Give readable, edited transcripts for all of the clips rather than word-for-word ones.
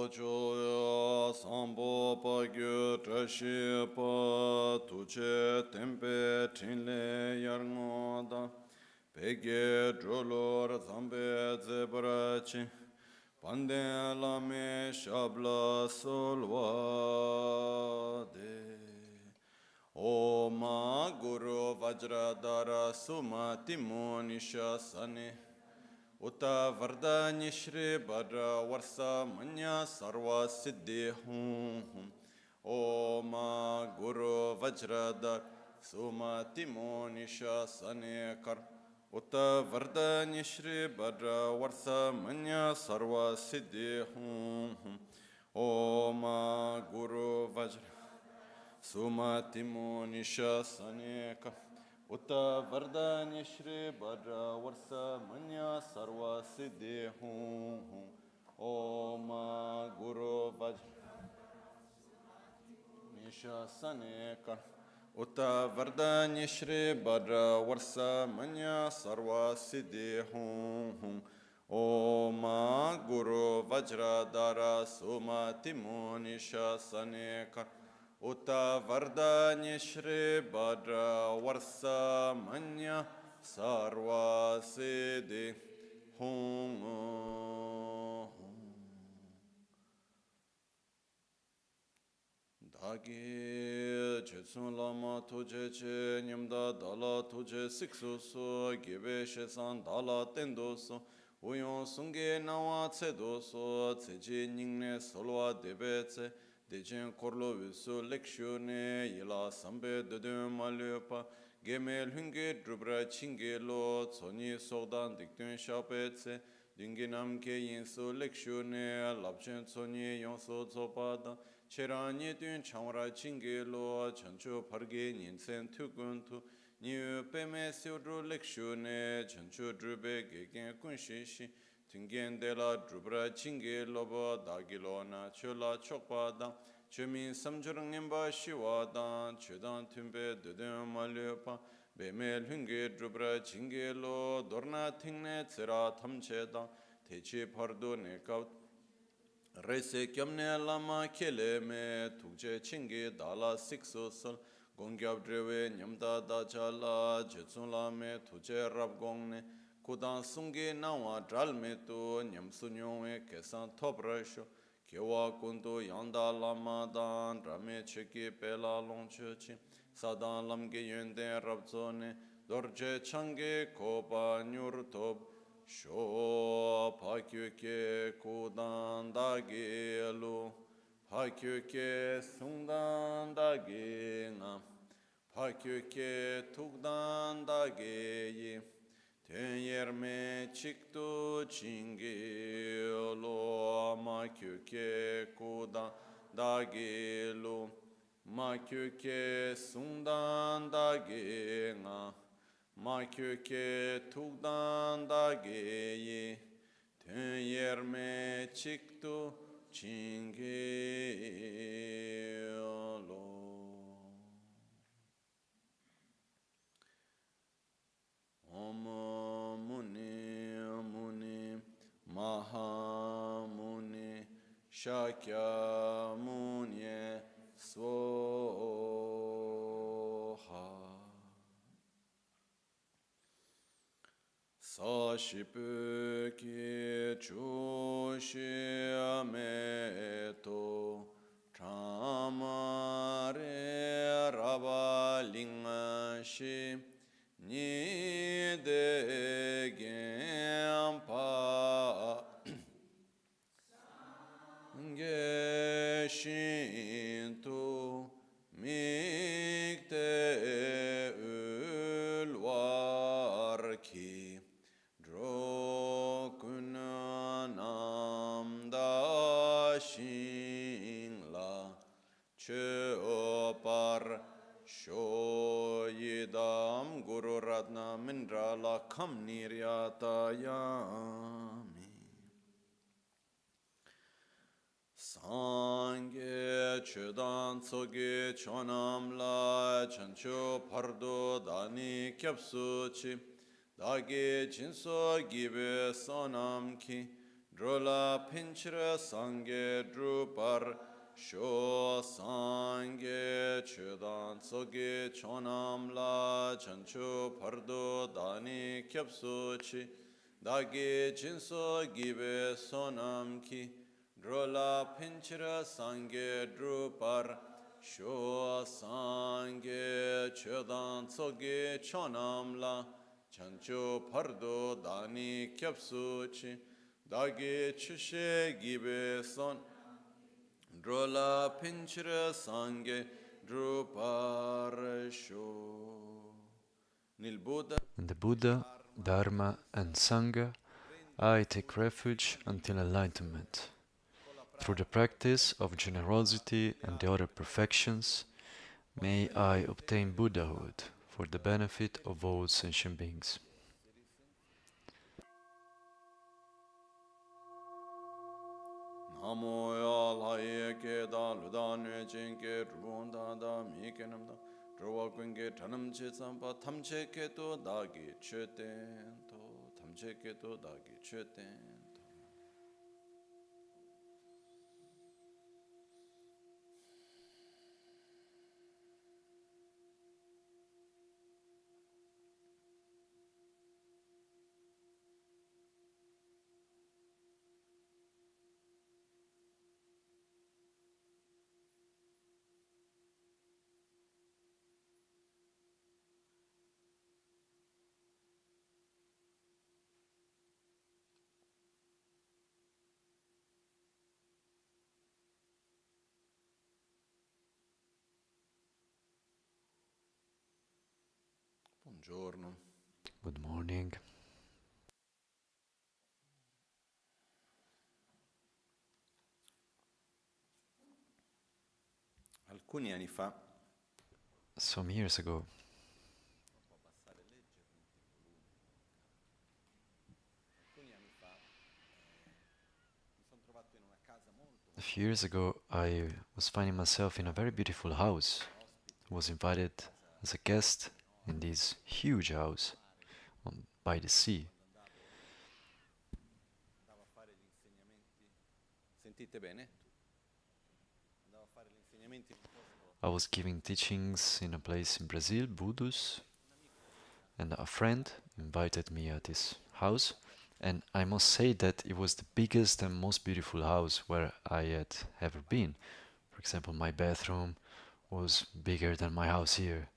Choya Sambo Pagyo Trashi Pa Tuche Tempe Tinle Yarngoda Pege Drolor Zambe Zebrachi Pande Lame Shabla Solvade Oma Guru Vajradara Suma Timonisha Sane Uta Vardani Shri Badra Varsa Manya Sarva Siddhi Hum Oma Guru Vajradar Suma Timonisha Sanekar Uta Vardani Shri Badra Varsa Manya Sarva Siddhi Hum Oma Guru Vajra Suma Timonisha Sanekar Uta Vardanya Shri Badra Varsa Manya Sarva Siddhi Hum Oma Guru Vajra Nisha Sanekar Uta Vardanya Shri Badra Varsa Manya Sarva Siddhi Hum Oma Guru Vajra Dara Suma Timonisha Sanekar Uta Vardanya Shri Badra Varsa Manya Sarva Siddhi Hum Dagi Je Tsong Lama Tuje Che Nyamda Dala Tuje Siksu So Gibe Shesan Dala Tendo So Uyon Sunge Nawa Tsedo So Tseji Ningne Solwa Debe Tse Dejen Korlo Visu Lekshune Yila Sambe Dudun Malupa Gemel Hunge Drubra Chinge Lo Tsoni Sogdan Diktun Shapetse Dinginam Ke Yinsu Lekshune Lapchen Tsoni Yonso Zopada Cheranye Dun Chamra Chinge Lo Chanchu Parge Ninsen Tukuntu Niu Peme Siudru Lekshune Chanchu Drube Gegen Kunshishi Tingen de la Drubra Chinge Lobo Dagilona Chula Chokpada Chemin Samjurang Nimba Shiwadan Chudan Tumbe Dudun Malupa Bemel Hunge Drubra Chinge Lo Dorna Tingne Tsira Tamcheda Techi Pardo Nekaut Rese Kyamne Lama Kele Me Tukje Chinge Dala Sikso Sol Gongyab Drewe Nyamda Dachala Je Tsong Lame Tuje Rabgongne Kudan Sungi Nawa Dralme Tu Nyamsunyongwe Kesan Tobrasho Kewa Kundu Yanda Lama Dan Rame Cheki Pela Longchechi Sadan Lamge Yende Rabzone Dorje Change Kopa Nyurtob Sho Pakyuke Kudan Dagi Lu Pakyuke Sungdan Dagi Nga Pakyuke Tukdan Dagi Ten yerme çıktı çingi lo ma köke kudan da gelu ma köke sundan da gena ma köke tukdan da geyi ten yerme çıktı çingi lo Om Muni Muni Maha Muni Shakya Muni Svoha Sashipu Ki Chushi Ameto Chamare Rabalingashi Ni de gempa geshintu mikte ulvarki drokunanam da shingla chopar Shoyidam Guru Radna Mindrala Kam Niryatayami Sangye Chudan Tsoge Chonam La Chancho Pardo Dani Kyapsuchi Dage Jinso Gibe Sonam Ki drola pinchra sangye drupar sho sangye chudan soge chonam la chancho pardo dani kyapso chi dagi jinso gibe sonam ki drola pinchra sangye drupar sho sangye chudan soge chonam la chancho pardo dani kyapso chi dagi chushe gibe son drola pinchra sangye drupar sho nel Buddha In the Buddha, Dharma, and Sangha, I take refuge until enlightenment. Through the practice of generosity and the other perfections, may I obtain Buddhahood for the benefit of all sentient beings. Namo ya laye ke da luda nue jen ke rubon da mi ke nam da ruwa kun ke tanam che sampa tam che ke to da ge che ten to tam che ke to da ge che ten to. Buongiorno. Good morning. Alcuni anni fa Some years ago, a few years ago, I was finding myself in a very beautiful house. I was invited as a guest in this huge house by the sea. sentite bene? Andavo a fare gli insegnamenti in un posto. I was giving teachings in a place in Brazil, Budus, and a friend invited me at his house. And I must say that it was the biggest and most beautiful house where I had ever been. For example, my bathroom was bigger than my house here.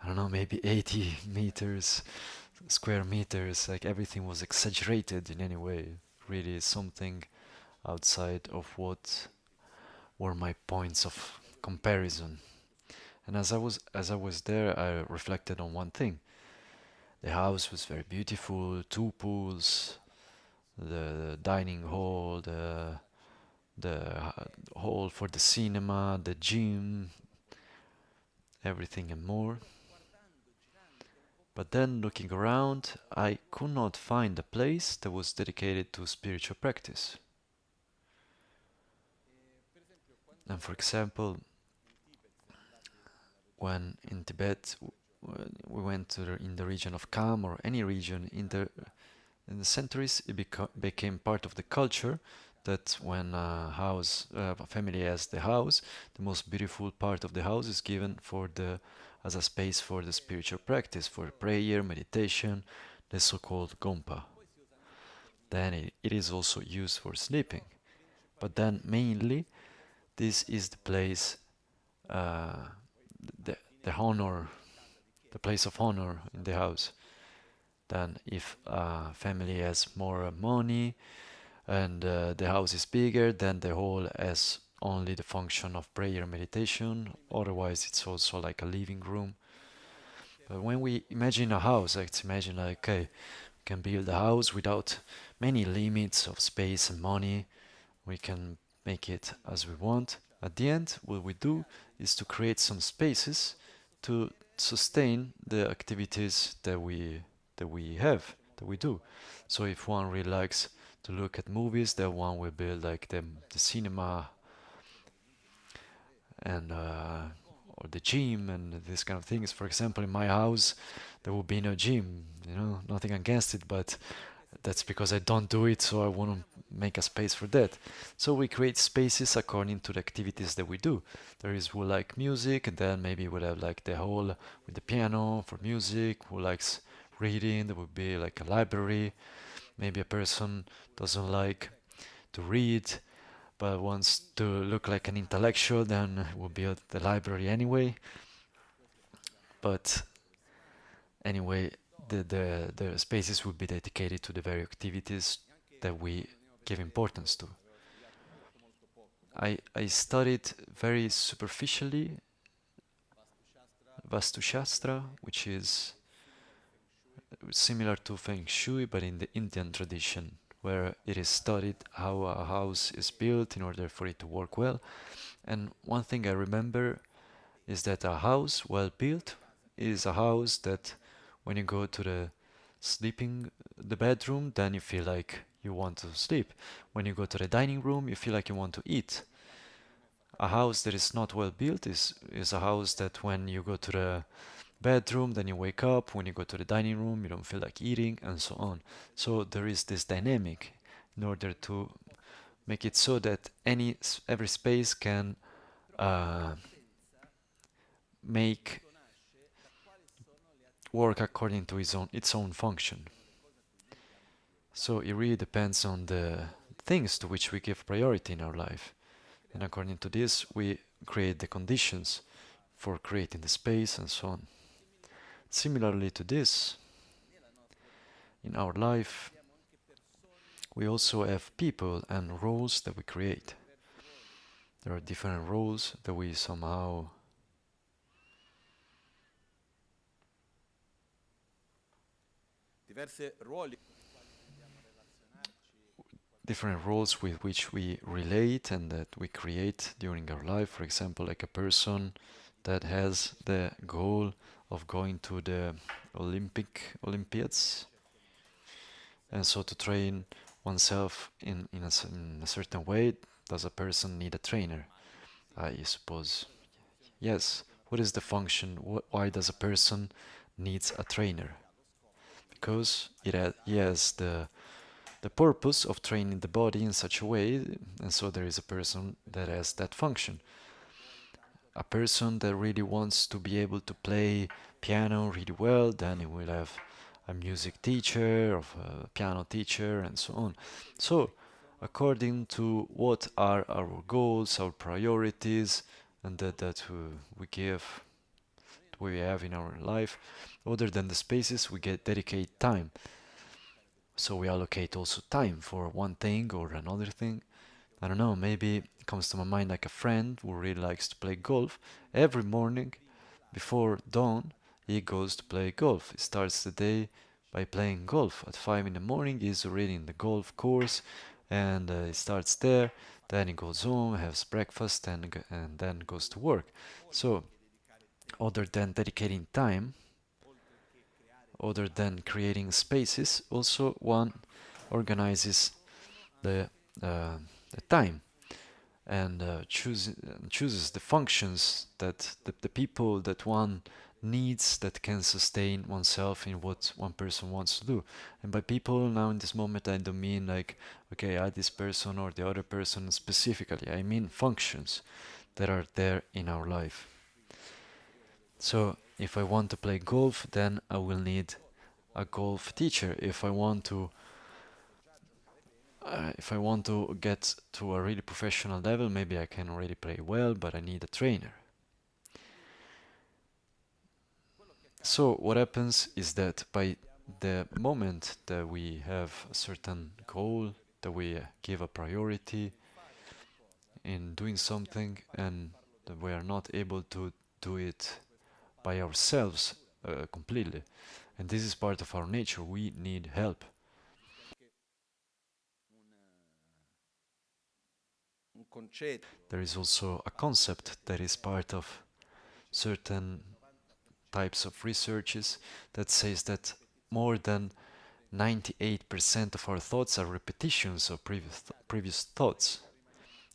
I don't know, maybe 80 meters, square meters, like everything was exaggerated in any way. Really something outside of what were my points of comparison. And as I was there, I reflected on one thing. The house was very beautiful, 2 pools, the dining hall, the hall for the cinema, the gym, everything and more. But then looking around, I could not find a place that was dedicated to spiritual practice. And for example, when in Tibet we went to in the region of Kham or any region in the centuries, it became part of the culture that when a family has the house, the most beautiful part of the house is given as a space for the spiritual practice, for prayer, meditation, the so-called gompa. Then it is also used for sleeping. But then mainly, this is the place, the honor, the place of honor in the house. Then if a family has more money and the house is bigger, then the hall has only the function of prayer and meditation. Otherwise, it's also like a living room. But when we imagine a house, let's imagine like, okay, we can build a house without many limits of space and money. We can make it as we want. At the end, what we do is to create some spaces to sustain the activities that we do. So if one really likes to look at movies, then one will build like the cinema and or the gym and these kind of things. For example, in my house, there will be no gym. Nothing against it, but That's because I don't do it, so I want to make a space for that. So we create spaces according to the activities that we do. There is who like music, and then maybe we'll have like the hall with the piano for music. Who likes reading? There would be like a library. Maybe a person doesn't like to read, but wants to look like an intellectual, then it will be at the library anyway. But anyway, the spaces will be dedicated to the very activities that we give importance to. I studied very superficially Vastu Shastra, which is similar to Feng Shui, but in the Indian tradition, where it is studied how a house is built in order for it to work well. And one thing I remember is that a house well built is a house that when you go to the bedroom, then you feel like you want to sleep. When you go to the dining room, you feel like you want to eat. A house that is not well built is a house that when you go to the bedroom, then you wake up. When you go to the dining room, you don't feel like eating, and so on. So there is this dynamic in order to make it so that every space can uh, make work according to its own function. So it really depends on the things to which we give priority in our life. And according to this, we create the conditions for creating the space and so on. Similarly to this, in our life, we also have people and roles that we create. There are different roles that we somehow different roles with which we relate and that we create during our life. For example, like a person that has the goal of going to the Olympiads, and so to train oneself in a certain way, does a person need a trainer? I suppose yes. What is the function? Why does a person needs a trainer? Because he has the purpose of training the body in such a way, and so there is a person that has that function. A person that really wants to be able to play piano really well, then he will have a music teacher, or a piano teacher, and so on. So, according to what are our goals, our priorities, and that we give, we have in our life, other than the spaces, we dedicate time. So we allocate also time for one thing or another thing. I don't know, maybe it comes to my mind like a friend who really likes to play golf. Every morning before dawn, he goes to play golf. He starts the day by playing golf. At 5 in the morning, he's already in the golf course and he starts there. Then he goes home, has breakfast, and then goes to work. So, other than dedicating time, other than creating spaces, also one organizes the the time and chooses the functions that the people that one needs that can sustain oneself in what one person wants to do. And by people now in this moment, I don't mean like, okay, I this person or the other person specifically. I mean functions that are there in our life. So if I want to play golf, then I will need a golf teacher. If I want to get to a really professional level, maybe I can already play well, but I need a trainer. So what happens is that by the moment that we have a certain goal, that we give a priority in doing something, and that we are not able to do it by ourselves completely, and this is part of our nature, we need help. There is also a concept that is part of certain types of researches that says that more than 98% of our thoughts are repetitions of previous thoughts.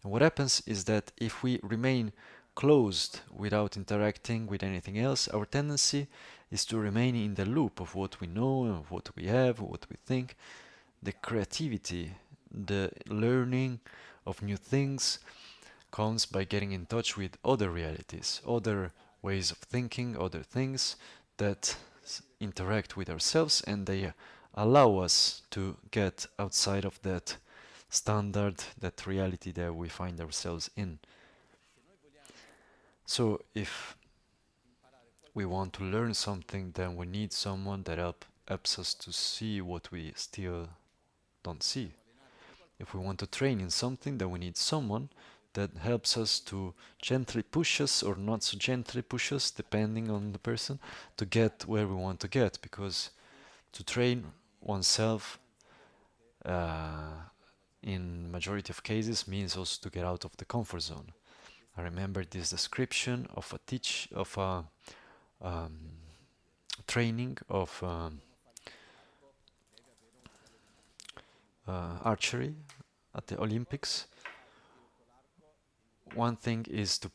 And what happens is that if we remain closed without interacting with anything else, our tendency is to remain in the loop of what we know and what we have, what we think, the creativity, the learning of new things comes by getting in touch with other realities, other ways of thinking, other things that interact with ourselves, and they allow us to get outside of that standard, that reality that we find ourselves in. So if we want to learn something, then we need someone that helps us to see what we still don't see. If we want to train in something, then we need someone that helps us to gently push us or not so gently push us, depending on the person, to get where we want to get. Because to train oneself in majority of cases means also to get out of the comfort zone. I remember this description of a training of archery at the Olympics. One thing is to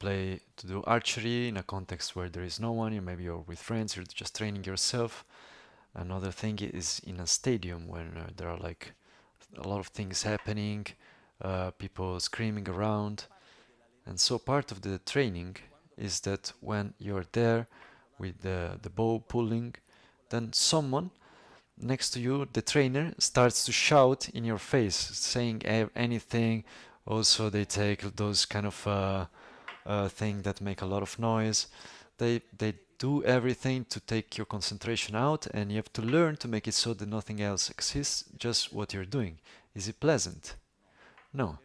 do archery in a context where there is no one, maybe you're with friends, you're just training yourself. Another thing is in a stadium when there are like a lot of things happening, people screaming around. And so part of the training is that when you're there with the bow pulling, then someone next to you, the trainer, starts to shout in your face, saying anything. Also, they take those kind of thing that make a lot of noise. They do everything to take your concentration out, and you have to learn to make it so that nothing else exists, just what you're doing. Is it pleasant? No.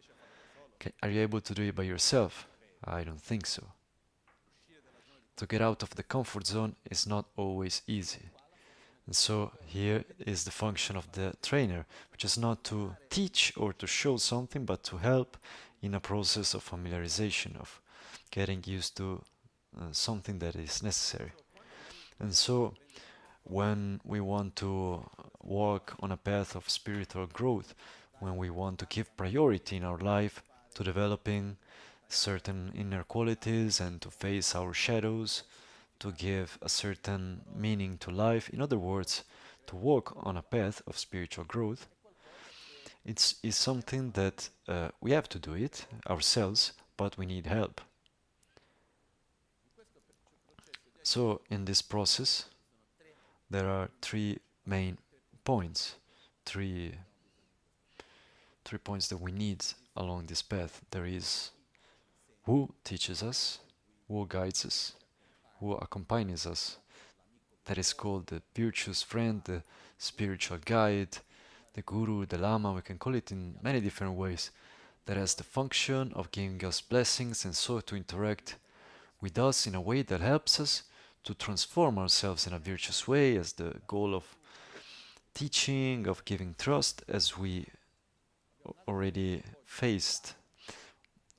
Okay. Are you able to do it by yourself? I don't think so. To get out of the comfort zone is not always easy. And so here is the function of the trainer, which is not to teach or to show something, but to help in a process of familiarization, of getting used to something that is necessary. And so when we want to walk on a path of spiritual growth, when we want to give priority in our life to developing certain inner qualities and to face our shadows, to give a certain meaning to life, in other words, to walk on a path of spiritual growth, it's something that we have to do it ourselves, but we need help. So in this process, there are three main points, three points that we need along this path. There is who teaches us, who guides us, who accompanies us. That is called the virtuous friend, the spiritual guide, the guru, the lama. We can call it in many different ways. That has the function of giving us blessings and so to interact with us in a way that helps us to transform ourselves in a virtuous way, as the goal of teaching, of giving trust, as we already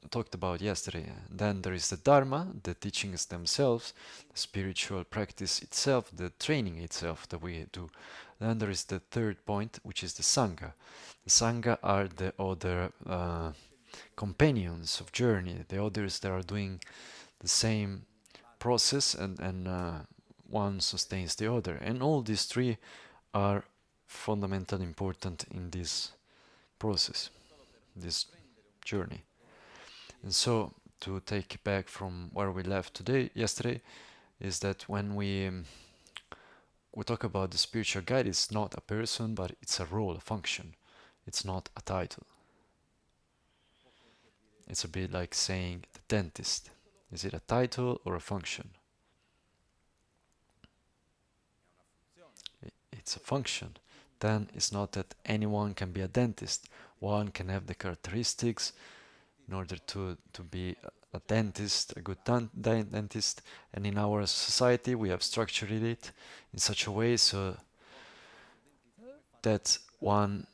talked about yesterday. Then there is the Dharma, the teachings themselves, the spiritual practice itself, the training itself that we do. Then there is the third point, which is the Sangha. The Sangha are the other companions of journey, the others that are doing the same process, and one sustains the other. And all these three are fundamentally important in this process, this journey. And so, to take back from where we left yesterday, is that when we talk about the spiritual guide, it's not a person, but it's a role, a function. It's not a title. It's a bit like saying the dentist. Is it a title or a function? It's a function. Then it's not that anyone can be a dentist. One can have the characteristics in order to be a dentist, a good dentist. And in our society we have structured it in such a way so that one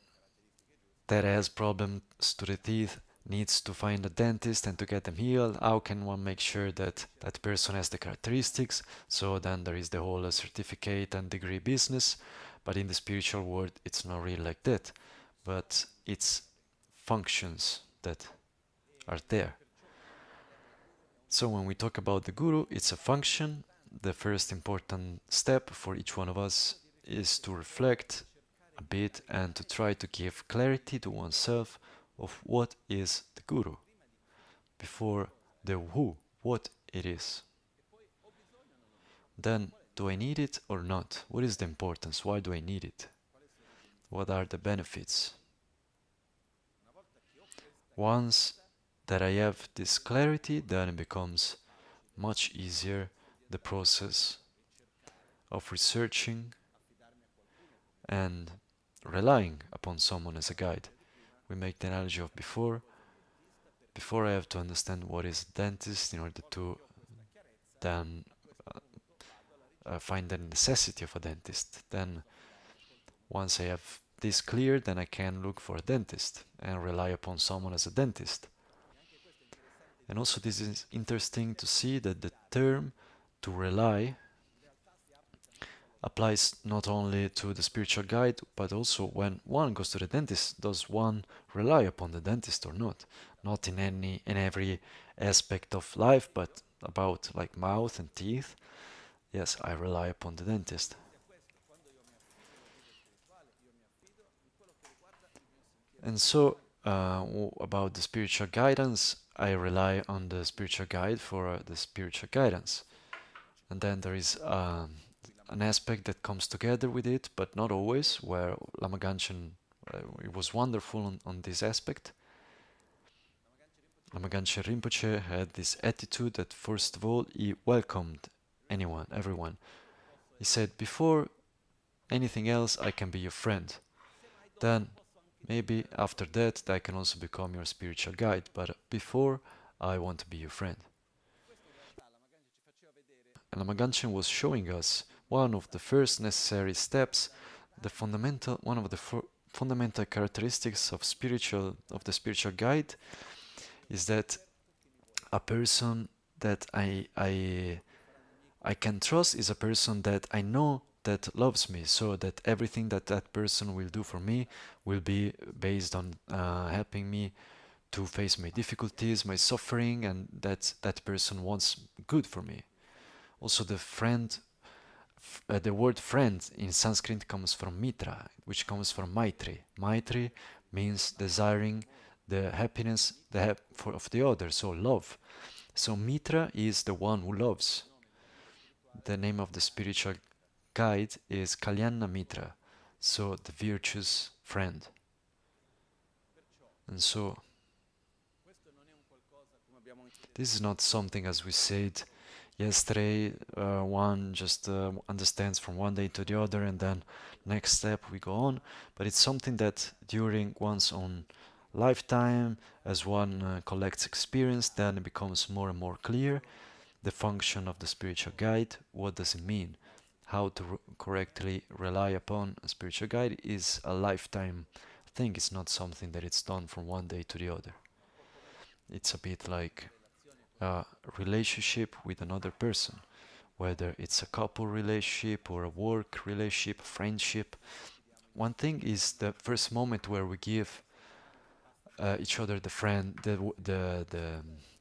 that has problems to the teeth needs to find a dentist and to get them healed. How can one make sure that that person has the characteristics? So then there is the whole certificate and degree business. But in the spiritual world it's not really like that, but it's functions that are there. So when we talk about the guru, it's a function. The first important step for each one of us is to reflect a bit and to try to give clarity to oneself of what is the Guru before the who, what it is. Then, do I need it or not? What is the importance? Why do I need it? What are the benefits? Once that I have this clarity, then it becomes much easier the process of researching and relying upon someone as a guide. We make the analogy of before I have to understand what is dentist in order to then find the necessity of a dentist. Then once I have this clear, then I can look for a dentist and rely upon someone as a dentist. And also this is interesting to see that the term to rely applies not only to the spiritual guide, but also when one goes to the dentist, does one rely upon the dentist or not? Not in every aspect of life, but about like mouth and teeth. Yes, I rely upon the dentist. And so, about the spiritual guidance, I rely on the spiritual guide for the spiritual guidance. And then there is an aspect that comes together with it, but not always, where Lama Ganchen it was wonderful on this aspect. Lama Ganchen Rinpoche had this attitude that first of all he welcomed everyone. He said, before anything else I can be your friend. Then maybe after that I can also become your spiritual guide, but before I want to be your friend. And Lama Ganchen was showing us one of the first necessary steps, one of the fundamental characteristics of the spiritual guide is that a person that I can trust is a person that I know that loves me, so that everything that person will do for me will be based on helping me to face my difficulties, my suffering, and that person wants good for me. Also, the word friend in Sanskrit comes from mitra, which comes from maitri. Maitri means desiring the happiness of the other, so love. So mitra is the one who loves. The name of the spiritual guide is Kalyana Mitra, so the virtuous friend. And so, this is not something, as we said yesterday, one just understands from one day to the other and then next step we go on, but it's something that during one's own lifetime, as one collects experience, then it becomes more and more clear the function of the spiritual guide. What does it mean? How to correctly rely upon a spiritual guide is a lifetime thing. It's not something that it's done from one day to the other. It's a bit like a relationship with another person, whether it's a couple relationship or a work relationship, friendship. One thing is the first moment where we give each other the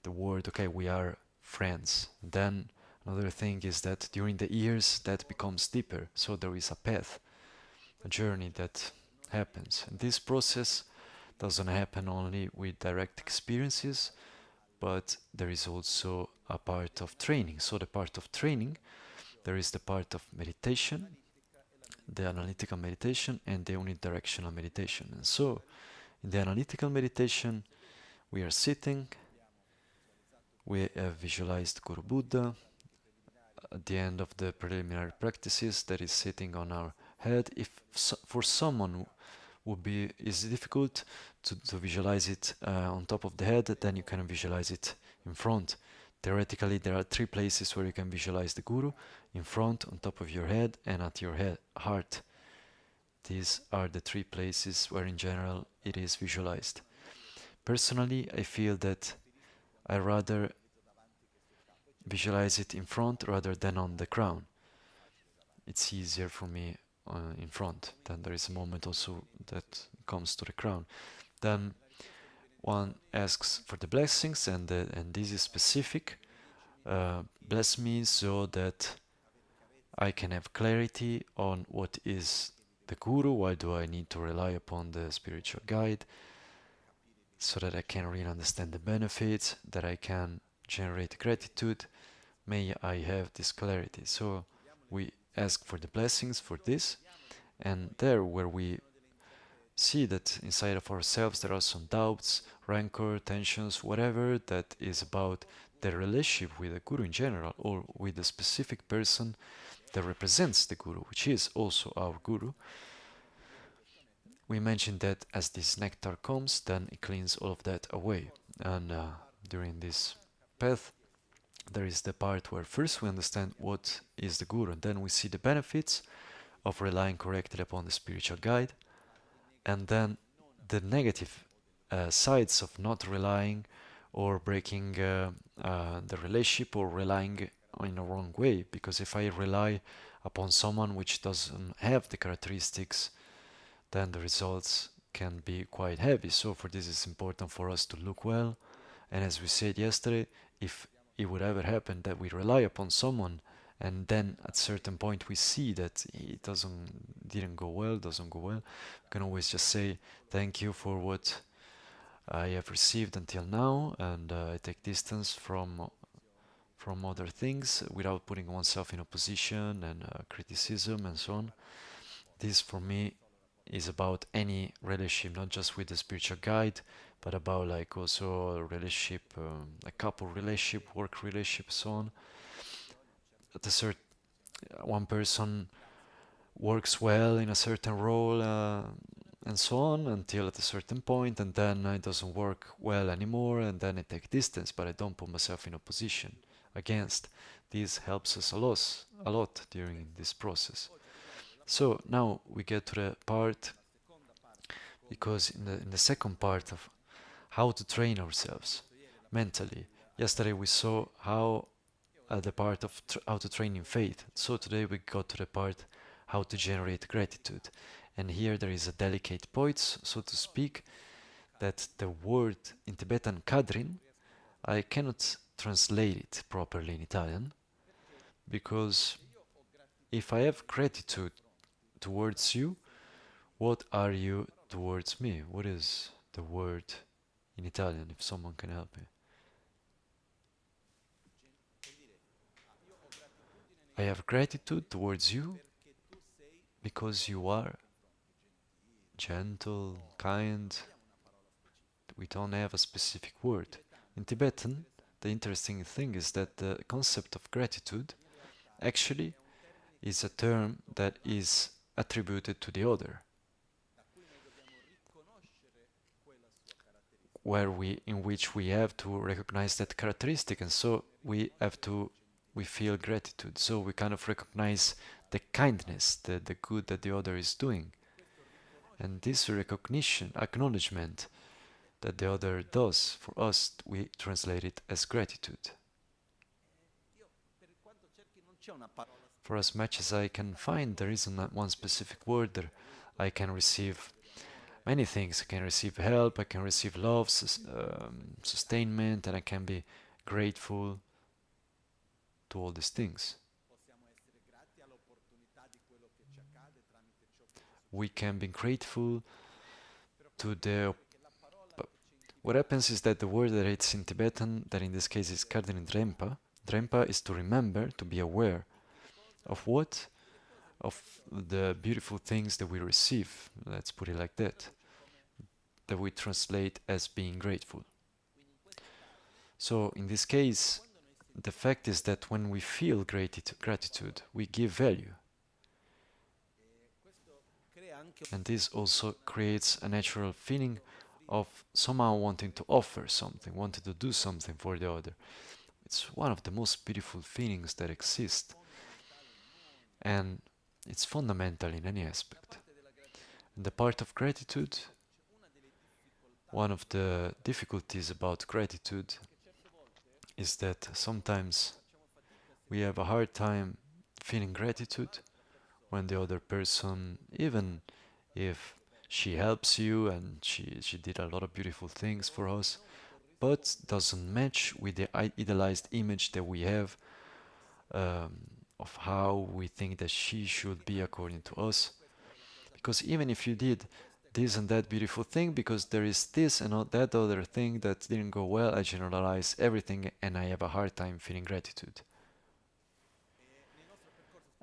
word, okay, we are friends. Then another thing is that during the years that becomes deeper, so there is a path, a journey that happens. And this process doesn't happen only with direct experiences, but there is also a part of training. So the part of training, there is the part of meditation, the analytical meditation and the unidirectional meditation. And so in the analytical meditation, we are sitting, we have visualized Guru Buddha at the end of the preliminary practices that is sitting on our head. If for someone is difficult to visualize it on top of the head, then you can visualize it in front. Theoretically, there are 3 places where you can visualize the Guru: in front, on top of your head, and at your heart. These are the 3 places where in general it is visualized. Personally, I feel that I rather visualize it in front rather than on the crown. It's easier for me in front. Then there is a moment also that comes to the crown. Then one asks for the blessings, and this is specific. Bless me so that I can have clarity on what is the guru? Why do I need to rely upon the spiritual guide? So that I can really understand the benefits, that I can generate gratitude. May I have this clarity. So we ask for the blessings for this, and there where we see that inside of ourselves there are some doubts, rancor, tensions, whatever that is about the relationship with the guru in general, or with a specific person that represents the guru, which is also our guru. We mentioned that as this nectar comes, then it cleans all of that away. And during this path, there is the part where first we understand what is the guru, and then we see the benefits of relying correctly upon the spiritual guide, and then the negative sides of not relying or breaking the relationship or relying in a wrong way. Because if I rely upon someone which doesn't have the characteristics, then the results can be quite heavy. So for this it's important for us to look well, and as we said yesterday, if it would ever happen that we rely upon someone and then at certain point we see that it doesn't go well, we can always just say thank you for what I have received until now, and I take distance from other things without putting oneself in opposition and criticism and so on. This for me is about any relationship, not just with the spiritual guide, but about like also a relationship, a couple relationship, work relationship, so on. At a certain one person works well in a certain role and so on until at a certain point, and then it doesn't work well anymore, and then I take distance, but I don't put myself in opposition against. This helps us a lot during this process. So now we get to the part, because in the second part of how to train ourselves mentally, yesterday we saw how the part of how to train in faith. So today we got to the part how to generate gratitude. And here there is a delicate point, so to speak, that the word in Tibetan kadrin, I cannot translate it properly in Italian, because if I have gratitude towards you, what are you towards me? What is the word in Italian, if someone can help me? I have gratitude towards you because you are gentle, kind. We don't have a specific word. In Tibetan, the interesting thing is that the concept of gratitude actually is a term that is attributed to the other, in which we have to recognize that characteristic, and so we feel gratitude. So we kind of recognize the kindness, the good that the other is doing. And this recognition, acknowledgement that the other does for us, we translate it as gratitude. For as much as I can find, there isn't one specific word that I can receive many things. I can receive help, I can receive love, sustainment, and I can be grateful to all these things. We can be grateful to the... What happens is that the word that it's in Tibetan, that in this case is Kardin Drempa. Drempa is to remember, to be aware of what? Of the beautiful things that we receive, let's put it like that we translate as being grateful. So in this case, the fact is that when we feel gratitude, we give value. And this also creates a natural feeling of somehow wanting to offer something, wanting to do something for the other. It's one of the most beautiful feelings that exist. And it's fundamental in any aspect. And the part of gratitude, one of the difficulties about gratitude is that sometimes we have a hard time feeling gratitude when the other person, even if she helps you and she did a lot of beautiful things for us, but doesn't match with the idealized image that we have of how we think that she should be according to us. Because even if you did this and that beautiful thing, because there is this and that other thing that didn't go well, I generalize everything and I have a hard time feeling gratitude.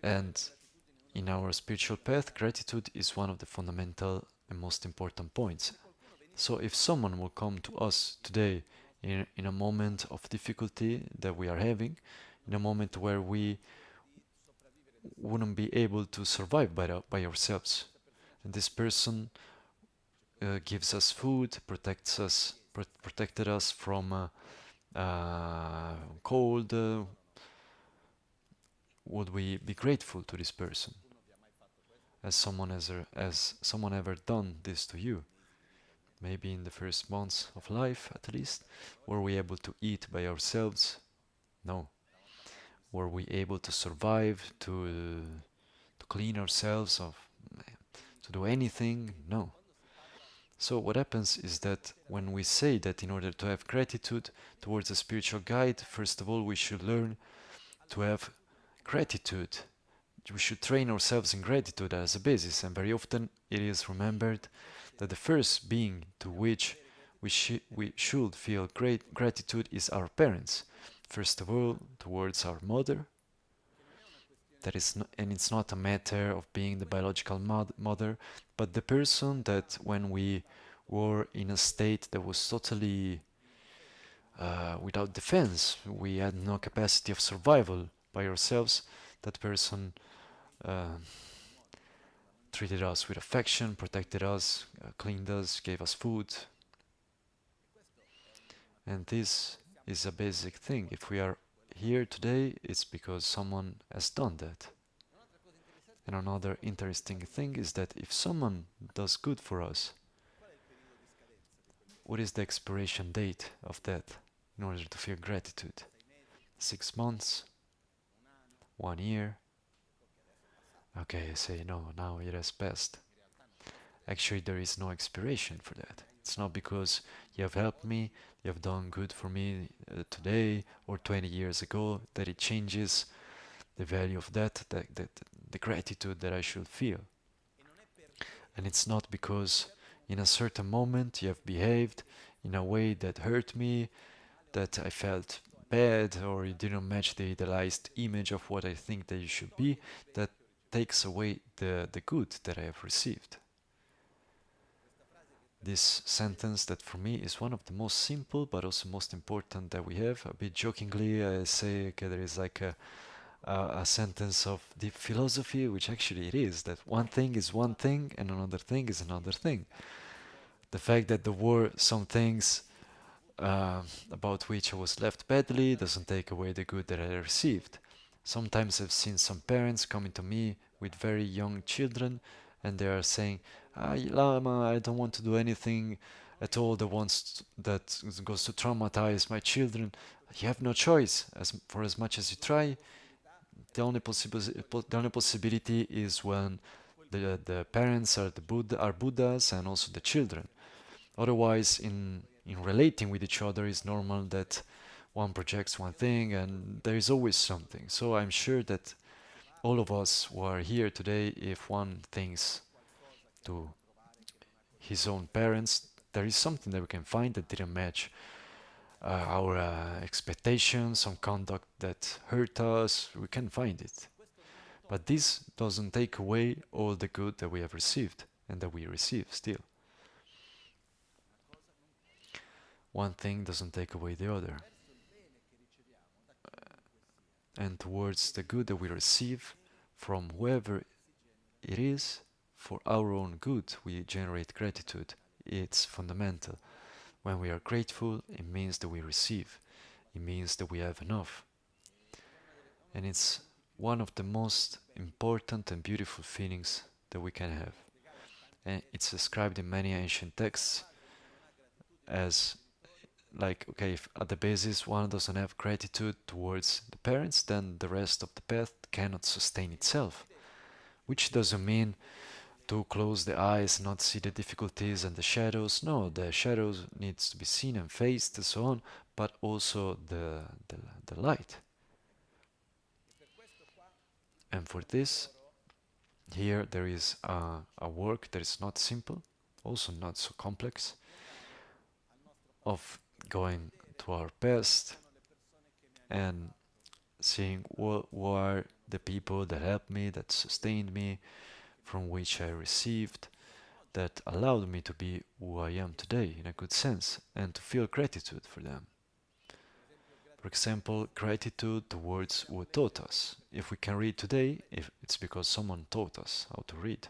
And in our spiritual path, gratitude is one of the fundamental and most important points. So if someone will come to us today in a moment of difficulty that we are having, in a moment where we wouldn't be able to survive by ourselves, and this person gives us food, protected us from cold, would we be grateful to this person? Has someone ever done this to you? Maybe in the first months of life, at least. Were we able to eat by ourselves? No. Were we able to survive, to clean ourselves, to do anything? No. So what happens is that when we say that in order to have gratitude towards a spiritual guide, first of all we should learn to have gratitude. We should train ourselves in gratitude as a basis, and very often it is remembered that the first being to which we should feel great gratitude is our parents. First of all, towards our mother. That is and it's not a matter of being the biological mother, but the person that when we were in a state that was totally without defense, we had no capacity of survival by ourselves, that person treated us with affection, protected us, cleaned us, gave us food. And this is a basic thing. If we are here today, it's because someone has done that. And another interesting thing is that if someone does good for us, what is the expiration date of that in order to feel gratitude? 6 months? 1 year? Okay, I say no, now it has passed. Actually, there is no expiration for that. It's not because you have helped me, you have done good for me today or 20 years ago that it changes the value of that, the gratitude that I should feel. And it's not because in a certain moment you have behaved in a way that hurt me, that I felt bad, or you didn't match the idealized image of what I think that you should be, that takes away the good that I have received. This sentence that for me is one of the most simple but also most important that we have. A bit jokingly I say there is like a sentence of deep philosophy, which actually it is, that one thing is one thing and another thing is another thing. The fact that there were some things about which I was left badly doesn't take away the good that I received. Sometimes I've seen some parents coming to me with very young children and they are saying, Lama, I don't want to do anything at all that goes to traumatize my children. You have no choice. For as much as you try, the only possibility is when the parents are Buddhas and also the children. Otherwise, in relating with each other, it's normal that one projects one thing and there is always something. So I'm sure that all of us who are here today, if one thinks to his own parents, there is something that we can find that didn't match our expectations, some conduct that hurt us, we can find it. But this doesn't take away all the good that we have received and that we receive still. One thing doesn't take away the other. And towards the good that we receive from whoever it is, for our own good, we generate gratitude. It's fundamental. When we are grateful, it means that we receive. It means that we have enough. And it's one of the most important and beautiful feelings that we can have. And it's described in many ancient texts as like, okay, if at the basis one doesn't have gratitude towards the parents, then the rest of the path cannot sustain itself. Which doesn't mean to close the eyes, not see the difficulties and the shadows. No, the shadows needs to be seen and faced and so on, but also the light. And for this, here there is a work that is not simple, also not so complex, of going to our past and seeing what were the people that helped me, that sustained me, from which I received, that allowed me to be who I am today in a good sense, and to feel gratitude for them. For example, gratitude towards who taught us. If we can read today, if it's because someone taught us how to read.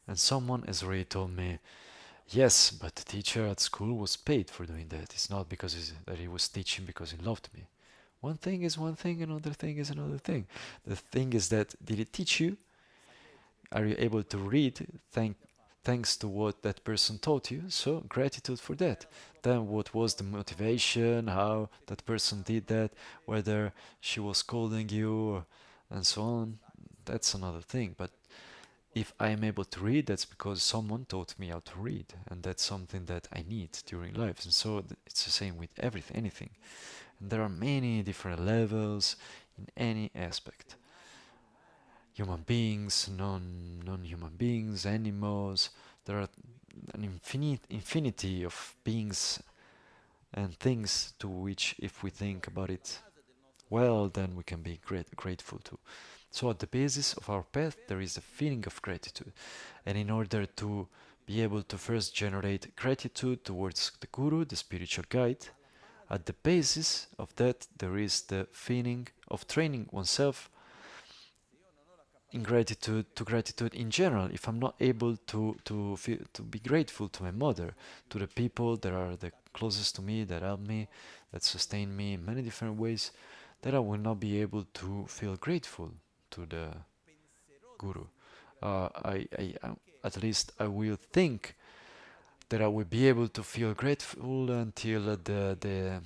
And someone has already told me, yes, but the teacher at school was paid for doing that. It's not because that he was teaching because he loved me. One thing is one thing, another thing is another thing. The thing is that, did it teach you? Are you able to read thanks to what that person taught you? So gratitude for that. Then what was the motivation, how that person did that, whether she was scolding you, and so on. That's another thing. But if I am able to read, that's because someone taught me how to read, and that's something that I need during life. And so it's the same with everything, anything. And there are many different levels in any aspect. Human beings, non-human beings, animals. There are an infinity of beings and things to which, if we think about it well, then we can be grateful to. So at the basis of our path, there is a feeling of gratitude. And in order to be able to first generate gratitude towards the Guru, the spiritual guide, at the basis of that, there is the feeling of training oneself in gratitude, to gratitude in general. If I'm not able to be grateful to my mother, to the people that are the closest to me, that help me, that sustain me in many different ways, then I will not be able to feel grateful to the Guru. At least I will think that I will be able to feel grateful until the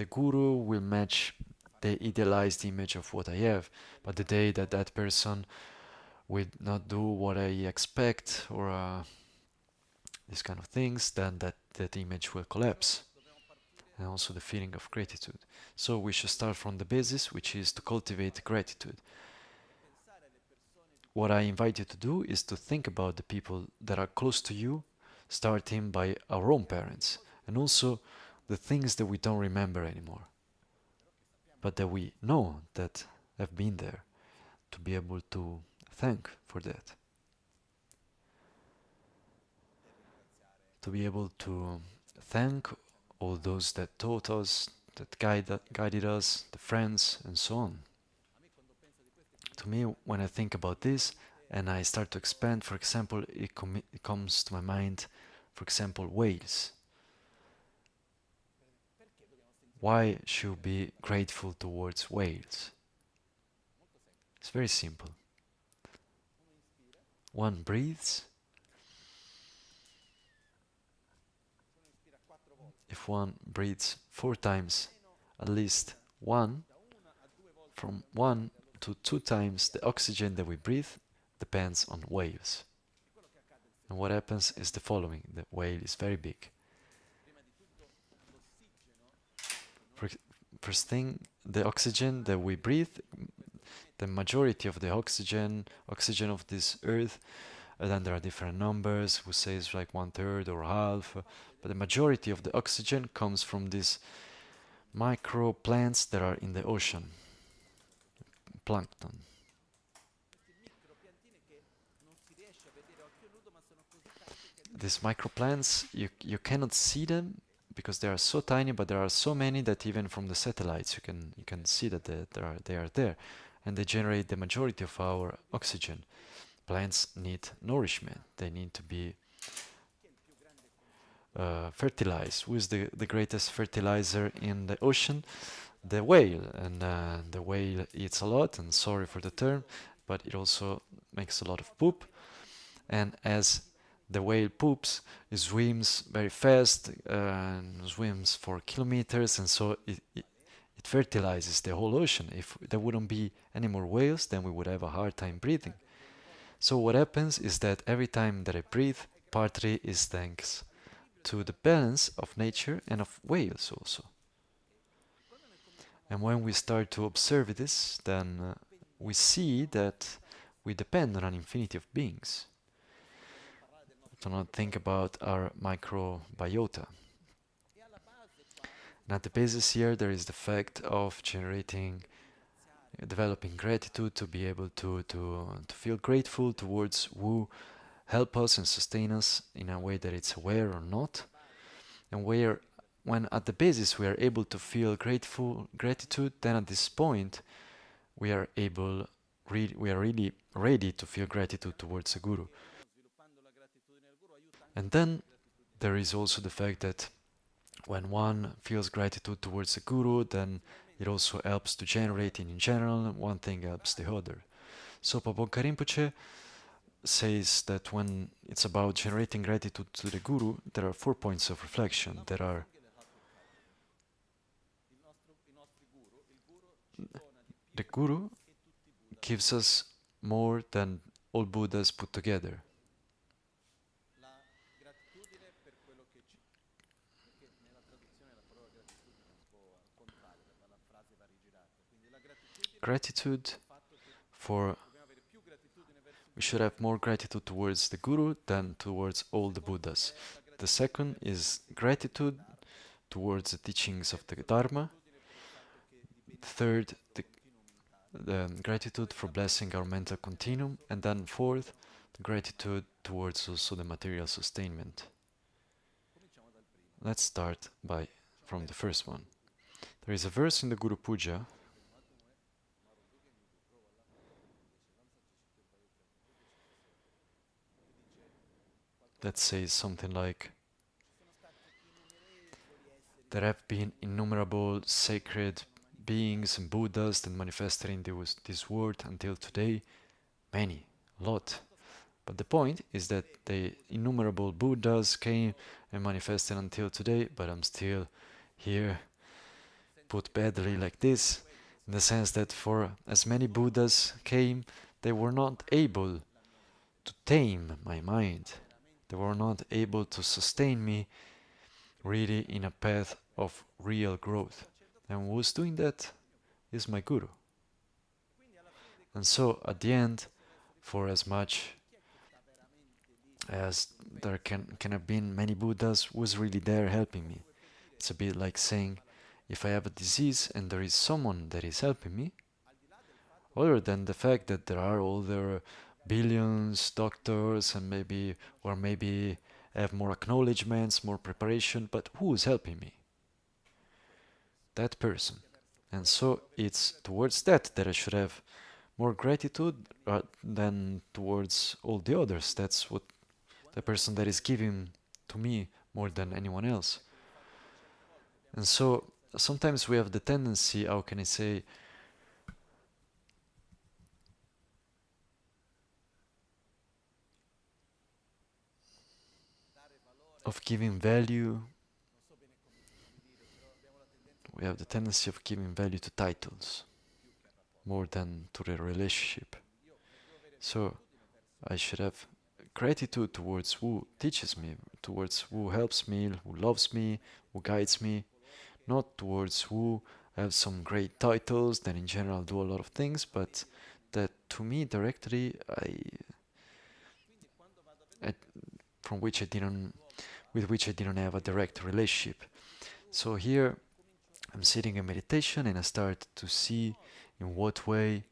Guru will match the idealized image of what I have. But the day that that person will not do what I expect, or these kind of things, then that image will collapse. And also the feeling of gratitude. So we should start from the basis, which is to cultivate gratitude. What I invite you to do is to think about the people that are close to you, starting by our own parents, and also the things that we don't remember anymore, but that we know that have been there, to be able to thank for that. To be able to thank all those that taught us, that guided us, the friends, and so on. To me, when I think about this and I start to expand, for example, it comes to my mind, for example, whales. Why should we be grateful towards whales? It's very simple. One breathes. If one breathes 4 times, at least from 1 to 2 times the oxygen that we breathe depends on whales. And what happens is the following: the whale is very big. First thing, the oxygen that we breathe, the majority of the oxygen of this earth, and then there are different numbers, who says like 1/3 or half, but the majority of the oxygen comes from these micro plants that are in the ocean, plankton. These microplants, you cannot see them because they are so tiny, but there are so many that even from the satellites you can see that they are there, and they generate the majority of our oxygen. Plants need nourishment; they need to be fertilized. Who is the greatest fertilizer in the ocean? The whale, and the whale eats a lot. And sorry for the term, but it also makes a lot of poop. And as the whale poops, it swims very fast, swims for kilometers, and so it fertilizes the whole ocean. If there wouldn't be any more whales, then we would have a hard time breathing. So what happens is that every time that I breathe, partly is thanks to the balance of nature and of whales also. And when we start to observe this, then we see that we depend on an infinity of beings. Do not think about our microbiota. And at the basis here, there is the fact of developing gratitude to be able to feel grateful towards who help us and sustain us in a way that it's aware or not. And when at the basis we are able to feel gratitude, then at this point we are really ready to feel gratitude towards the Guru. And then there is also the fact that when one feels gratitude towards the Guru, then it also helps to generate in general, one thing helps the other. So Pabonka Rinpoche says that when it's about generating gratitude to the Guru, there are 4 points of reflection. There are the Guru gives us more than all Buddhas put together. Gratitude we should have more gratitude towards the Guru than towards all the Buddhas. The second is gratitude towards the teachings of the Dharma. Third, the gratitude for blessing our mental continuum. And then fourth, the gratitude towards also the material sustainment. Let's start from the first one. There is a verse in the Guru Puja that says something like, there have been innumerable sacred beings and Buddhas that manifested in this world until today. Many, a lot. But the point is that the innumerable Buddhas came and manifested until today, but I'm still here, put badly like this, in the sense that for as many Buddhas came, they were not able to tame my mind. They were not able to sustain me really in a path of real growth. And who's doing that is my Guru. And so at the end, for as much as there can have been many Buddhas, who's really there helping me? It's a bit like saying, if I have a disease and there is someone that is helping me, other than the fact that there are older billions doctors and maybe have more acknowledgements, more preparation, but who is helping me? That person. And so it's towards that I should have more gratitude than towards all the others. That's what the person that is giving to me more than anyone else. And so sometimes we have the tendency, how can I say, of giving value. We have the tendency of giving value to titles more than to the relationship. So I should have gratitude towards who teaches me, towards who helps me, who loves me, who guides me, not towards who have some great titles that in general do a lot of things, but that to me directly with which I didn't have a direct relationship. So here I'm sitting in meditation and I start to see in what way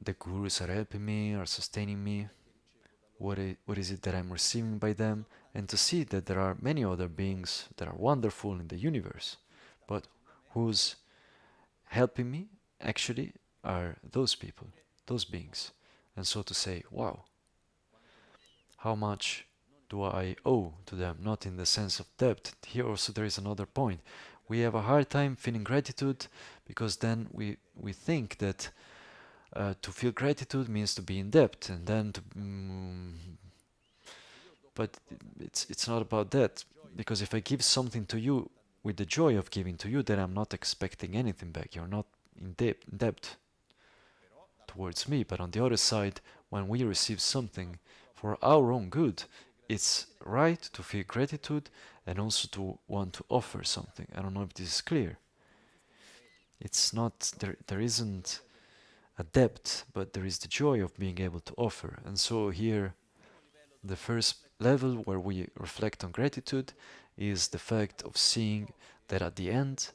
the gurus are helping me, are sustaining me, what is it that I'm receiving by them, and to see that there are many other beings that are wonderful in the universe, but who's helping me actually are those people, those beings. And so to say, wow, how much do I owe to them? Not in the sense of debt. Here also there is another point. We have a hard time feeling gratitude because then we think that to feel gratitude means to be in debt, and then but it's not about that, because if I give something to you with the joy of giving to you, then I'm not expecting anything back. You're not in debt towards me. But on the other side, when we receive something for our own good, it's right to feel gratitude and also to want to offer something. I don't know if this is clear. It's not there isn't a depth, but there is the joy of being able to offer. And so here, the first level where we reflect on gratitude is the fact of seeing that at the end,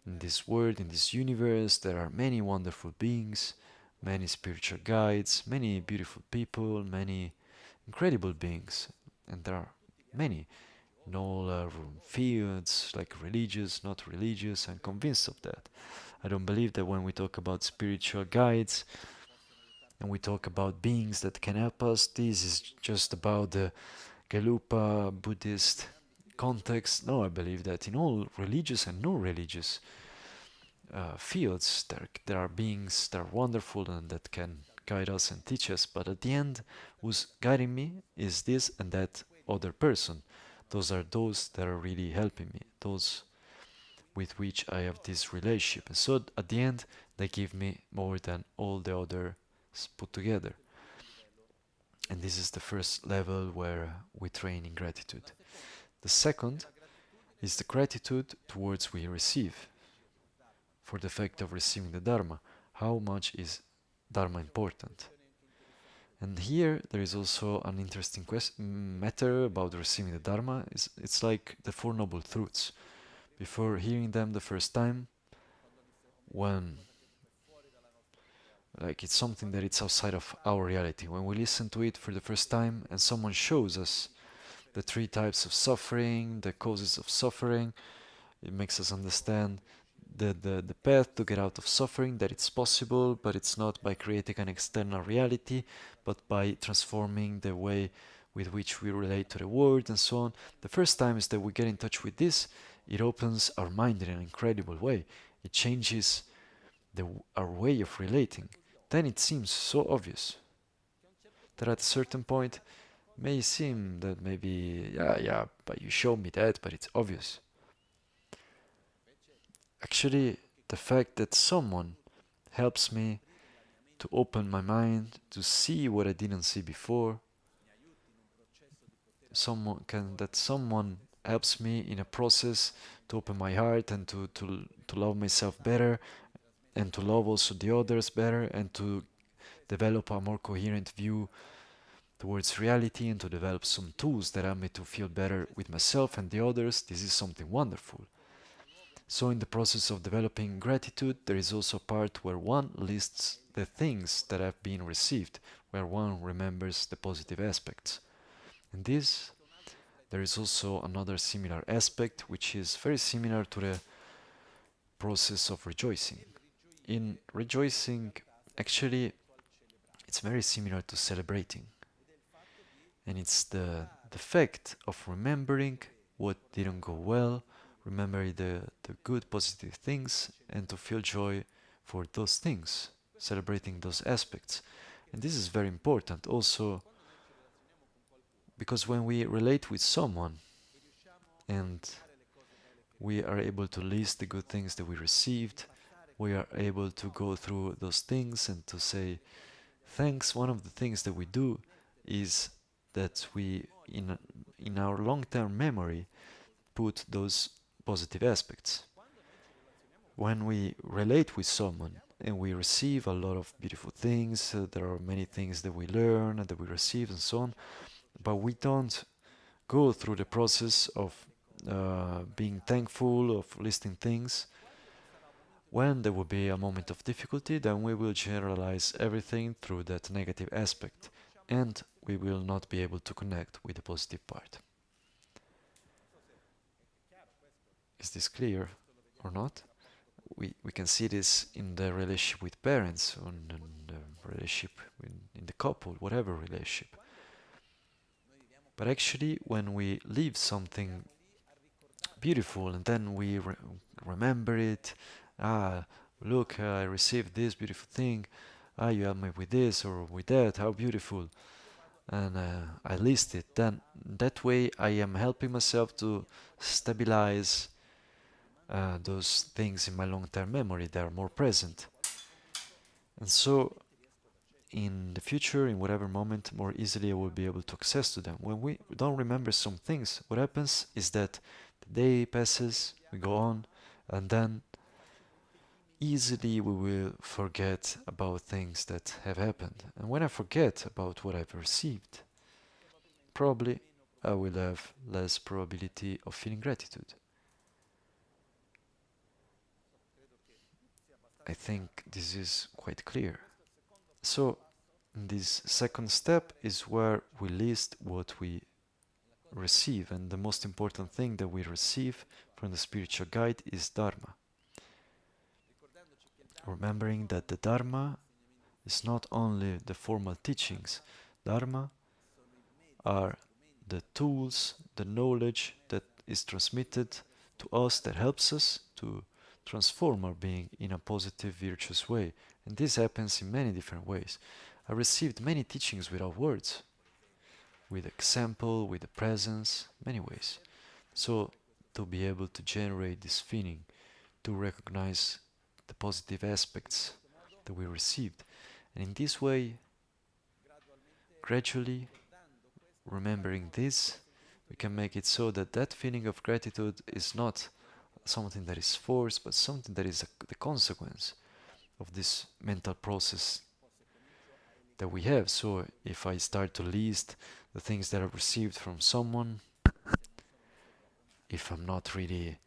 in this world, in this universe, there are many wonderful beings, many spiritual guides, many beautiful people, many incredible beings, and there are many in all fields, like religious, not religious. I'm convinced of that. I don't believe that when we talk about spiritual guides and we talk about beings that can help us, this is just about the Gelupa Buddhist context. No, I believe that in all religious and non-religious fields, there are beings that are wonderful and that can guide us and teach us. But at the end, who's guiding me is this and that other person. Those are those that are really helping me, those with which I have this relationship. And so at the end, they give me more than all the others put together. And this is the first level where we train in gratitude. The second is the gratitude towards we receive. For the fact of receiving the Dharma, how much is Dharma important? And here there is also an interesting matter about receiving the Dharma. It's like the Four Noble Truths. Before hearing them the first time, when like it's something that it's outside of our reality. When we listen to it for the first time and someone shows us the three types of suffering, the causes of suffering, it makes us understand the path to get out of suffering, that it's possible, but it's not by creating an external reality, but by transforming the way with which we relate to the world and so on. The first times that we get in touch with this, it opens our mind in an incredible way. It changes our way of relating. Then it seems so obvious that at a certain point may seem that maybe, yeah, but you showed me that, but it's obvious. Actually, the fact that someone helps me to open my mind, to see what I didn't see before, someone helps me in a process to open my heart and to love myself better and to love also the others better and to develop a more coherent view towards reality and to develop some tools that help me to feel better with myself and the others. This is something wonderful. So in the process of developing gratitude, there is also a part where one lists the things that have been received, where one remembers the positive aspects. In this, there is also another similar aspect, which is very similar to the process of rejoicing. In rejoicing, actually, it's very similar to celebrating. And it's the fact of remembering what didn't go well, remember the good positive things and to feel joy for those things, celebrating those aspects. And this is very important also because when we relate with someone and we are able to list the good things that we received, we are able to go through those things and to say thanks. One of the things that we do is that we in our long-term memory put those positive aspects. When we relate with someone and we receive a lot of beautiful things, there are many things that we learn and that we receive and so on, but we don't go through the process of being thankful, of listing things. When there will be a moment of difficulty, then we will generalize everything through that negative aspect and we will not be able to connect with the positive part. Is this clear or not? We can see this in the relationship with parents, in the relationship in the couple, whatever relationship. But actually, when we leave something beautiful and then we remember it, look, I received this beautiful thing, you helped me with this or with that, how beautiful, and I list it, then that way I am helping myself to stabilize those things in my long-term memory. They are more present. And so in the future, in whatever moment, more easily I will be able to access to them. When we don't remember some things, what happens is that the day passes, we go on, and then easily we will forget about things that have happened. And when I forget about what I've received, probably I will have less probability of feeling gratitude. I think this is quite clear. So, this second step is where we list what we receive, and the most important thing that we receive from the spiritual guide is Dharma. Remembering that the Dharma is not only the formal teachings, Dharma are the tools, the knowledge that is transmitted to us that helps us to transform our being in a positive, virtuous way. And this happens in many different ways. I received many teachings without words, with example, with the presence, many ways. So, to be able to generate this feeling, to recognize the positive aspects that we received. And in this way, gradually, remembering this, we can make it so that that feeling of gratitude is not something that is forced, but something that is the consequence of this mental process that we have. So if I start to list the things that I've received from someone, if I'm not really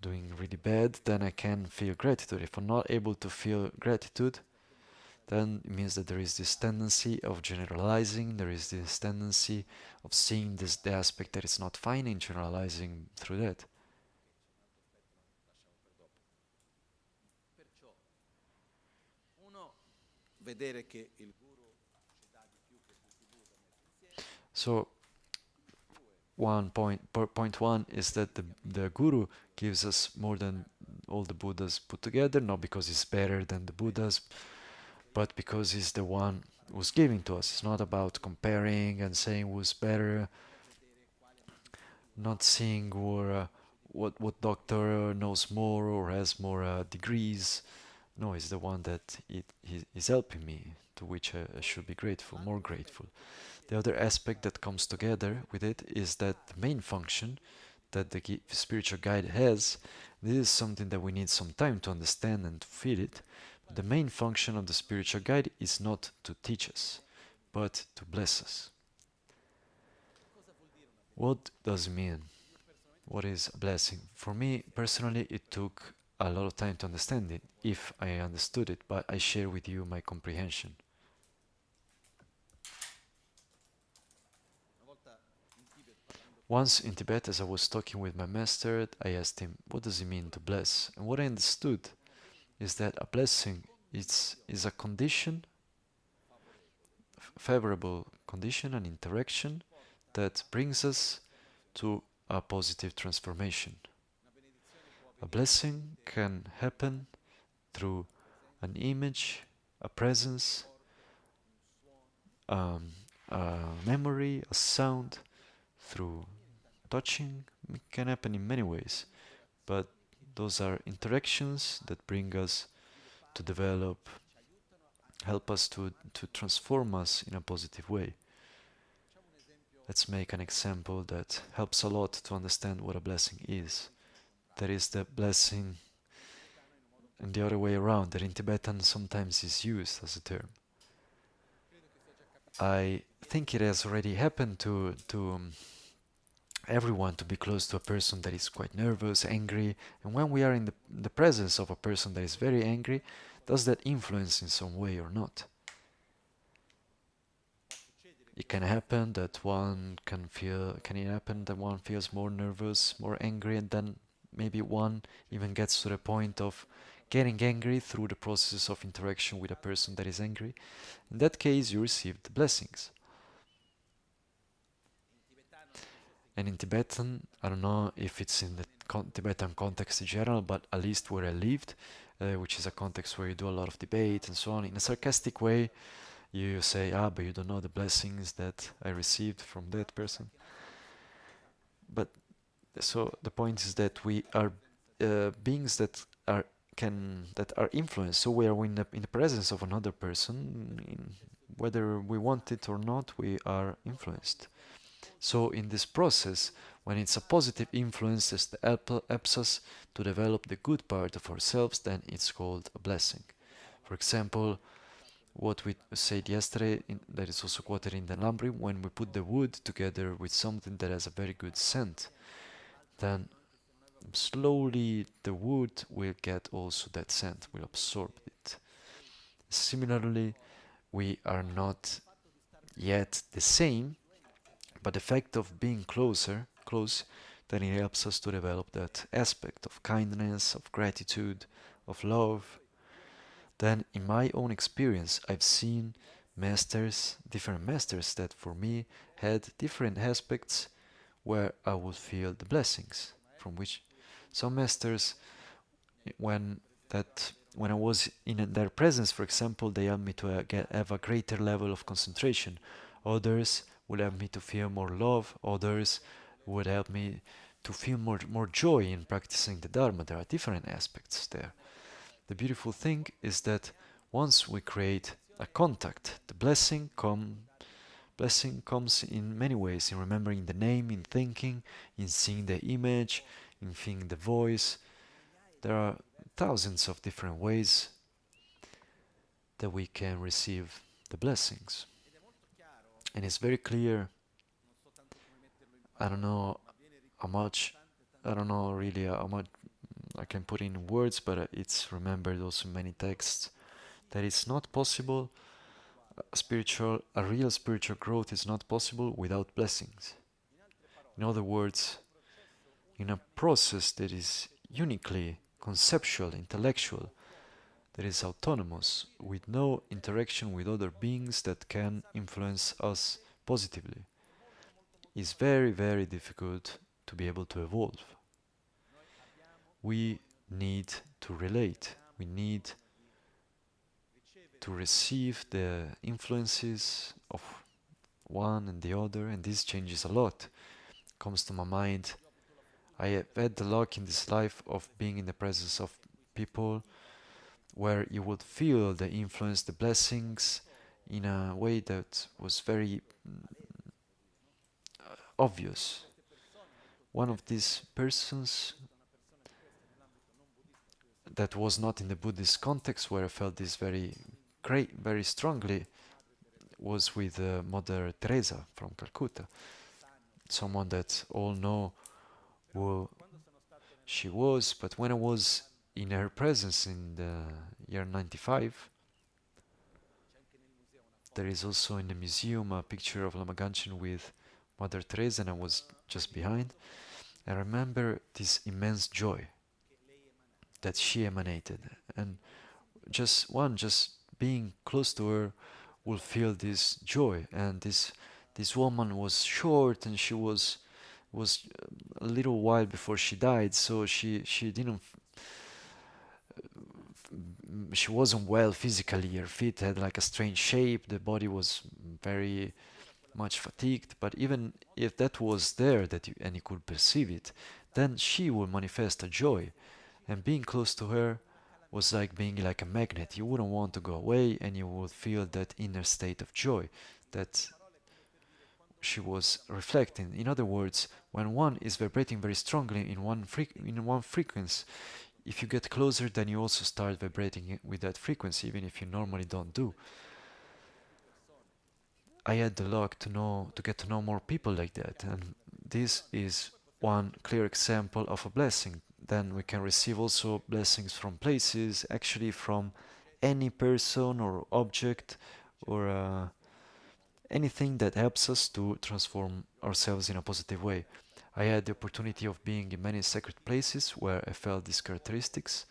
doing really bad, then I can feel gratitude. If I'm not able to feel gratitude, then it means that there is this tendency of generalizing, there is this tendency of seeing the aspect that is not fine and generalizing through that. So point one is that the Guru gives us more than all the Buddhas put together, not because he's better than the Buddhas, but because he's the one who's giving to us. It's not about comparing and saying who's better, not seeing what doctor knows more or has more degrees. No, he's the one that he is helping me, to which I should be grateful, more grateful. The other aspect that comes together with it is that the main function that the spiritual guide has, this is something that we need some time to understand and to feel it. The main function of the spiritual guide is not to teach us, but to bless us. What does it mean? What is a blessing? For me, personally, it took a lot of time to understand it, if I understood it, but I share with you my comprehension. Once in Tibet, as I was talking with my master, I asked him, what does it mean to bless? And what I understood is that a blessing is a condition, favorable condition, an interaction that brings us to a positive transformation. A blessing can happen through an image, a presence, a memory, a sound, through touching. It can happen in many ways, but those are interactions that bring us to develop, help us to transform us in a positive way. Let's make an example that helps a lot to understand what a blessing is. That is the blessing in the other way around, that in Tibetan sometimes is used as a term. I think it has already happened to everyone to be close to a person that is quite nervous, angry, and when we are in the presence of a person that is very angry, does that influence in some way or not? It can happen that one feels more nervous, more angry, and then maybe one even gets to the point of getting angry through the process of interaction with a person that is angry. In that case, you receive the blessings. And in Tibetan, I don't know if it's in the Tibetan context in general, but at least where I lived, which is a context where you do a lot of debate and so on, in a sarcastic way, you say, but you don't know the blessings that I received from that person. But so the point is that we are beings that are influenced. So we are in the presence of another person, whether we want it or not, we are influenced. So in this process, When it's a positive influence that helps us to develop the good part of ourselves, then it's called a blessing. For example, what we said yesterday, that is also quoted in the Lam Rim, when we put the wood together with something that has a very good scent, then slowly the wood will get also that scent, will absorb it. Similarly, we are not yet the same, but the fact of being close, then it helps us to develop that aspect of kindness, of gratitude, of love. Then in my own experience, I've seen different masters that for me had different aspects where I would feel the blessings, from which some masters, when I was in their presence, for example, they helped me to have a greater level of concentration. Others would help me to feel more love. Others would help me to feel more joy in practicing the Dharma. There are different aspects there. The beautiful thing is that once we create a contact, the blessing comes in many ways, in remembering the name, in thinking, in seeing the image, in feeling the voice. There are thousands of different ways that we can receive the blessings. And it's very clear. I don't know really how much I can put in words, but it's remembered also in many texts that it's not possible. A real spiritual growth is not possible without blessings. In other words, in a process that is uniquely conceptual, intellectual, that is autonomous, with no interaction with other beings that can influence us positively, is very, very difficult to be able to evolve. We need to relate. We need to receive the influences of one and the other, and this changes a lot. Comes to my mind, I have had the luck in this life of being in the presence of people where you would feel the influence, the blessings, in a way that was very obvious. One of these persons that was not in the Buddhist context, where I felt this very strongly, was with Mother Teresa from Calcutta, someone that all know who she was. But when I was in her presence in the year 95, there is also in the museum a picture of Lama with Mother Teresa, and I was just behind. I remember this immense joy that she emanated, and just being close to her will feel this joy. And this woman was short, and she was a little while before she died, so she wasn't well physically. Her feet had like a strange shape, the body was very much fatigued, but even if that was there, and you could perceive it, then she will manifest a joy. And being close to her was like being like a magnet. You wouldn't want to go away, and you would feel that inner state of joy that she was reflecting. In other words, when one is vibrating very strongly in one frequency, if you get closer, then you also start vibrating with that frequency, even if you normally don't do. I had the luck to get to know more people like that, and this is one clear example of a blessing. Then we can receive also blessings from places, actually from any person or object or anything that helps us to transform ourselves in a positive way. I had the opportunity of being in many sacred places where I felt these characteristics.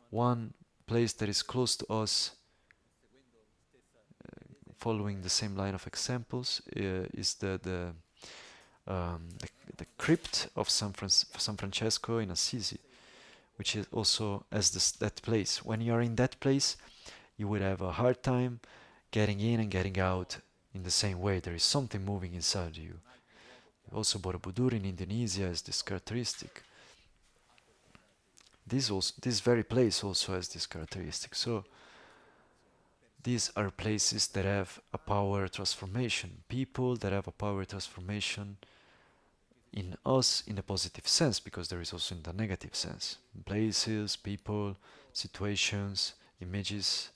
One place that is close to us, following the same line of examples, is the crypt of San Francesco in Assisi, which is also as that place. When you are in that place, you would have a hard time getting in and getting out in the same way. There is something moving inside you. Also, Borobudur in Indonesia has this characteristic. This very place also has this characteristic. So these are places that have a power transformation. People that have a power transformation in us in a positive sense, because there is also in the negative sense. Places, people, situations, images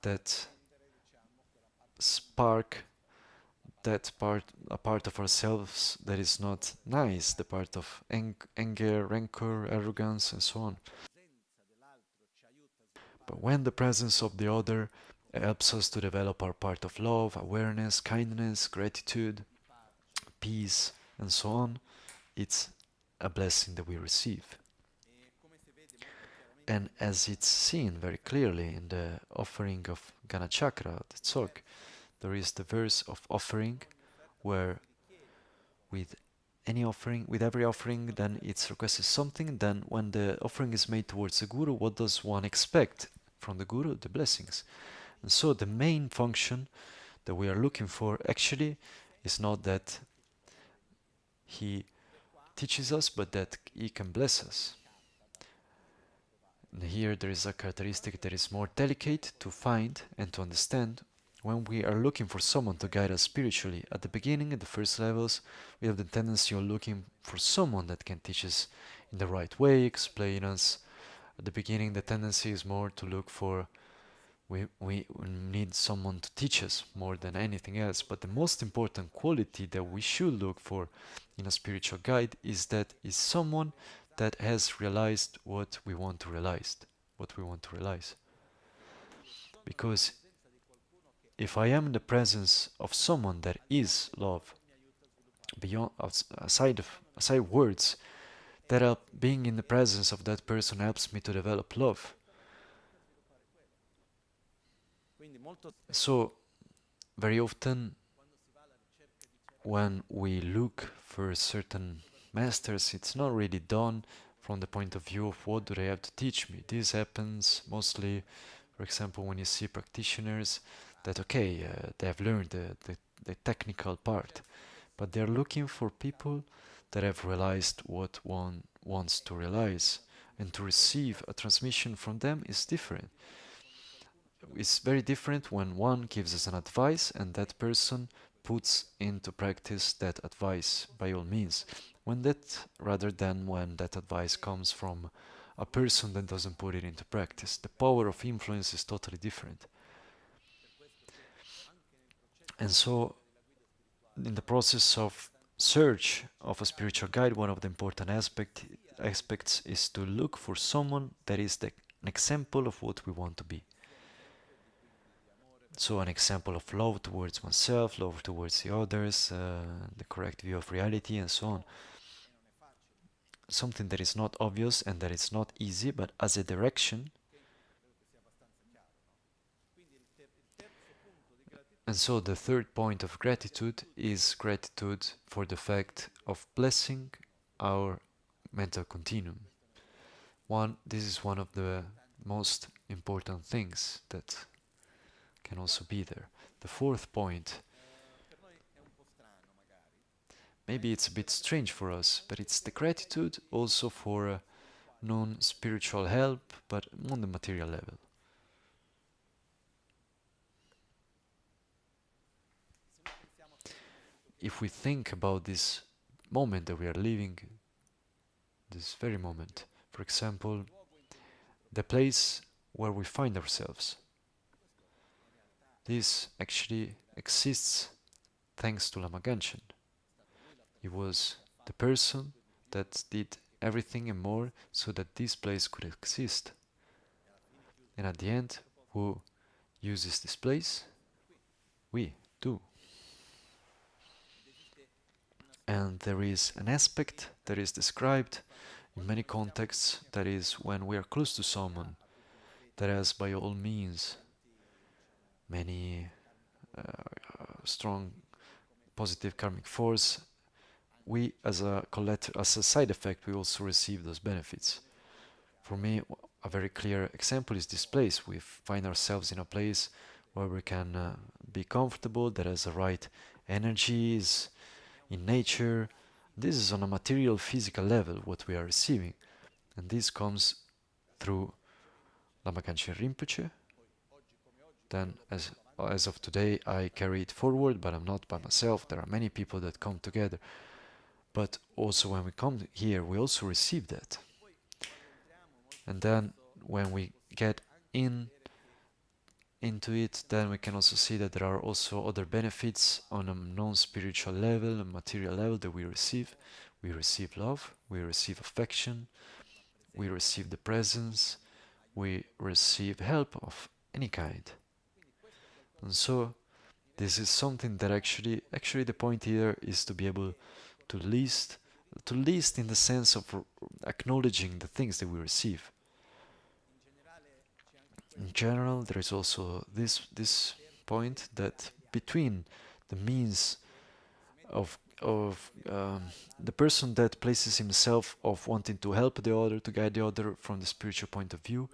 that spark that part, a part of ourselves that is not nice, the part of anger, rancor, arrogance, and so on. But when the presence of the other helps us to develop our part of love, awareness, kindness, gratitude, peace, and so on, it's a blessing that we receive. And as it's seen very clearly in the offering of Gana Chakra, the Tsog, there is the verse of offering where with every offering, then it's requested something. Then when the offering is made towards the Guru, what does one expect from the Guru? The blessings. And so the main function that we are looking for actually is not that he teaches us, but that he can bless us. And here there is a characteristic that is more delicate to find and to understand. When we are looking for someone to guide us spiritually, at the beginning, at the first levels, we have the tendency of looking for someone that can teach us in the right way, explain us. At the beginning, the tendency is more to look for, we need someone to teach us more than anything else. But the most important quality that we should look for in a spiritual guide is that is someone that has realized what we want to realize. Because if I am in the presence of someone that is love, beyond aside words, that being in the presence of that person helps me to develop love. So very often when we look for certain masters, it's not really done from the point of view of what do they have to teach me. This happens mostly, for example, when you see practitioners that they have learned the technical part, but they're looking for people that have realized what one wants to realize, and to receive a transmission from them is different. It's very different when one gives us an advice and that person puts into practice that advice by all means, rather than when that advice comes from a person that doesn't put it into practice. The power of influence is totally different. And so in the process of search of a spiritual guide, one of the important aspects is to look for someone that is an example of what we want to be. So an example of love towards oneself, love towards the others, the correct view of reality, and so on. Something that is not obvious and that is not easy, but as a direction. And so the third point of gratitude is gratitude for the fact of blessing our mental continuum. This is one of the most important things that can also be there. The fourth point, maybe it's a bit strange for us, but it's the gratitude also for non-spiritual help, but on the material level. If we think about this moment that we are living, this very moment, for example, the place where we find ourselves, this actually exists thanks to Lama Ganchen. He was the person that did everything and more so that this place could exist. And at the end, who uses this place? We do. And there is an aspect that is described in many contexts, that is when we are close to someone that has by all means many strong positive karmic force, we as a side effect, we also receive those benefits. For me, a very clear example is this place. We find ourselves in a place where we can be comfortable, that has the right energies in nature. This is on a material, physical level what we are receiving, and this comes through Lama Rinpoche. Then as of today I carry it forward, but I'm not by myself. There are many people that come together. But also when we come here, we also receive that. And then when we get into it, then we can also see that there are also other benefits on a non-spiritual level, a material level that we receive. We receive love, we receive affection, we receive the presence, we receive help of any kind. And so this is something that actually the point here is to be able to list in the sense of acknowledging the things that we receive. In general, there is also this point that between the means of the person that places himself of wanting to help the other, to guide the other from the spiritual point of view,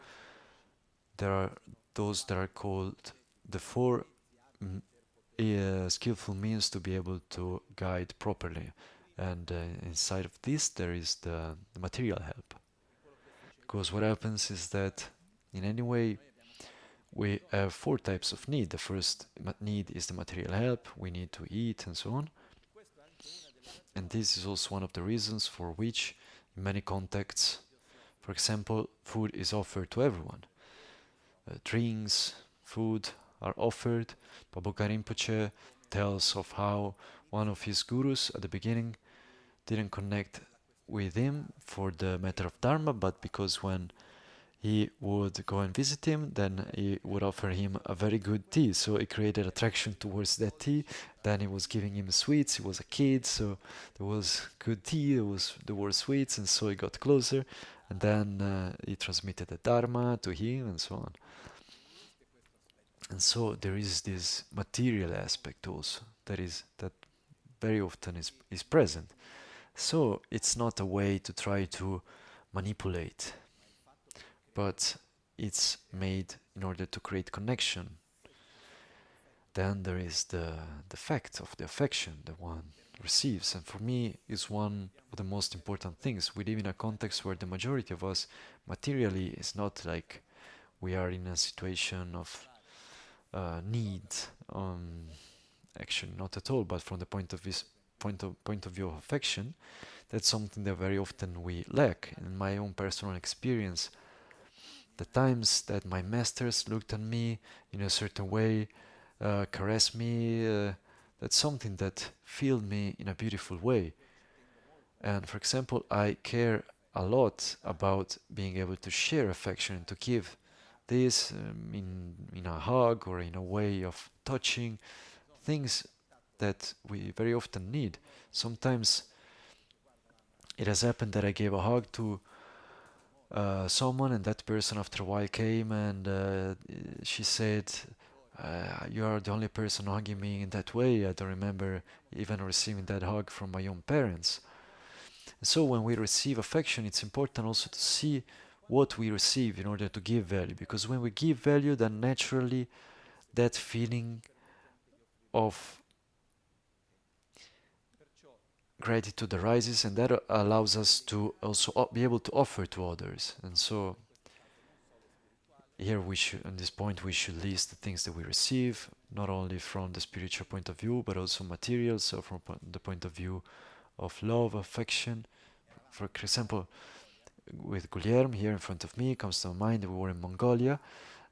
there are those that are called the four skillful means to be able to guide properly. And inside of this, there is the material help. Because what happens is that in any way, we have four types of need. The first need is the material help. We need to eat and so on. And this is also one of the reasons for which, in many contexts, for example, food is offered to everyone. Drinks, food are offered. Pabonka Rinpoche tells of how one of his gurus at the beginning didn't connect with him for the matter of Dharma, but because when he would go and visit him, then he would offer him a very good tea. So he created attraction towards that tea. Then he was giving him sweets. He was a kid, so there was good tea, there were sweets, and so he got closer. And then he transmitted the Dharma to him, and so on. And so there is this material aspect also that very often is present. So it's not a way to try to manipulate, but it's made in order to create connection. Then there is the fact of the affection that one receives, and for me is one of the most important things. We live in a context where the majority of us materially is not like we are in a situation of need. Actually, not at all. But from the point of view of affection, that's something that very often we lack. In my own personal experience, the times that my masters looked at me in a certain way, caressed me, that's something that filled me in a beautiful way. And for example, I care a lot about being able to share affection and to give this in a hug or in a way of touching, things that we very often need. Sometimes it has happened that I gave a hug to someone, and that person after a while came and she said, you are the only person hugging me in that way. I don't remember even receiving that hug from my own parents. And so when we receive affection, it's important also to see what we receive in order to give value, because when we give value, then naturally that feeling of gratitude arises, and that allows us to also be able to offer to others. And so here on this point, we should list the things that we receive, not only from the spiritual point of view, but also material, so from the point of view of love, affection. For example, with Guilherme here in front of me, comes to mind, we were in Mongolia,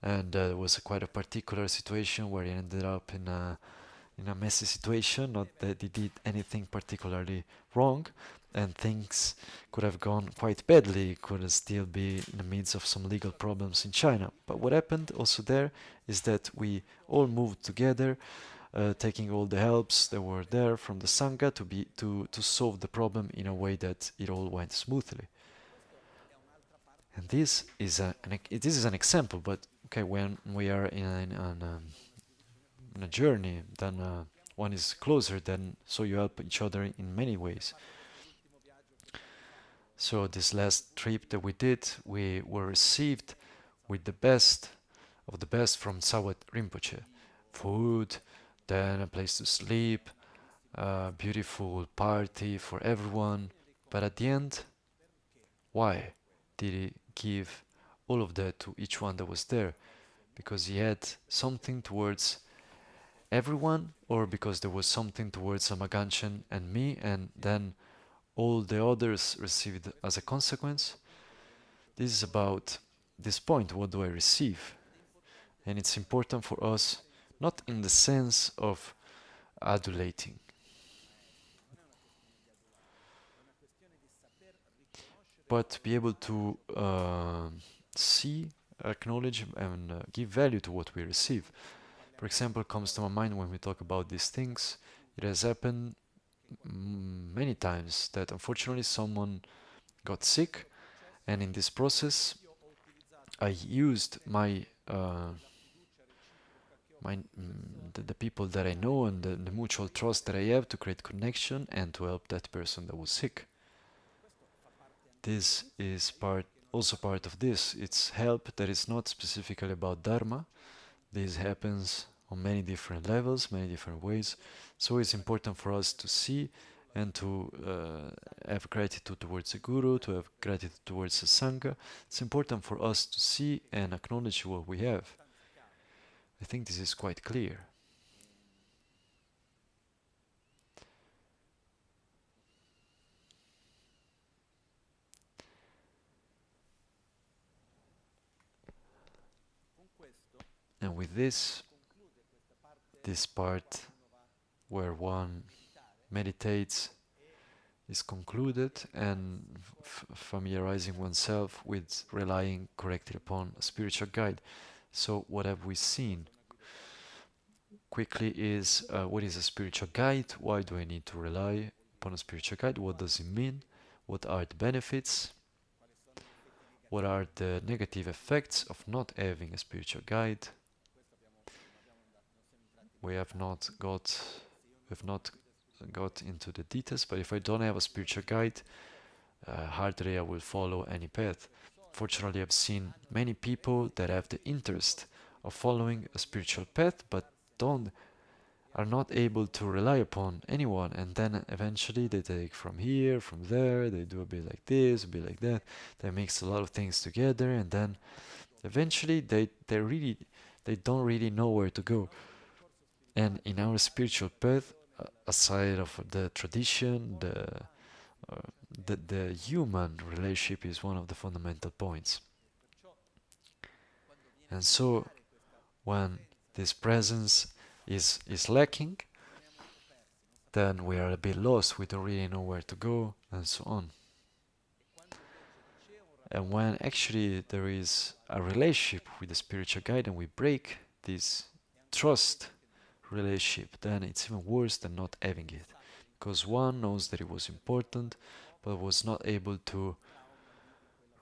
and there was quite a particular situation where he ended up in a messy situation, not that he did anything particularly wrong, and things could have gone quite badly, could still be in the midst of some legal problems in China. But what happened also there is that we all moved together, taking all the helps that were there from the Sangha to solve the problem in a way that it all went smoothly. And this is an example, but okay, when we are in a journey, then one is closer, then so you help each other in many ways. So this last trip that we did, we were received with the best of the best from Sawat Rinpoche. Food, then a place to sleep, a beautiful party for everyone. But at the end, why did he give all of that to each one that was there? Because he had something towards everyone, or because there was something towards Amaganchen and me, and then all the others receive it as a consequence. This is about this point, what do I receive? And it's important for us, not in the sense of adulating, but to be able to see, acknowledge, and give value to what we receive. For example, comes to my mind when we talk about these things, it has happened many times that unfortunately someone got sick, and in this process I used the people that I know and the mutual trust that I have to create connection and to help that person that was sick. This is also part of this. It's help that is not specifically about Dharma. This happens on many different levels, many different ways. So it's important for us to see and to have gratitude towards the Guru, to have gratitude towards the Sangha. It's important for us to see and acknowledge what we have. I think this is quite clear. And with this part where one meditates is concluded, and familiarizing oneself with relying correctly upon a spiritual guide. So what have we seen? Quickly is what is a spiritual guide? Why do I need to rely upon a spiritual guide? What does it mean? What are the benefits? What are the negative effects of not having a spiritual guide? We have not got into the details, but if I don't have a spiritual guide, hardly I will follow any path. Fortunately, I've seen many people that have the interest of following a spiritual path, but are not able to rely upon anyone, and then eventually they take from here, from there, they do a bit like this, a bit like that, they mix a lot of things together, and then eventually they don't really know where to go. And in our spiritual path, aside of the tradition, the human relationship is one of the fundamental points. And so when this presence is lacking, then we are a bit lost, we don't really know where to go, and so on. And when actually there is a relationship with the spiritual guide and we break this trust relationship, then it's even worse than not having it, because one knows that it was important but was not able to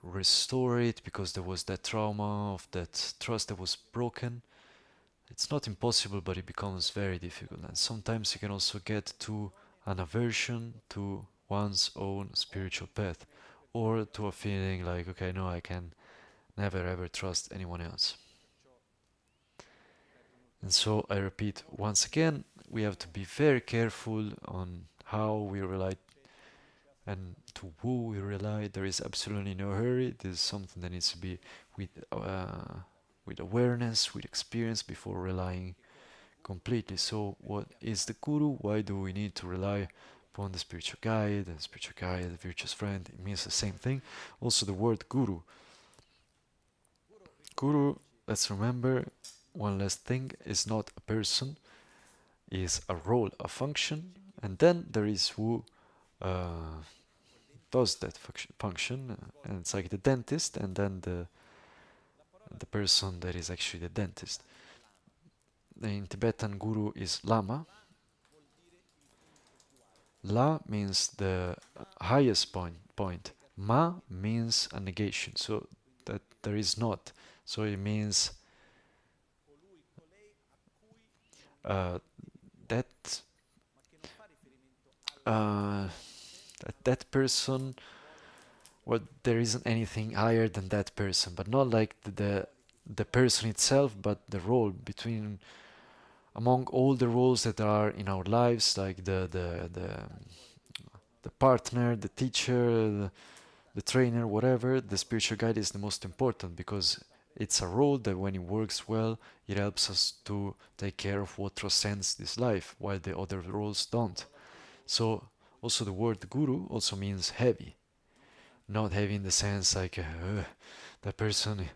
restore it because there was that trauma of that trust that was broken. It's not impossible, but it becomes very difficult, and sometimes you can also get to an aversion to one's own spiritual path, or to a feeling like, okay, no, I can never ever trust anyone else. And so I repeat once again, we have to be very careful on how we rely and to who we rely. There is absolutely no hurry. This is something that needs to be with awareness, with experience, before relying completely. So what is the Guru? Why do we need to rely upon the spiritual guide, the virtuous friend? It means the same thing. Also the word Guru. Guru, let's remember one last thing, is not a person, is a role, a function, and then there is who does that function, and it's like the dentist, and then the person that is actually the dentist. In Tibetan, Guru is Lama. La means the highest point. Ma means a negation, so that there is not. So it means that person, well, there isn't anything higher than that person, but not like the person itself, but the role between, among all the roles that are in our lives, like the partner, the teacher, the trainer, whatever. The spiritual guide is the most important, because it's a role that when it works well, it helps us to take care of what transcends this life, while the other roles don't. So Also, the word guru also means heavy. Not heavy in the sense like that person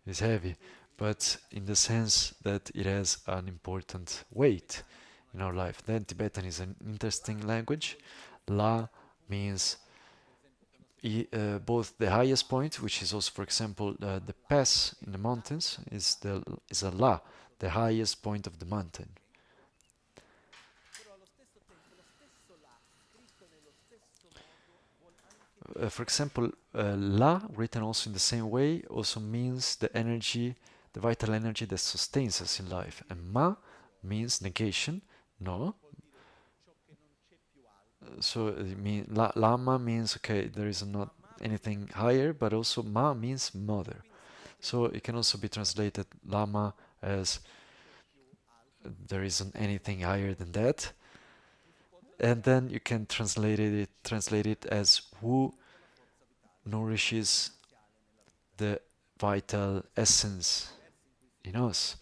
is heavy, but in the sense that it has an important weight in our life. Then Tibetan is an interesting language. La means both the highest point, which is also, for example, the pass in the mountains, is a La, the highest point of the mountain. For example, La, written also in the same way, also means the energy, the vital energy that sustains us in life. And Ma means negation, no. So Lama means, okay, there is not anything higher, but also Ma means mother. So it can also be translated Lama as there isn't anything higher than that. And then you can translate it as who nourishes the vital essence in us.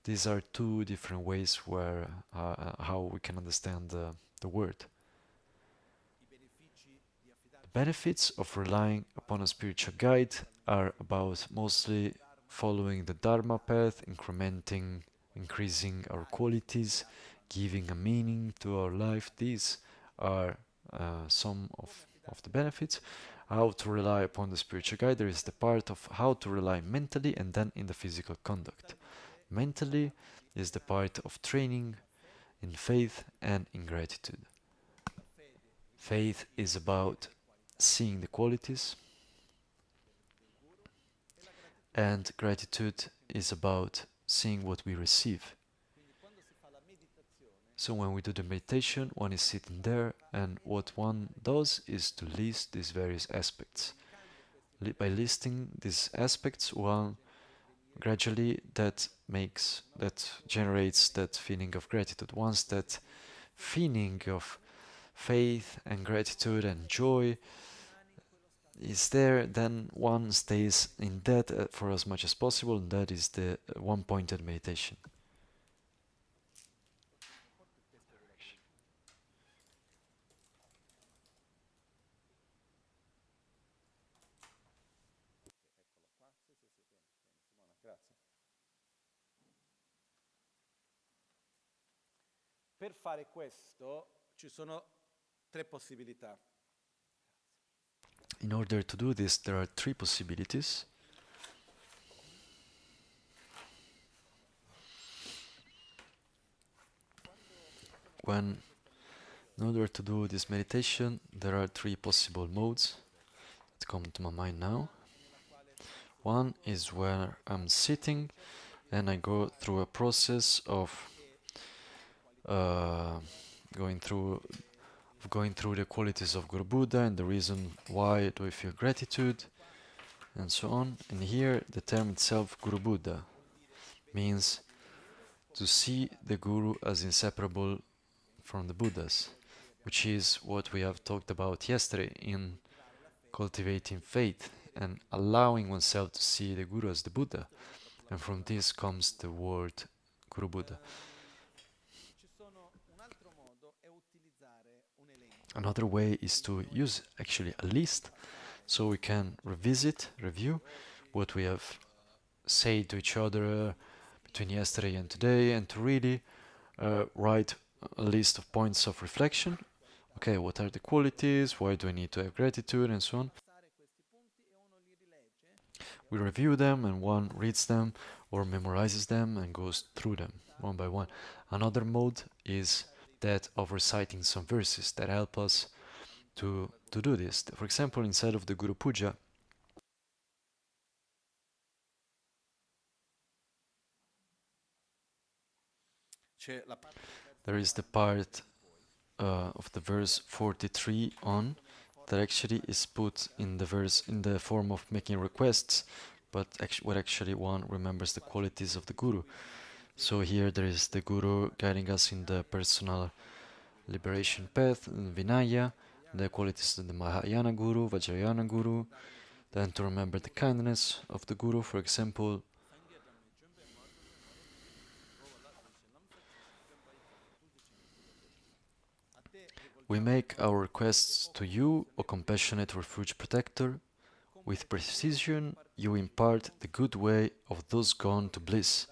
These are two different ways where how we can understand the word. The benefits of relying upon a spiritual guide are about mostly following the Dharma path, increasing our qualities, giving a meaning to our life. These are some of the benefits. How to rely upon the spiritual guide, there is the part of how to rely mentally and then in the physical conduct. Mentally is the part of training in faith and in gratitude. Faith is about seeing the qualities, and gratitude is about seeing what we receive. So when we do the meditation, one is sitting there, and what one does is to list these various aspects. By listing these aspects, one gradually that generates that feeling of gratitude. Once that feeling of faith and gratitude and joy is there, then one stays in that for as much as possible, and that is the one-pointed meditation. Per fare questo ci sono tre possibilità. In order to do this, there are three possibilities. In order to do this meditation, there are three possible modes that come to my mind now. One is where I'm sitting and I go through a process of going through the qualities of Guru Buddha and the reason why do I feel gratitude and so on. And here the term itself, Guru Buddha, means to see the Guru as inseparable from the Buddhas, which is what we have talked about yesterday in cultivating faith and allowing oneself to see the Guru as the Buddha. And from this comes the word Guru Buddha. Another way is to use actually a list, so we can review what we have said to each other between yesterday and today, and to really write a list of points of reflection. Okay, what are the qualities? Why do I need to have gratitude? And so on. We review them, and one reads them or memorizes them and goes through them one by one. Another mode is that of reciting some verses that help us to do this. For example, inside of the Guru Puja, there is the part of the verse 43 on that actually is put in the verse in the form of making requests, but actually one remembers the qualities of the Guru. So here there is the Guru guiding us in the personal liberation path, Vinaya, the qualities of the Mahayana Guru, Vajrayana Guru, then to remember the kindness of the Guru, for example. We make our requests to you, O compassionate refuge protector. With precision, you impart the good way of those gone to bliss,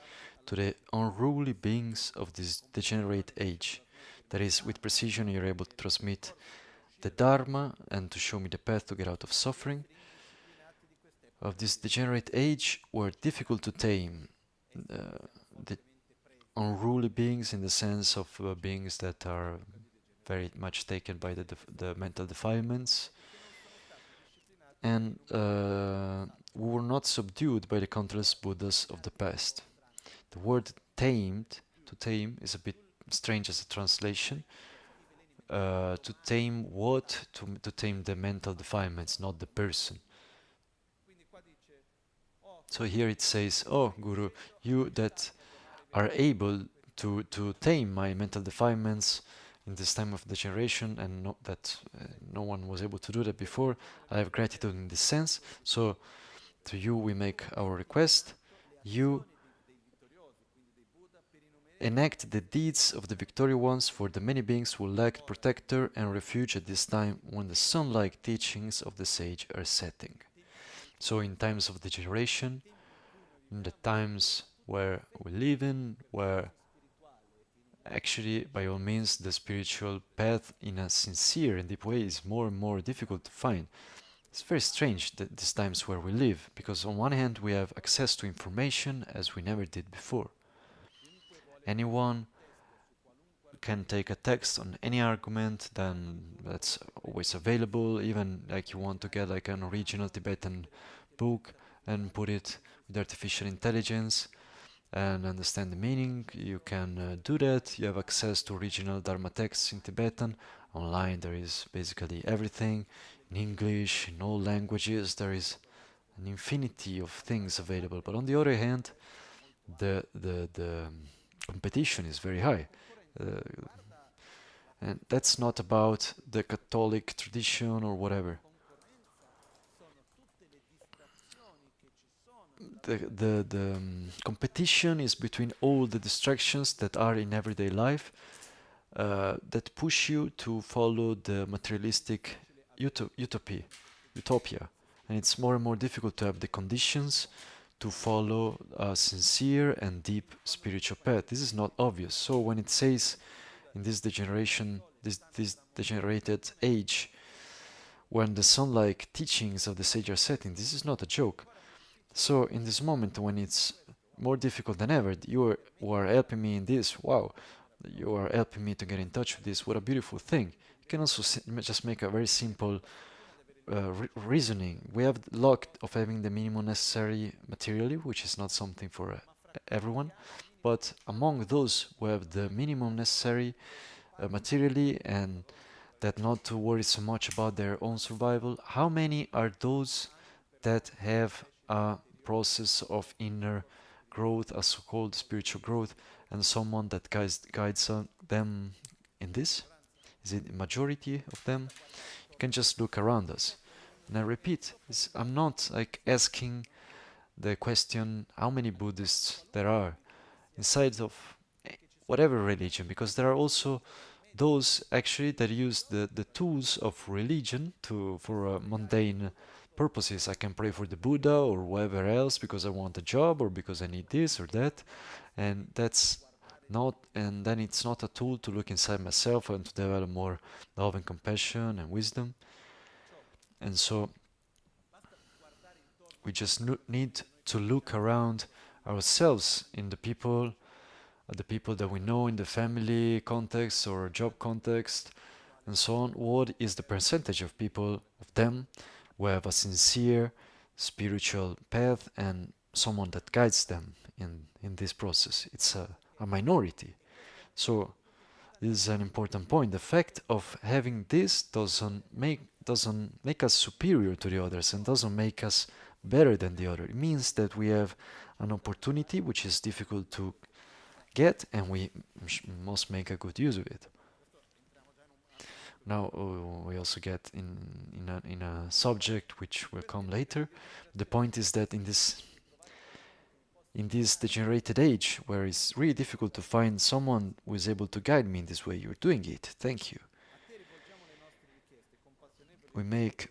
to the unruly beings of this degenerate age. That is, with precision, you're able to transmit the Dharma and to show me the path to get out of suffering. Of this degenerate age were difficult to tame. The unruly beings, in the sense of beings that are very much taken by the mental defilements, and we were not subdued by the countless Buddhas of the past. The word tamed, to tame, is a bit strange as a translation. To tame what? To tame the mental defilements, not the person. So here it says, oh Guru, you that are able to tame my mental defilements in this time of degeneration, and no one was able to do that before. I have gratitude in this sense. So to you we make our request. You enact the deeds of the victorious ones for the many beings who lacked protector and refuge at this time when the sun-like teachings of the sage are setting. So in times of degeneration, in the times where we live in, where actually by all means the spiritual path in a sincere and deep way is more and more difficult to find. It's very strange that these times where we live, because on one hand we have access to information as we never did before. Anyone can take a text on any argument, then that's always available. Even like you want to get like an original Tibetan book and put it with artificial intelligence and understand the meaning, you can do that. You have access to original Dharma texts in Tibetan. Online there is basically everything. In English, in all languages, there is an infinity of things available. But on the other hand, the competition is very high. And that's not about the Catholic tradition or whatever. The competition is between all the distractions that are in everyday life that push you to follow the materialistic utopia. And it's more and more difficult to have the conditions to follow a sincere and deep spiritual path. This is not obvious. So when it says in this degeneration, this degenerated age, when the sun-like teachings of the sage are setting, this is not a joke. So in this moment when it's more difficult than ever, you are helping me in this. Wow, you are helping me to get in touch with this. What a beautiful thing. You can also just make a very simple reasoning. We have the luck of having the minimum necessary materially, which is not something for everyone. But among those who have the minimum necessary materially and that not to worry so much about their own survival, how many are those that have a process of inner growth, a so-called spiritual growth, and someone that guides them in this? Is it the majority of them? You can just look around us. And I repeat, I'm not like asking the question how many Buddhists there are inside of whatever religion, because there are also those actually that use the tools of religion for mundane purposes. I can pray for the Buddha or whoever else because I want a job or because I need this or that, and then it's not a tool to look inside myself and to develop more love and compassion and wisdom. And so we just need to look around ourselves in the people that we know in the family context or job context and so on. What is the percentage of people, of them, who have a sincere spiritual path and someone that guides them in this process? It's a minority. So this is an important point. The fact of having this doesn't make us superior to the others and doesn't make us better than the other. It means that we have an opportunity which is difficult to get, and we must make a good use of it. Now we also get in a subject which will come later. The point is that in this degenerated age, where it's really difficult to find someone who is able to guide me in this way, you're doing it. Thank you. we make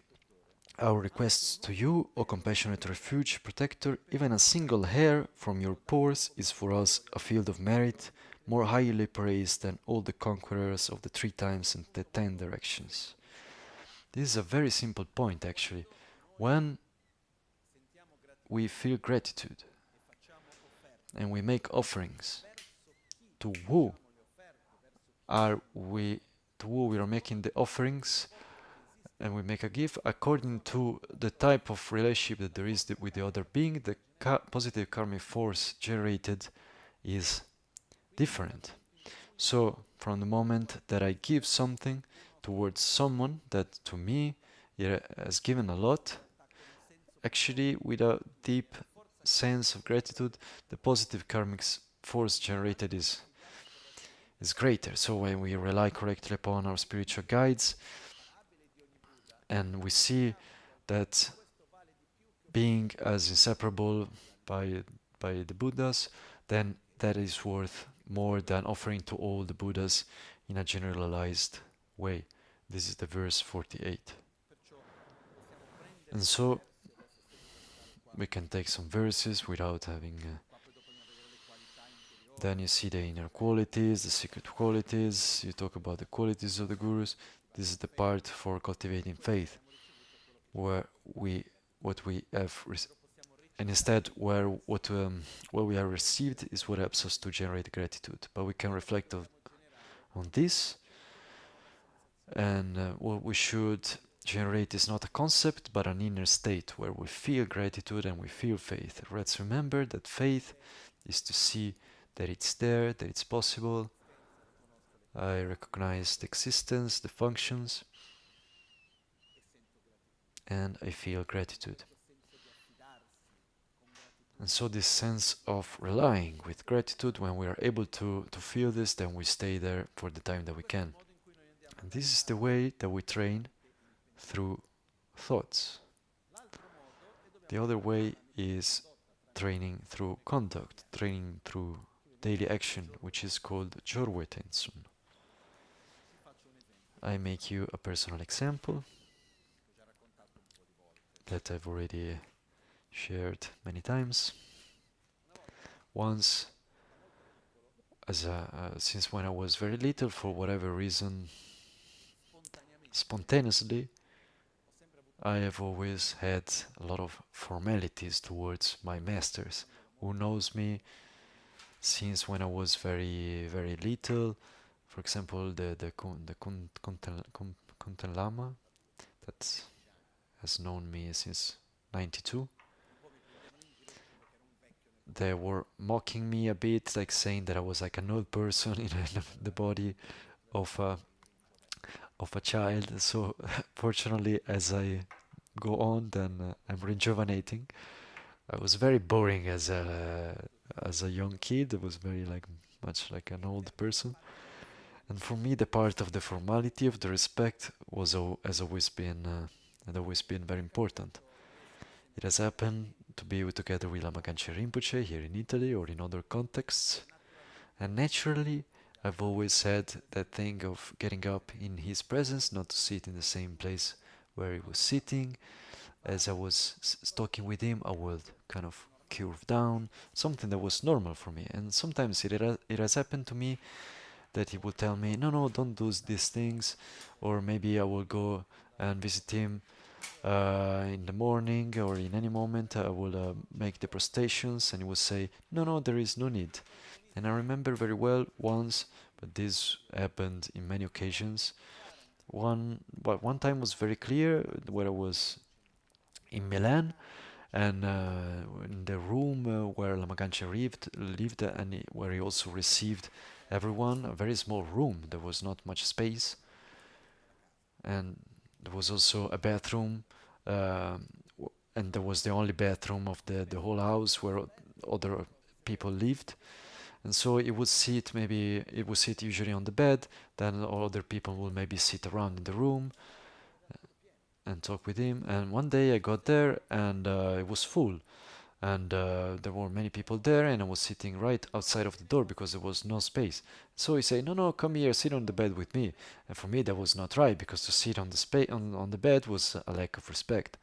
our requests to you, O compassionate refuge, protector. Even a single hair from your pores is for us a field of merit, more highly praised than all the conquerors of the 3 times and the 10 directions. This is a very simple point, actually. When we feel gratitude and we make offerings, to who are we making the offerings, and we make a gift according to the type of relationship that there is with the other being, the positive karmic force generated is different. So from the moment that I give something towards someone that to me has given a lot, actually with a deep sense of gratitude, the positive karmic force generated is greater. So when we rely correctly upon our spiritual guides and we see that being as inseparable by the Buddhas, then that is worth more than offering to all the Buddhas in a generalized way. This is the verse 48. And so we can take some verses without having then you see the inner qualities, the secret qualities. You talk about the qualities of the gurus. This is the part for cultivating faith, where what we have and instead where what we have received is what helps us to generate gratitude. But we can reflect on this, and what we should generate is not a concept but an inner state where we feel gratitude and we feel faith. Let's remember that faith is to see that it's there, that it's possible. I recognize the existence, the functions, and I feel gratitude. And so this sense of relying with gratitude, when we are able to feel this, then we stay there for the time that we can. And this is the way that we train through thoughts. The other way is training through conduct, training through daily action, which is called Jorwe Tensun. I make you a personal example that I've already shared many times. Once, since when I was very little, for whatever reason, spontaneously, I have always had a lot of formalities towards my masters, who knows me since when I was very, very little. For example, the Kunten Lama, that has known me since 92. They were mocking me a bit, like saying that I was like an old person in the body of a child. So fortunately, as I go on, then I'm rejuvenating. I was very boring as a young kid. I was very much like an old person. And for me, the part of the formality of the respect has always been very important. It has happened to be together with Lama Rinpoche here in Italy or in other contexts, and naturally I've always had that thing of getting up in his presence, not to sit in the same place where he was sitting. As I was talking with him, I would kind of curve down, something that was normal for me. And sometimes it has happened to me that he would tell me, no, don't do these things, or maybe I will go and visit him in the morning or in any moment. I will make the prostrations, and he would say, no, there is no need. And I remember very well once, but this happened in many occasions. One time was very clear, where I was in Milan, and in the room where Lama lived, and where he also received everyone, a very small room. There was not much space, and there was also a bathroom, and there was the only bathroom of the whole house where other people lived. And so it would sit usually on the bed, then other people would maybe sit around in the room and talk with him. And one day I got there, and it was full. and there were many people there, and I was sitting right outside of the door because there was no space. So he said, no, come here, sit on the bed with me. And for me that was not right, because to sit on on the bed was a lack of respect.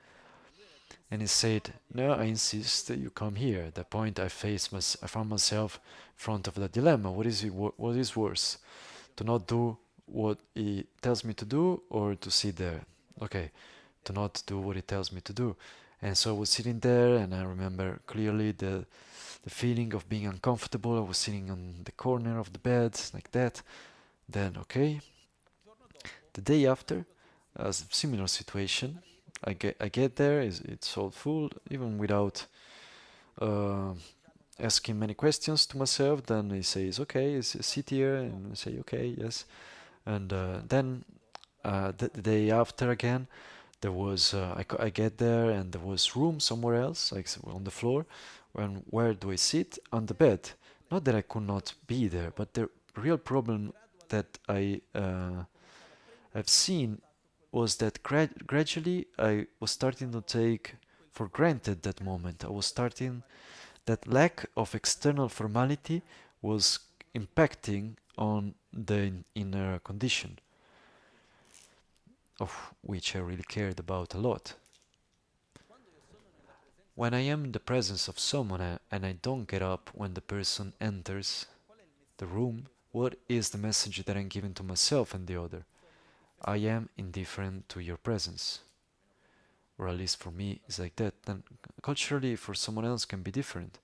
And he said, no, I insist that you come here. At that point I found myself in front of the dilemma. What is worse? To not do what he tells me to do, or to sit there? Okay, to not do what he tells me to do. And so I was sitting there, and I remember clearly the feeling of being uncomfortable. I was sitting on the corner of the bed like that. Then, okay, the day after, a similar situation. I get there, it's all full, even without uh, asking many questions to myself. Then he says, okay, sit here, and I say, okay, yes. And then the day after again, there was I get there, and there was room somewhere else, like on the floor. And where do I sit? On the bed. Not that I could not be there, but the real problem that I've seen was that gradually I was starting to take for granted that moment. I was starting, that lack of external formality was impacting on the inner condition, of which I really cared about a lot. When I am in the presence of someone and I don't get up when the person enters the room, what is the message that I'm giving to myself and the other? I am indifferent to your presence. Or at least for me, it's like that. Then culturally, for someone else, can be different.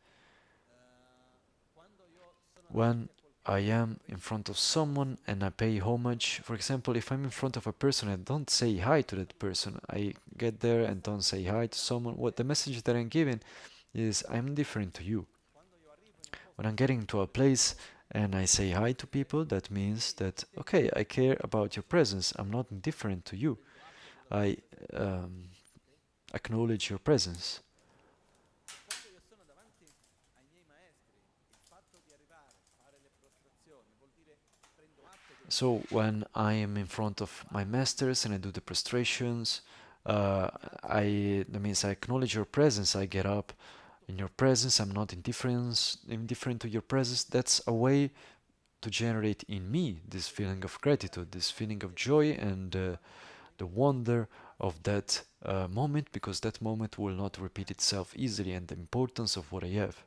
When I am in front of someone and I pay homage, for example, if I'm in front of a person and don't say hi to that person, I get there and don't say hi to someone, what the message that I'm giving is, I'm different to you. When I'm getting to a place and I say hi to people, that means that, okay, I care about your presence, I'm not indifferent to you. I acknowledge your presence. So when I am in front of my masters and I do the prostrations, that means I acknowledge your presence. I get up in your presence. I'm not indifferent to your presence. That's a way to generate in me this feeling of gratitude, this feeling of joy, and the wonder of that moment, because that moment will not repeat itself easily, and the importance of what I have.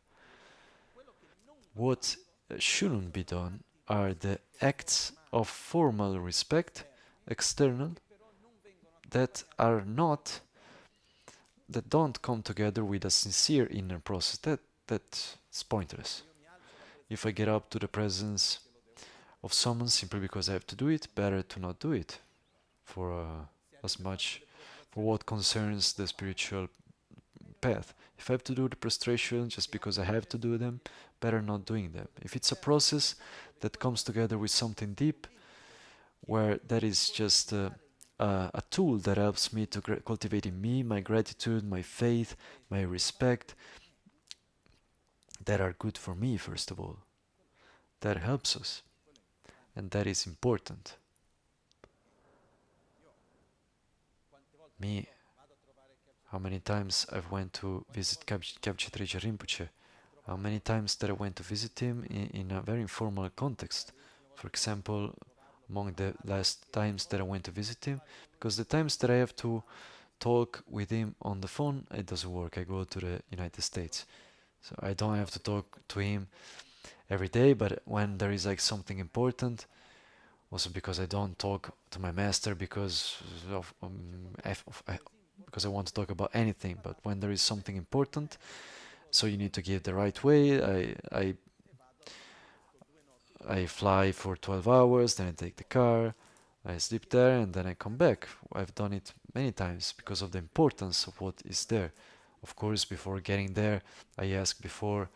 What shouldn't be done are the acts of formal respect, external, that are not, that don't come together with a sincere inner process. That's pointless. If I get up to the presence of someone simply because I have to do it, better to not do it. For as much for what concerns the spiritual path. If I have to do the prostration just because I have to do them, better not doing them. If it's a process that comes together with something deep, where that is just a tool that helps me to cultivate in me my gratitude, my faith, my respect, that are good for me, first of all. That helps us, and that is important. Me, how many times I've went to visit Kyabje Rinpoche, how many times that I went to visit him in a very informal context. For example, among the last times that I went to visit him, because the times that I have to talk with him on the phone, it doesn't work. I go to the United States, so I don't have to talk to him every day, but when there is like something important, also because I don't talk to my master because because I want to talk about anything, but when there is something important, so you need to give the right way. I fly for 12 hours, then I take the car, I sleep there, and then I come back. I've done it many times because of the importance of what is there. Of course, before getting there, I ask before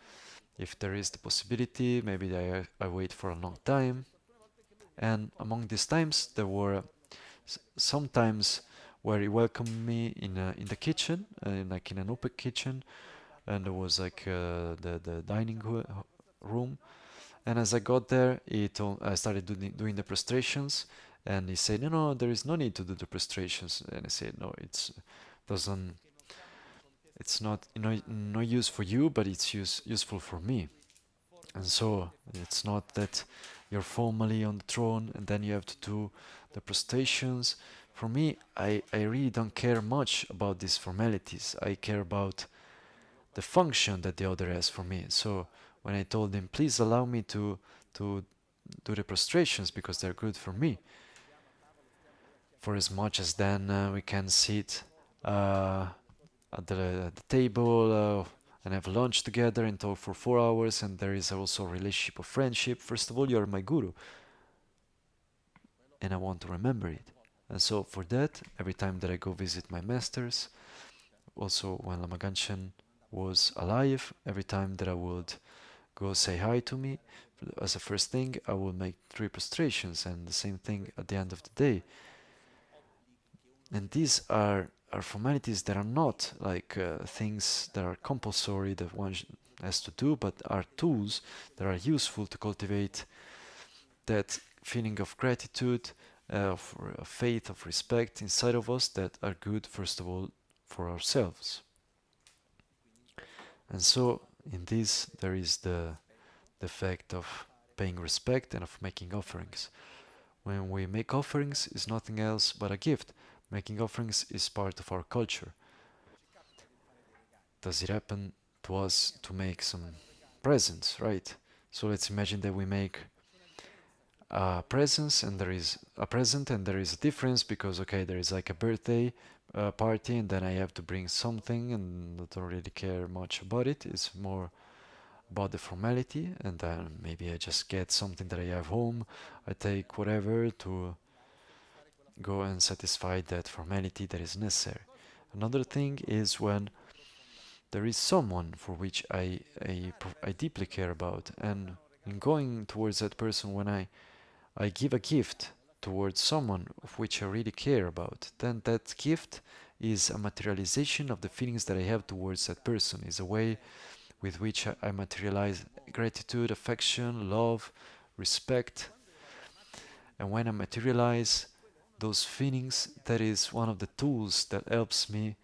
if there is the possibility. Maybe I wait for a long time. And among these times, there were some times where he welcomed me in the kitchen, like in an open kitchen, and there was like the dining room. And as I got there, I started doing the prostrations, and he said, "No, there is no need to do the prostrations." And I said, "No, it doesn't it's not no use for you, but it's useful for me. And so it's not that you're formally on the throne and then you have to do the prostrations. For me, I really don't care much about these formalities. I care about the function that the other has for me. So when I told him, please allow me to do the prostrations because they're good for me, for as much as then we can sit at the table and have lunch together and talk for 4 hours, and there is also a relationship of friendship. First of all, you're my guru, and I want to remember it. And so for that, every time that I go visit my masters, also when Lama Ganchen was alive, every time that I would go say hi to me, as a first thing, I will make 3 prostrations, and the same thing at the end of the day. And these are formalities that are not like things that are compulsory that one has to do, but are tools that are useful to cultivate that feeling of gratitude, of faith, of respect inside of us that are good, first of all, for ourselves. And so, in this, there is the fact of paying respect and of making offerings. When we make offerings, it's nothing else but a gift. Making offerings is part of our culture. Does it happen to us to make some presents, right? So let's imagine that we make a present and there is a difference because, okay, there is like a birthday party and then I have to bring something and I don't really care much about it. It's more about the formality, and then maybe I just get something that I have home. I take whatever to go and satisfy that formality that is necessary. Another thing is when there is someone for which I deeply care about, and in going towards that person, when I give a gift towards someone of which I really care about, then that gift is a materialization of the feelings that I have towards that person, is a way with which I materialize gratitude, affection, love, respect. And when I materialize those feelings, that is one of the tools that helps me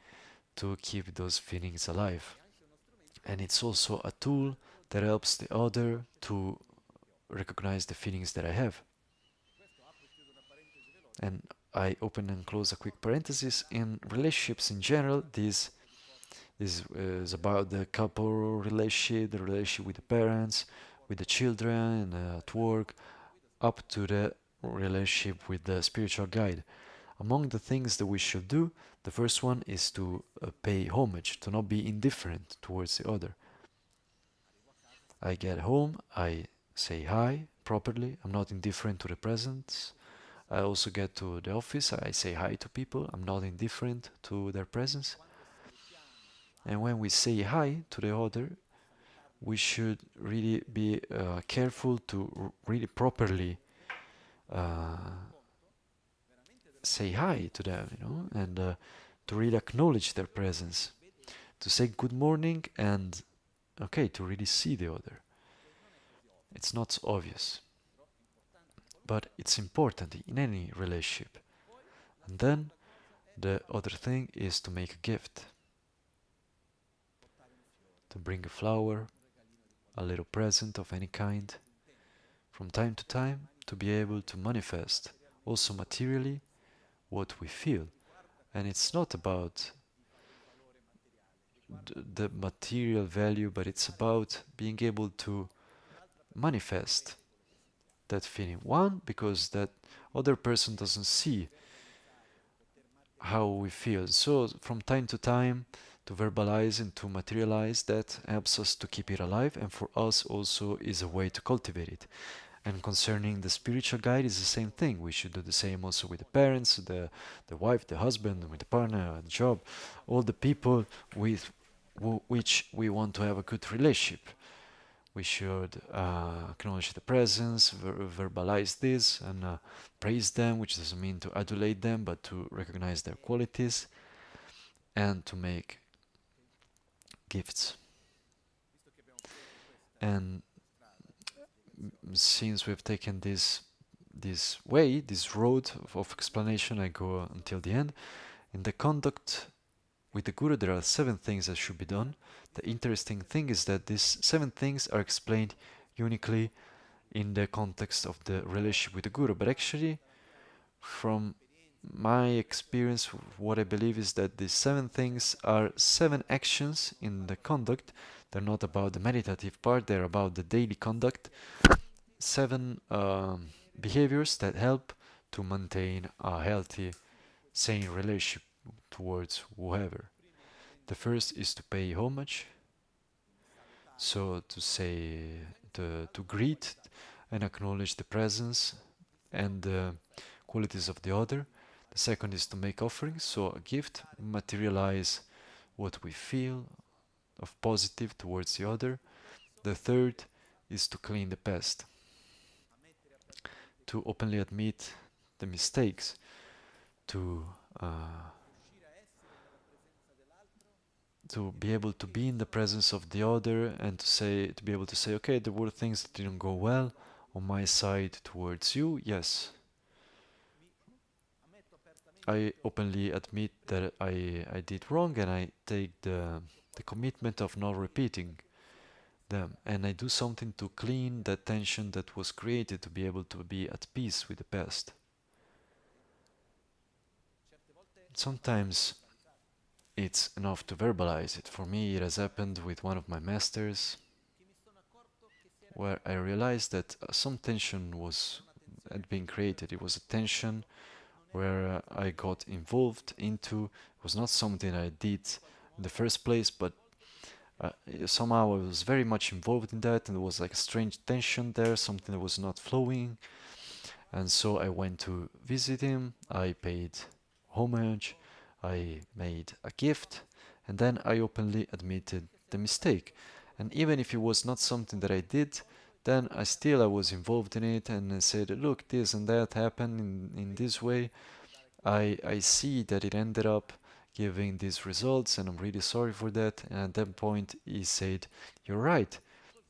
to keep those feelings alive. And it's also a tool that helps the other to recognize the feelings that I have. And I open and close a quick parenthesis. In relationships in general, this is about the couple relationship, the relationship with the parents, with the children, and at work, up to the relationship with the spiritual guide. Among the things that we should do, the first one is to pay homage, to not be indifferent towards the other. I get home, I say hi properly, I'm not indifferent to the presence. I also get to the office, I say hi to people, I'm not indifferent to their presence. And when we say hi to the other, we should really be careful to really properly say hi to them, and to really acknowledge their presence, to say good morning, and okay, to really see the other. It's not so obvious, but it's important in any relationship. And then the other thing is to make a gift, to bring a flower, a little present of any kind, from time to time, to be able to manifest also materially what we feel. And it's not about the material value, but it's about being able to manifest that feeling. One, because that other person doesn't see how we feel. So from time to time, to verbalize and to materialize, that helps us to keep it alive, and for us also is a way to cultivate it. And concerning the spiritual guide, is the same thing. We should do the same also with the parents, the wife, the husband, with the partner, the job, all the people with which we want to have a good relationship. We should acknowledge the presence, verbalize this, and praise them, which doesn't mean to adulate them, but to recognize their qualities, and to make gifts. And since we've taken this road of explanation, I go until the end. In the conduct with the Guru there are 7 things that should be done. The interesting thing is that these 7 things are explained uniquely in the context of the relationship with the Guru. But actually, from my experience, what I believe is that these 7 things are 7 actions in the conduct. They're not about the meditative part, they're about the daily conduct. 7 behaviors that help to maintain a healthy, sane relationship towards whoever. The first is to pay homage, so to say, to greet and acknowledge the presence and the qualities of the other. The second is to make offerings, so a gift, materialize what we feel of positive towards the other. The third is to clean the past, to openly admit the mistakes, to be able to be in the presence of the other and to be able to say, okay, there were things that didn't go well on my side towards you. Yes, I openly admit that I did wrong, and I take the commitment of not repeating them, and I do something to clean the tension that was created, to be able to be at peace with the past. Sometimes it's enough to verbalize it. For me, it has happened with one of my masters, where I realized that some tension had been created. It was a tension where I got involved into. It was not something I did in the first place, but somehow I was very much involved in that, and there was like a strange tension there, something that was not flowing. And so I went to visit him, I paid homage, I made a gift, and then I openly admitted the mistake. And even if it was not something that I did, then I was involved in it, and I said, look, this and that happened in this way. I see that it ended up giving these results, and I'm really sorry for that. And at that point he said, you're right,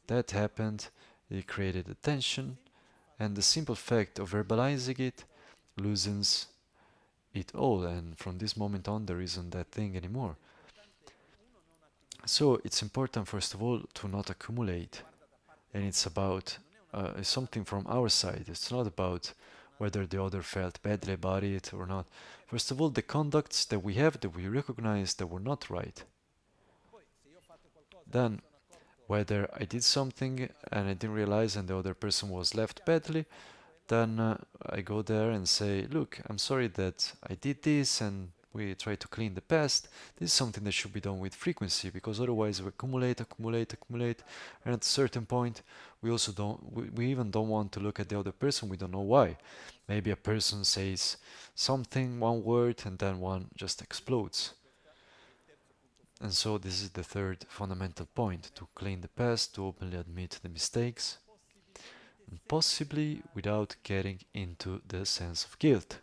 that happened, it created a tension, and the simple fact of verbalizing it loosens it all, and from this moment on there isn't that thing anymore. So it's important, first of all, to not accumulate, and it's about something from our side. It's not about whether the other felt badly about it or not. First of all, the conducts that we have, that we recognize that were not right. Then, whether I did something and I didn't realize and the other person was left badly, then I go there and say, look, I'm sorry that I did this, and we try to clean the past. This is something that should be done with frequency, because otherwise we accumulate, and at a certain point we even don't want to look at the other person. We don't know why. Maybe a person says something, one word, and then one just explodes. And so this is the third fundamental point: to clean the past, to openly admit the mistakes, and possibly without getting into the sense of guilt.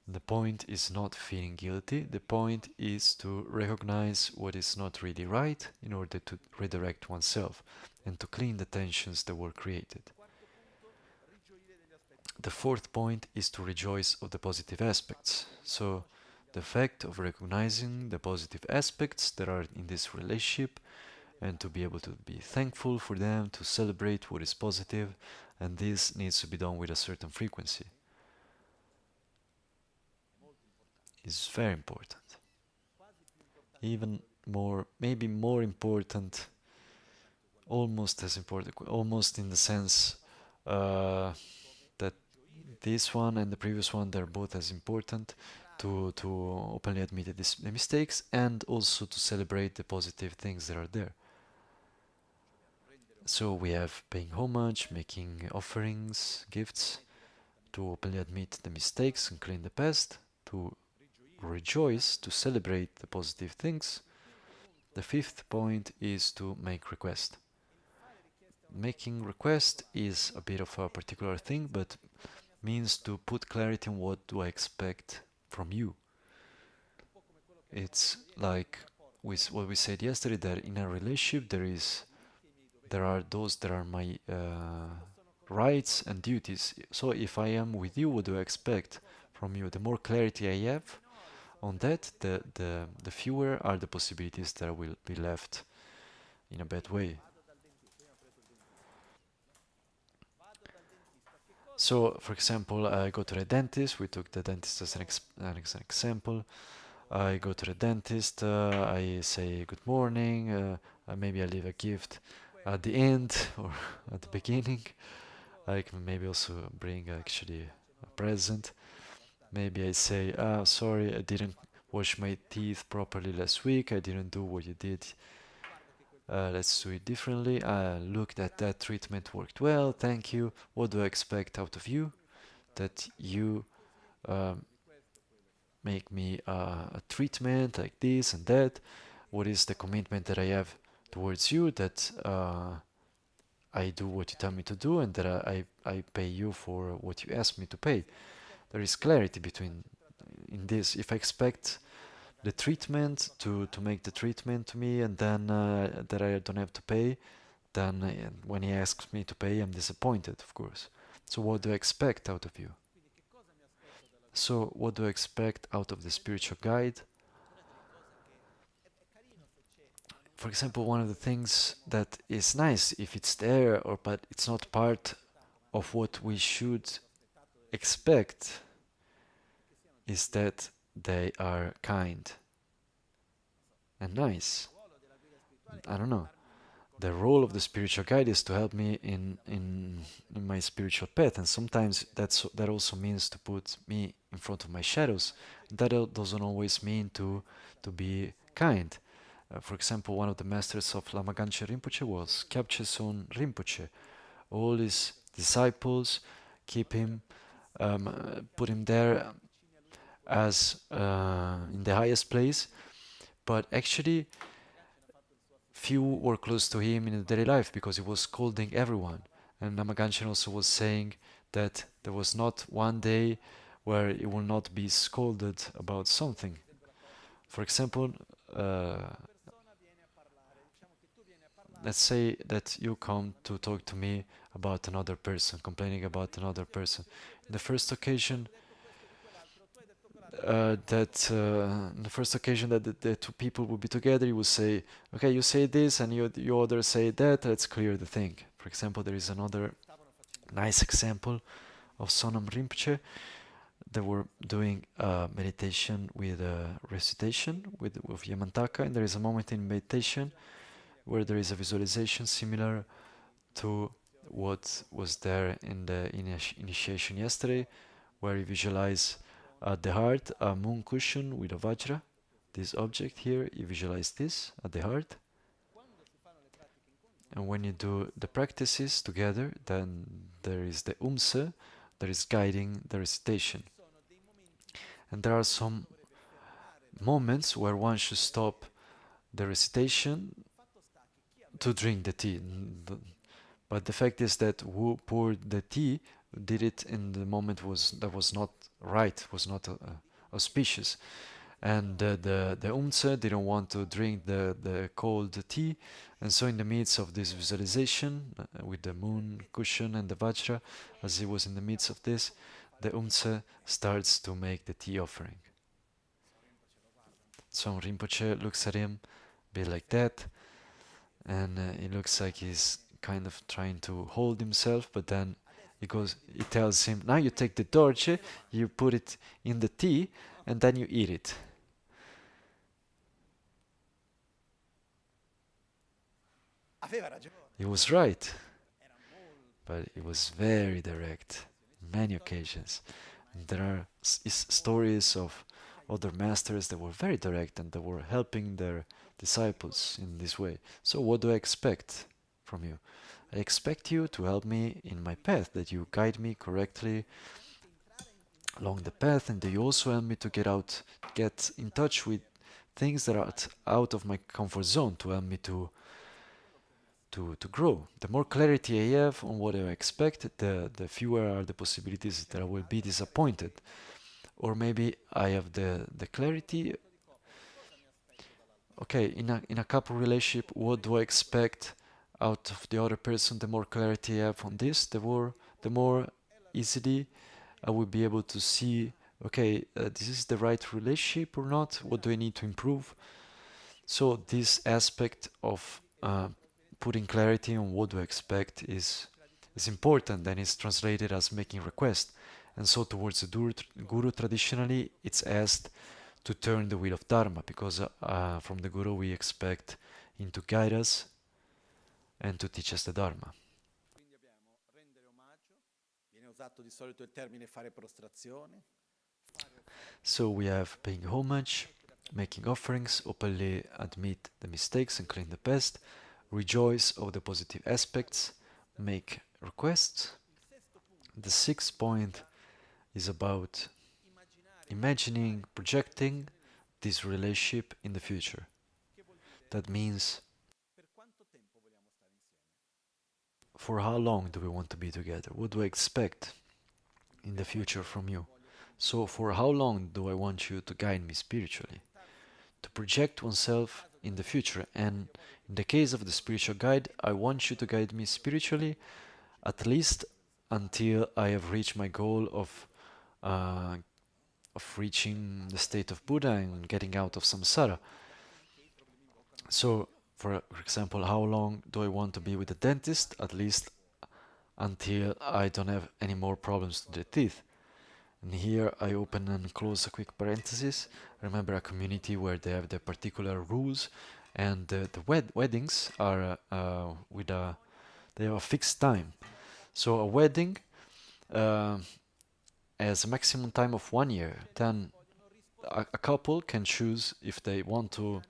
The point is not feeling guilty, the point is to recognize what is not really right in order to redirect oneself and to clean the tensions that were created. The fourth point is to rejoice of the positive aspects. So the fact of recognizing the positive aspects that are in this relationship, and to be able to be thankful for them, to celebrate what is positive, and this needs to be done with a certain frequency. It's very important. Even more, maybe more important, almost as important, almost in the sense that this one and the previous one, they're both as important, to openly admit the mistakes and also to celebrate the positive things that are there. So we have paying homage, making offerings, gifts, to openly admit the mistakes and clean the past, to rejoice, to celebrate the positive things. The fifth point is to make request. Making request is a bit of a particular thing, but means to put clarity on what do I expect from you. It's like with what we said yesterday, that in a relationship there are those that are my rights and duties. So if I am with you, what do I expect from you? The more clarity I have on that, the fewer are the possibilities that will be left in a bad way. So, for example, I go to the dentist. We took the dentist as an example. I go to the dentist. I say good morning. Maybe I leave a gift at the end or at the beginning. I can maybe also bring actually a present. Maybe I say, sorry, I didn't wash my teeth properly last week. I didn't do what you did. Let's do it differently. Look, that treatment worked well. Thank you. What do I expect out of you? That you um, make me a treatment like this and that. What is the commitment that I have towards you? That I do what you tell me to do, and that I pay you for what you ask me to pay. There is clarity between in this. If I expect the treatment to make the treatment to me, and then that I don't have to pay, then when he asks me to pay, I'm disappointed, of course. So what do I expect out of you? So what do I expect out of the spiritual guide? For example, one of the things that is nice if it's there, or but it's not part of what we should expect, is that they are kind and nice. I don't know. The role of the spiritual guide is to help me in my spiritual path, and sometimes that also means to put me in front of my shadows. That doesn't always mean to be kind. For example, one of the masters of Lama Rinpoche was Je Tsong Rinpoche. All his disciples keep him, put him there as in the highest place, but actually few were close to him in the daily life because he was scolding everyone. And Lama also was saying that there was not one day where he will not be scolded about something. For example, let's say that you come to talk to me about another person, complaining about another person. In the first occasion, that the two people will be together, you will say, okay, you say this and you other say that, let's clear the thing. For example, there is another nice example of Sonam Rinpoche. They were doing meditation with recitation with Yamantaka, and there is a moment in meditation where there is a visualization similar to what was there in the initiation yesterday, where you visualize at the heart a moon cushion with a vajra. This object here, you visualize this at the heart. And when you do the practices together, then there is the umsa that is guiding the recitation. And there are some moments where one should stop the recitation to drink the tea. But the fact is that who poured the tea did it in the moment that was not right, was not auspicious. And the Umtse didn't want to drink the cold tea, and so in the midst of this visualization with the moon cushion and the vajra, as he was in the midst of this, the Umtse starts to make the tea offering. So Rinpoche looks at him a bit like that, and it looks like he's kind of trying to hold himself, but then he tells him, now you take the dorje, you put it in the tea, and then you eat it. He was right, but it was very direct, many occasions. And there are stories of other masters that were very direct and that were helping their disciples in this way. So what do I expect from you? I expect you to help me in my path, that you guide me correctly along the path, and that you also help me to get in touch with things that are out of my comfort zone, to help me to grow. The more clarity I have on what I expect, the fewer are the possibilities that I will be disappointed. Or maybe I have the clarity. Okay, in a couple relationship, what do I expect out of the other person? The more clarity I have on this, the more easily I will be able to see okay, this is the right relationship or not? What do I need to improve? So this aspect of putting clarity on what to expect is important, and is translated as making request. And so towards the guru traditionally, it's asked to turn the wheel of Dharma, because from the Guru we expect him to guide us and to teach us the Dharma. Quindi abbiamo rendere omaggio, viene usato di solito il termine fare prostrazione. So we have paying homage, making offerings, openly admit the mistakes and claim the best, rejoice over the positive aspects, make requests. The sixth point is about imagining, projecting this relationship in the future. That means, for how long do we want to be together? What do I expect in the future from you? So for how long do I want you to guide me spiritually? To project oneself in the future. And in the case of the spiritual guide, I want you to guide me spiritually at least until I have reached my goal of reaching the state of Buddha and getting out of samsara. So, for example, how long do I want to be with the dentist? At least until I don't have any more problems with the teeth. And here I open and close a quick parenthesis. Remember a community where they have their particular rules, and the weddings are they have a fixed time. So a wedding has a maximum time of 1 year. Then a couple can choose if they want to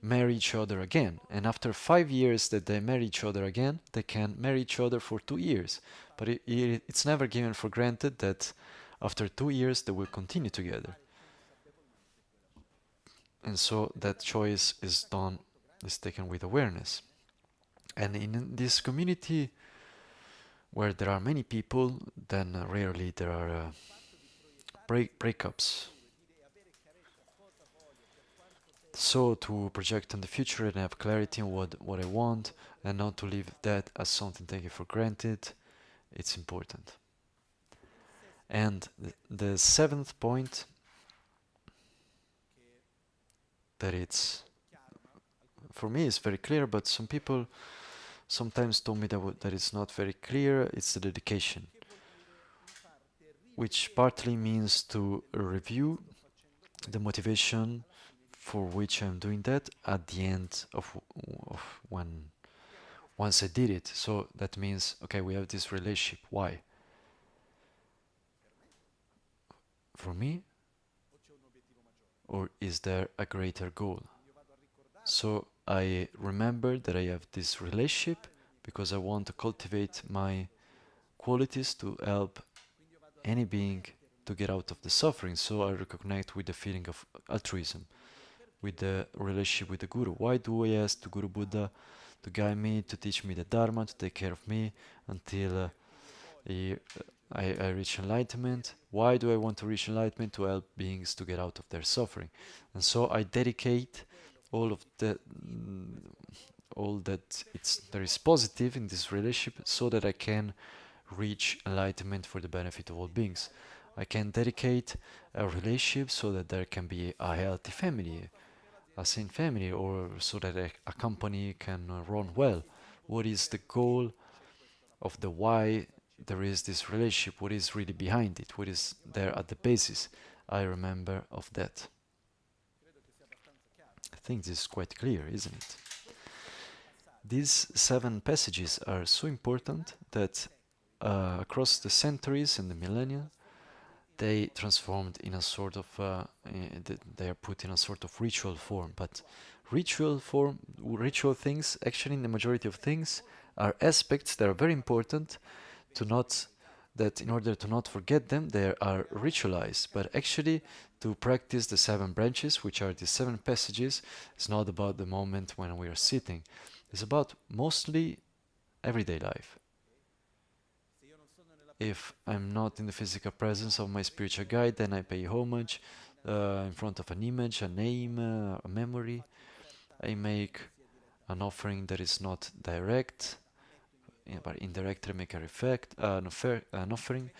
marry each other again, and after 5 years that they marry each other again, they can marry each other for 2 years. But it's never given for granted that after 2 years they will continue together. And so that choice is taken with awareness. And in this community where there are many people, then rarely there are breakups. So to project on the future and have clarity on what I want, and not to leave that as something taken for granted, it's important. And the seventh point, that it's, for me, it's very clear, but some people sometimes told me that it's not very clear. It's the dedication, which partly means to review the motivation for which I'm doing that at the end of once I did it. So that means, okay, we have this relationship. Why? For me? Or is there a greater goal? So I remember that I have this relationship because I want to cultivate my qualities to help any being to get out of the suffering. So I reconnect with the feeling of altruism, with the relationship with the Guru. Why do I ask the Guru Buddha to guide me, to teach me the Dharma, to take care of me until I reach enlightenment? Why do I want to reach enlightenment? To help beings to get out of their suffering. And so I dedicate all that there is positive in this relationship, so that I can reach enlightenment for the benefit of all beings. I can dedicate a relationship so that there can be a healthy family, a sane family, or so that a company can run well. What is the goal of the why there is this relationship? What is really behind it? What is there at the basis? I remember of that. I think this is quite clear, isn't it? These 7 passages are so important that across the centuries and the millennia, they transformed in a sort of, they are put in a sort of ritual form. But ritual things, actually in the majority of things, are aspects that are very important that in order to not forget them, they are ritualized. But actually, to practice the 7 branches, which are the 7 passages, it's not about the moment when we are sitting. It's about mostly everyday life. If I'm not in the physical presence of my spiritual guide, then I pay homage in front of an image, a name, a memory. I make an offering that is not direct but indirectly make an offering.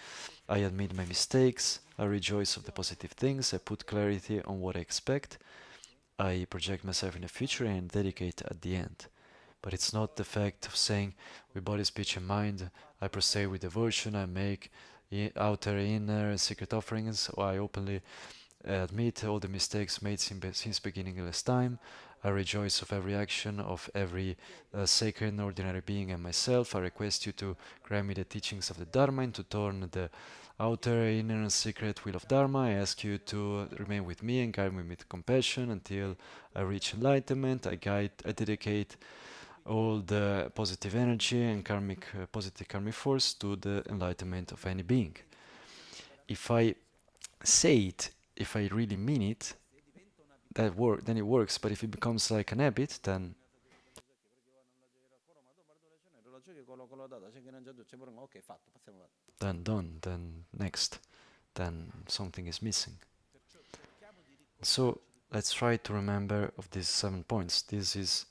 I admit my mistakes. I rejoice of the positive things. I put clarity on what I expect. I project myself in the future and dedicate at the end. But it's not the fact of saying with body, speech, and mind, I prostrate with devotion, I make outer, inner, secret offerings, or I openly admit all the mistakes made since beginningless time. I rejoice of every action of every sacred and ordinary being and myself. I request you to grant me the teachings of the Dharma and to turn the outer, inner, and secret wheel of Dharma. I ask you to remain with me and guide me with compassion until I reach enlightenment. I dedicate all the positive energy and positive karmic force to the enlightenment of any being. If I say it, if I really mean it, then it works. But if it becomes like an habit, then done, then next, then something is missing. So let's try to remember of these 7 points. This is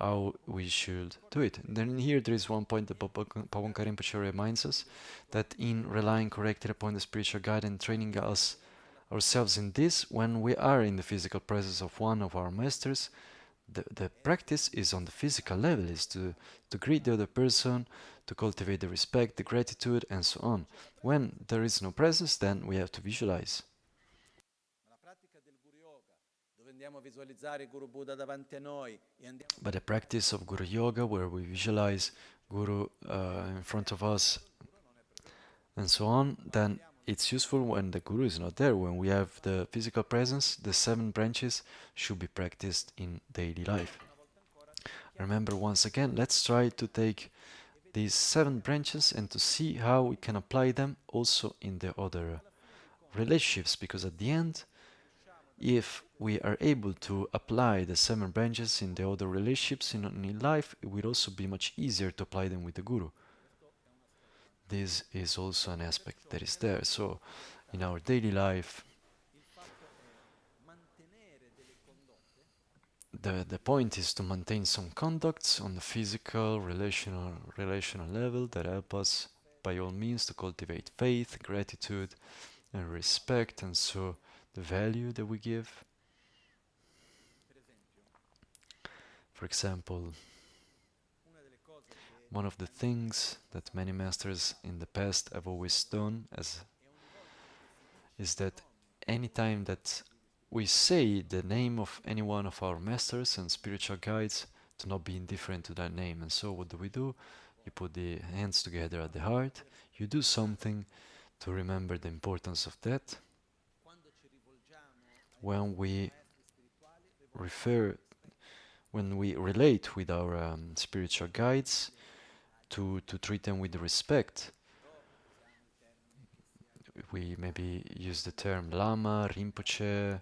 how we should do it. Then here there is one point that Pabonka Rinpoche reminds us, that in relying correctly upon the spiritual guide and training ourselves in this, when we are in the physical presence of one of our masters, the practice is on the physical level, is to greet the other person, to cultivate the respect, the gratitude, and so on. When there is no presence, then we have to visualize. But the practice of Guru Yoga, where we visualize Guru in front of us and so on, then it's useful when the Guru is not there. When we have the physical presence, the 7 branches should be practiced in daily life. Remember, once again, let's try to take these 7 branches and to see how we can apply them also in the other relationships, because at the end, if we are able to apply the 7 branches in the other relationships in life, it will also be much easier to apply them with the Guru. This is also an aspect that is there. So, in our daily life, the point is to maintain some conducts on the physical, relational level that help us, by all means, to cultivate faith, gratitude, and respect, and so the value that we give. For example, one of the things that many masters in the past have always done is that anytime that we say the name of any one of our masters and spiritual guides, to not be indifferent to that name. And so what do? You put the hands together at the heart, you do something to remember the importance of that. When we relate with our spiritual guides, to treat them with respect. We maybe use the term Lama, Rinpoche,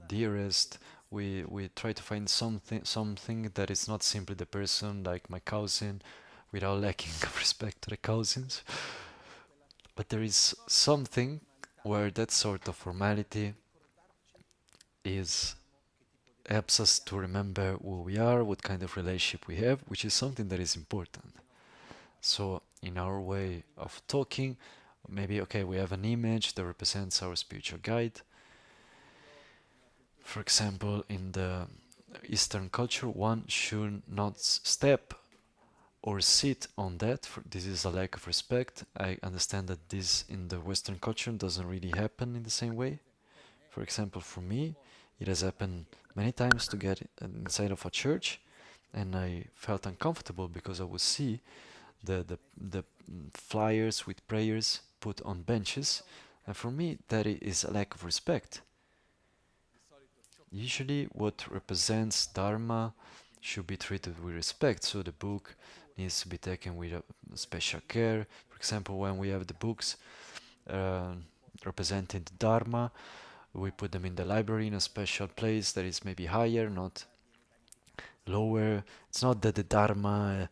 dearest. We try to find something that is not simply the person, like my cousin, without lacking of respect to the cousins. But there is something where that sort of formality helps us to remember who we are, what kind of relationship we have, which is something that is important. So in our way of talking, maybe, okay, we have an image that represents our spiritual guide. For example, in the Eastern culture, one should not step or sit on that. This is a lack of respect. I understand that this in the Western culture doesn't really happen in the same way. For example, for me, it has happened many times to get inside of a church, and I felt uncomfortable because I would see the flyers with prayers put on benches, and for me that is a lack of respect. Usually what represents Dharma should be treated with respect, so the book needs to be taken with a special care. For example, when we have the books representing the Dharma, we put them in the library in a special place that is maybe higher, not lower. It's not that the Dharma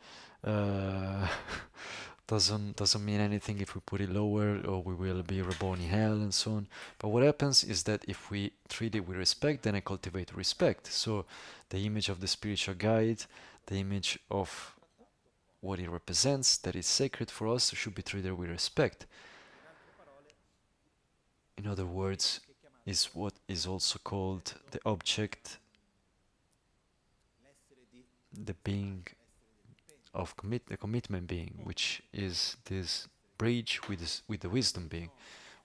doesn't mean anything if we put it lower, or we will be reborn in hell and so on. But what happens is that if we treat it with respect, then I cultivate respect. So the image of the spiritual guide, the image of what it represents, that is sacred for us, should be treated with respect. In other words, is what is also called the object, the being of the commitment being, which is this bridge with the wisdom being,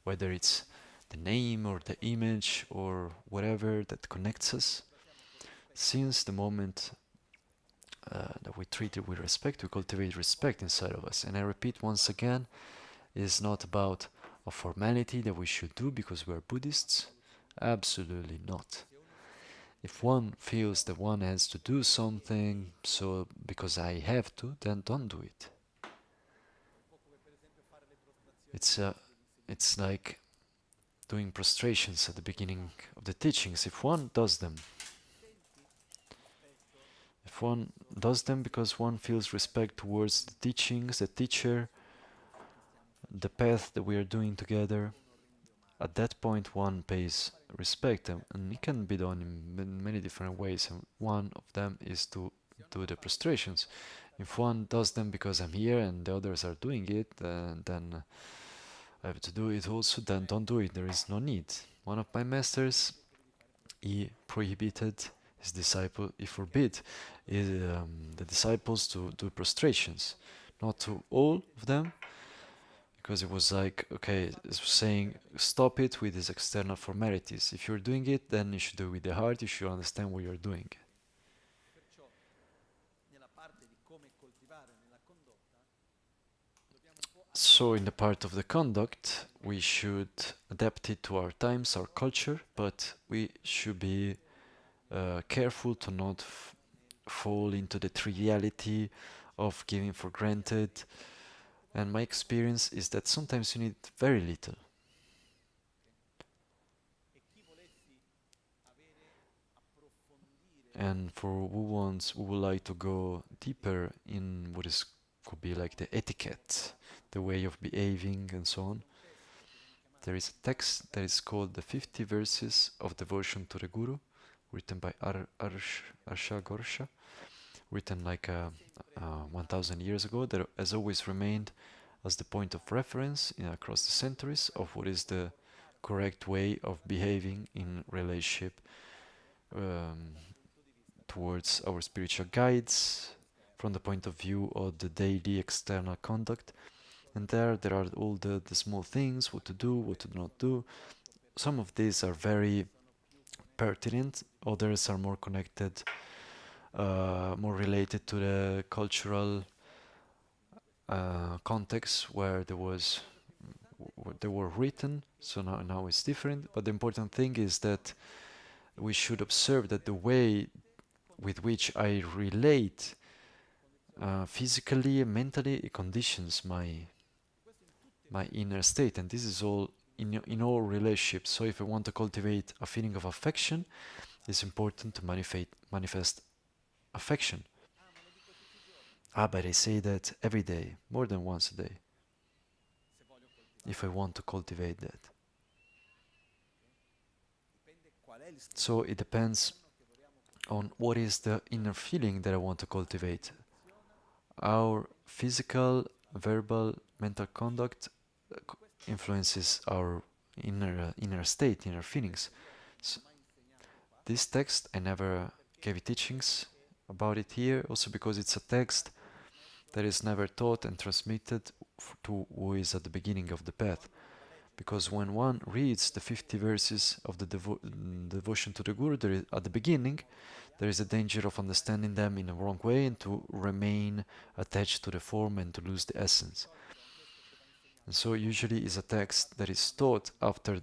whether it's the name or the image or whatever that connects us. Since the moment that we treat it with respect, we cultivate respect inside of us. And I repeat once again, it is not about a formality that we should do because we are Buddhists. Absolutely not. If one feels that one has to do something, so because I have to, then don't do it. It's like doing prostrations at the beginning of the teachings. If one does them because one feels respect towards the teachings, the teacher, the path that we are doing together, at that point one pays respect, and it can be done in many different ways, and one of them is to do the prostrations. If one does them because I'm here and the others are doing it, then I have to do it also, then don't do it, there is no need. One of my masters, he prohibited his disciple, he forbid the disciples to do prostrations. Not to all of them, because it was like, okay, it's saying stop it with these external formalities. If you're doing it, then you should do it with the heart, you should understand what you're doing. So in the part of the conduct, we should adapt it to our times, our culture, but we should be careful to not fall into the triviality of giving for granted. And my experience is that sometimes you need very little. And for who would like to go deeper in what is could be like the etiquette, the way of behaving and so on, there is a text that is called the 50 Verses of Devotion to the Guru, written by Arsha Gorsha, written like 1000 years ago, that has always remained as the point of reference across the centuries of what is the correct way of behaving in relationship towards our spiritual guides from the point of view of the daily external conduct. And there are all the small things, what to do, what to not do. Some of these are very pertinent, others are more connected, more related to the cultural context where they were written. So now it's different. But the important thing is that we should observe that the way with which I relate physically and mentally, it conditions my inner state, and this is all in all relationships. So if I want to cultivate a feeling of affection, it's important to manifest affection. But I say that every day, more than once a day, if I want to cultivate that. So it depends on what is the inner feeling that I want to cultivate. Our physical, verbal, mental conduct influences our inner state, inner feelings. So this text, I never gave teachings about it here, also because it's a text that is never taught and transmitted to who is at the beginning of the path. Because when one reads the 50 verses of the devotion to the Guru, at the beginning, there is a danger of understanding them in a wrong way and to remain attached to the form and to lose the essence. And so usually is a text that is taught after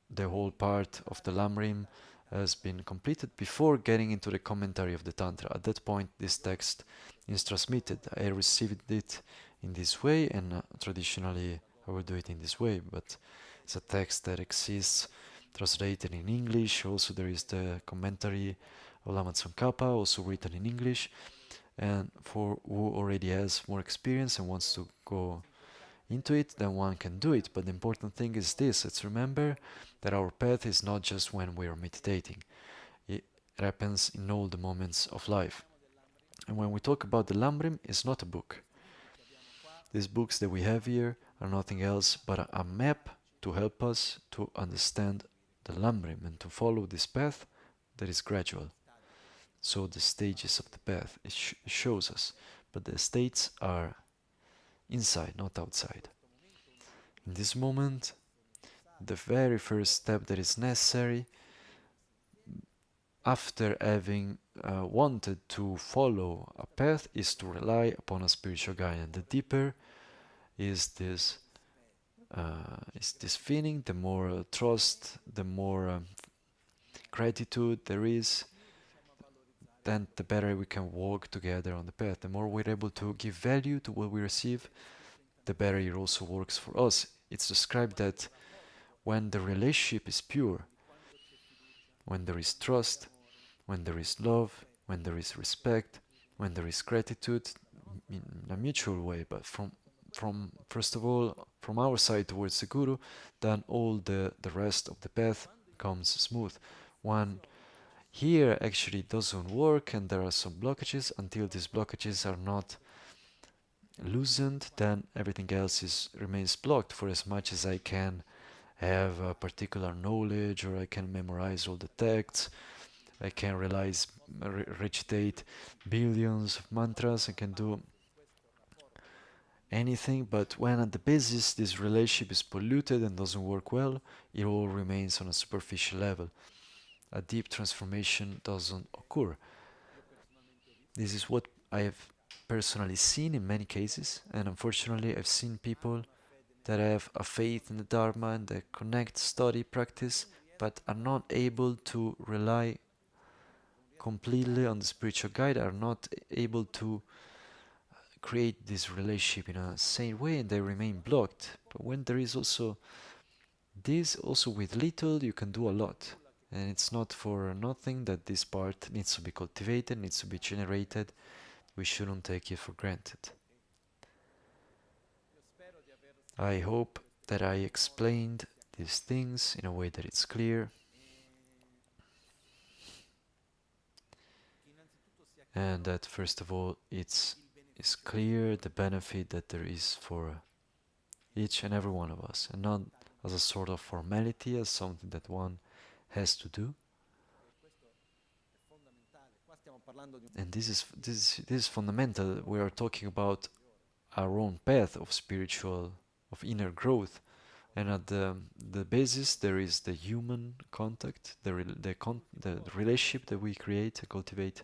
the whole part of the LamRim has been completed, before getting into the commentary of the Tantra. At that point, this text is transmitted. I received it in this way, and traditionally I will do it in this way, but it's a text that exists translated in English. Also there is the commentary of Je Tsong Khapa, also written in English, and for who already has more experience and wants to go into it, then one can do it. But the important thing is this: let's remember that our path is not just when we are meditating. It happens in all the moments of life. And when we talk about the LamRim, it's not a book. These books that we have here are nothing else but a map to help us to understand the LamRim and to follow this path that is gradual. So the stages of the path, it shows us, but the states are inside, not outside. In this moment, the very first step that is necessary after having wanted to follow a path is to rely upon a spiritual guide. And the deeper is this feeling, the more trust, the more gratitude there is, then the better we can walk together on the path. The more we're able to give value to what we receive, the better it also works for us. It's described that when the relationship is pure, when there is trust, when there is love, when there is respect, when there is gratitude in a mutual way, but from first of all from our side towards the Guru, then all the rest of the path comes smooth. When here actually doesn't work and there are some blockages, until these blockages are not loosened, then everything else remains blocked. For as much as I can have a particular knowledge, or I can memorize all the texts, I can recitate billions of mantras, I can do anything, but when at the basis this relationship is polluted and doesn't work well, it all remains on a superficial level. A deep transformation doesn't occur. This is what I have personally seen in many cases, and unfortunately I've seen people that have a faith in the Dharma and they connect study, practice, but are not able to rely completely on the spiritual guide, are not able to create this relationship in a sane way, and they remain blocked. But when there is also this, also with little you can do a lot. And it's not for nothing that this part needs to be cultivated, needs to be generated. We shouldn't take it for granted. I hope that I explained these things in a way that it's clear. And that first of all it's clear the benefit that there is for each and every one of us, and not as a sort of formality, as something that one has to do. And this is fundamental. We are talking about our own path of spiritual, of inner growth, and at the basis there is the human contact, the relationship that we create and cultivate.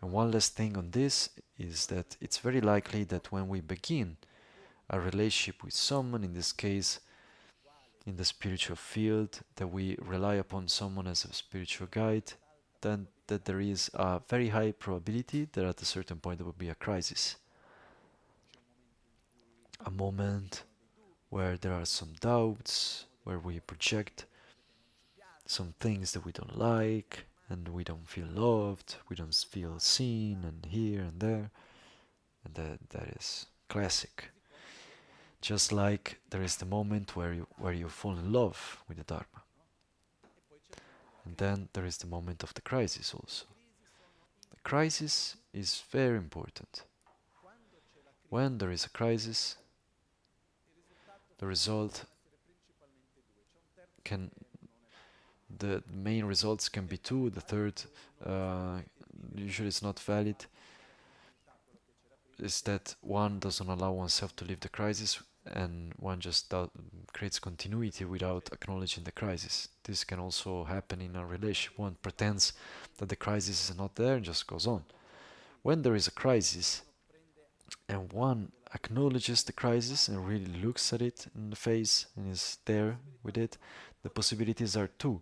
And one last thing on this is that it's very likely that when we begin a relationship with someone, in this case in the spiritual field, that we rely upon someone as a spiritual guide, then that there is a very high probability that at a certain point there will be a crisis. A moment where there are some doubts, where we project some things that we don't like, and we don't feel loved, we don't feel seen, and here and there, and that is classic. Just like there is the moment where you fall in love with the Dharma. And then there is the moment of the crisis also. The crisis is very important. When there is a crisis, the main results can be two, the third usually is not valid, is that one doesn't allow oneself to live the crisis, and one just creates continuity without acknowledging the crisis. This can also happen in a relationship. One pretends that the crisis is not there and just goes on. When there is a crisis and one acknowledges the crisis and really looks at it in the face and is there with it, the possibilities are two.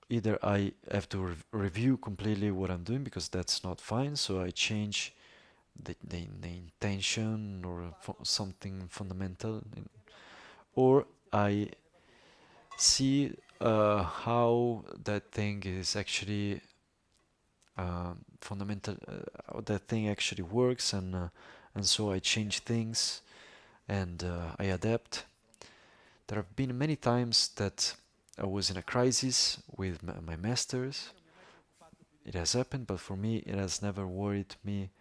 Either I have to review completely what I'm doing because that's not fine, so I change the intention or something fundamental, or I see how that thing is actually fundamental, how that thing actually works, and so I change things and I adapt. There have been many times that I was in a crisis with my masters it has happened, but for me it has never worried me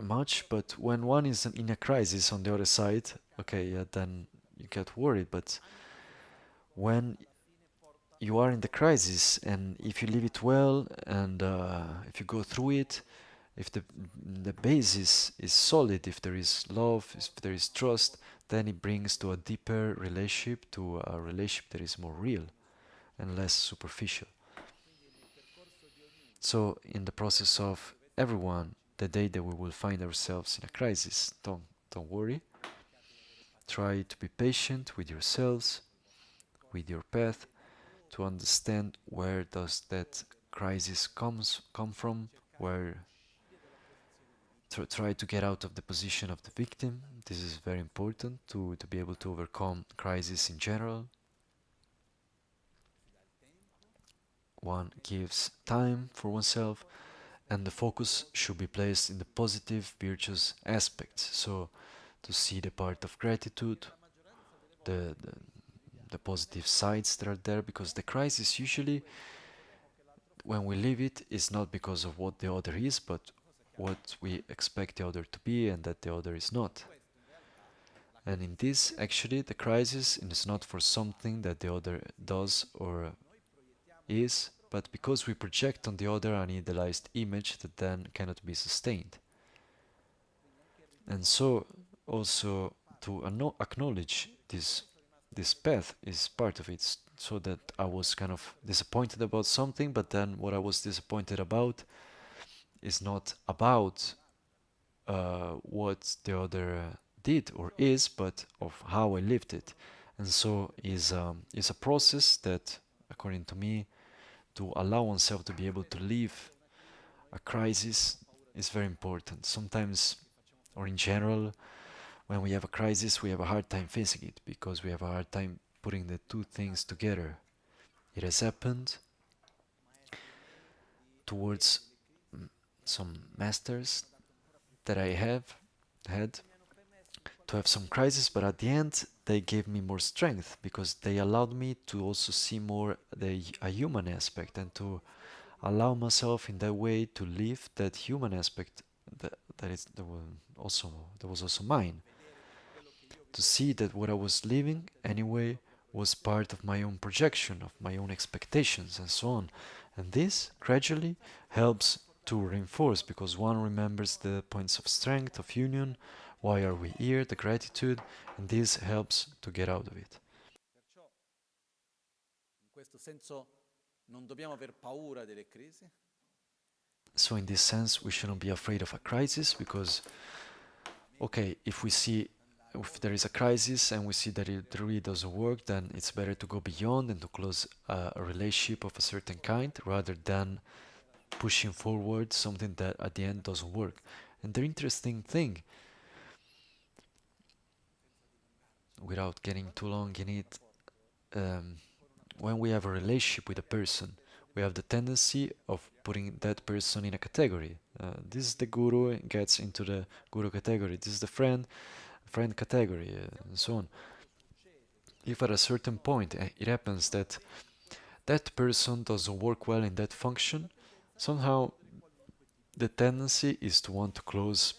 much. But when one is in a crisis on the other side, okay, yeah, then you get worried. But when you are in the crisis, and if you live it well, and if you go through it, if the basis is solid, if there is love, if there is trust, then it brings to a deeper relationship, to a relationship that is more real and less superficial. So in the process of everyone, the day that we will find ourselves in a crisis, don't worry. Try to be patient with yourselves, with your path, to understand where does that crisis come from, where try to get out of the position of the victim. This is very important to be able to overcome crisis in general. One gives time for oneself, and the focus should be placed in the positive, virtuous aspects. So to see the part of gratitude, the, the, the positive sides that are there, because the crisis usually, when we live it, is not because of what the other is, but what we expect the other to be and that the other is not. And in this, actually, the crisis is not for something that the other does or is, but because we project on the other an idealized image that then cannot be sustained. And so, also to acknowledge this path is part of it, so that I was kind of disappointed about something, but then what I was disappointed about is not about what the other did or is, but of how I lived it. And so is a process that, according to me, to allow oneself to be able to live a crisis is very important. Sometimes, or in general, when we have a crisis, we have a hard time facing it because we have a hard time putting the two things together. It has happened towards some masters that I have had to have some crisis, but at the end they gave me more strength because they allowed me to also see more a human aspect and to allow myself in that way to live that human aspect that was also mine. To see that what I was living anyway was part of my own projection, of my own expectations, and so on. And this gradually helps to reinforce because one remembers the points of strength, of union, why are we here, the gratitude, and this helps to get out of it. Perciò, in questo senso, non dobbiamo aver paura delle crisi. So in this sense, we shouldn't be afraid of a crisis because, okay, if there is a crisis and we see that it really doesn't work, then it's better to go beyond and to close a relationship of a certain kind rather than pushing forward something that at the end doesn't work. And the interesting thing, without getting too long in it, when we have a relationship with a person, we have the tendency of putting that person in a category. This is the guru, gets into the guru category. This is the friend category, and so on. If at a certain point it happens that that person doesn't work well in that function, somehow the tendency is to want to close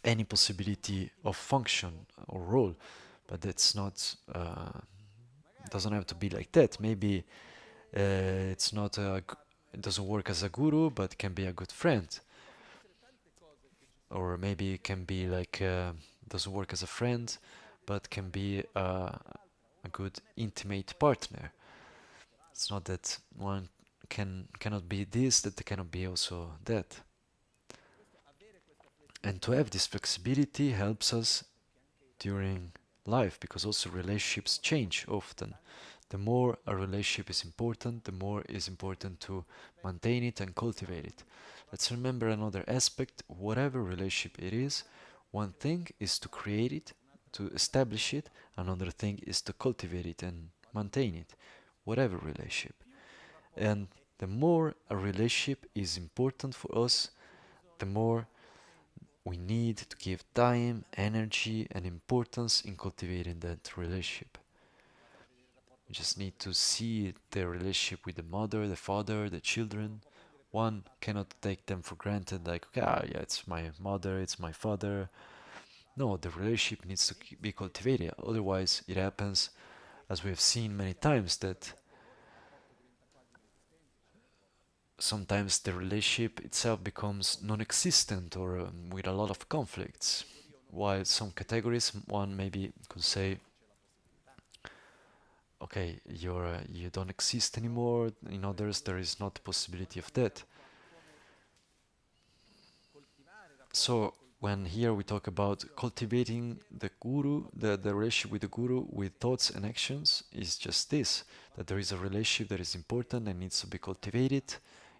any possibility of function or role, but that's not. Doesn't have to be like that. Maybe it's not it doesn't work as a guru, but can be a good friend, or maybe it can be like doesn't work as a friend, but can be a good intimate partner. It's not that one cannot be this, that they cannot be also that. And to have this flexibility helps us during life because also relationships change often. The more a relationship is important, the more it is important to maintain it and cultivate it. Let's remember another aspect, whatever relationship it is, one thing is to create it, to establish it, another thing is to cultivate it and maintain it, whatever relationship. And the more a relationship is important for us, the more we need to give time, energy, and importance in cultivating that relationship. We just need to see their relationship with the mother, the father, the children. One cannot take them for granted, like, okay, yeah, it's my mother, it's my father. No, the relationship needs to be cultivated. Otherwise, it happens, as we have seen many times, that sometimes the relationship itself becomes non-existent or with a lot of conflicts. While some categories, one maybe could say, okay, you don't exist anymore. In others, there is not the possibility of that. So when here we talk about cultivating the guru, the relationship with the guru with thoughts and actions, is just this, that there is a relationship that is important and needs to be cultivated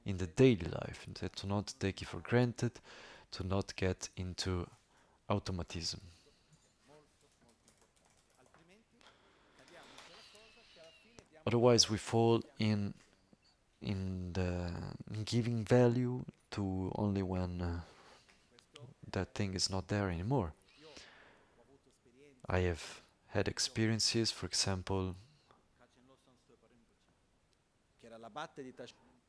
in the daily life, and to not take it for granted, to not get into automatism. Otherwise we fall in giving value to only when that thing is not there anymore. I have had experiences, for example,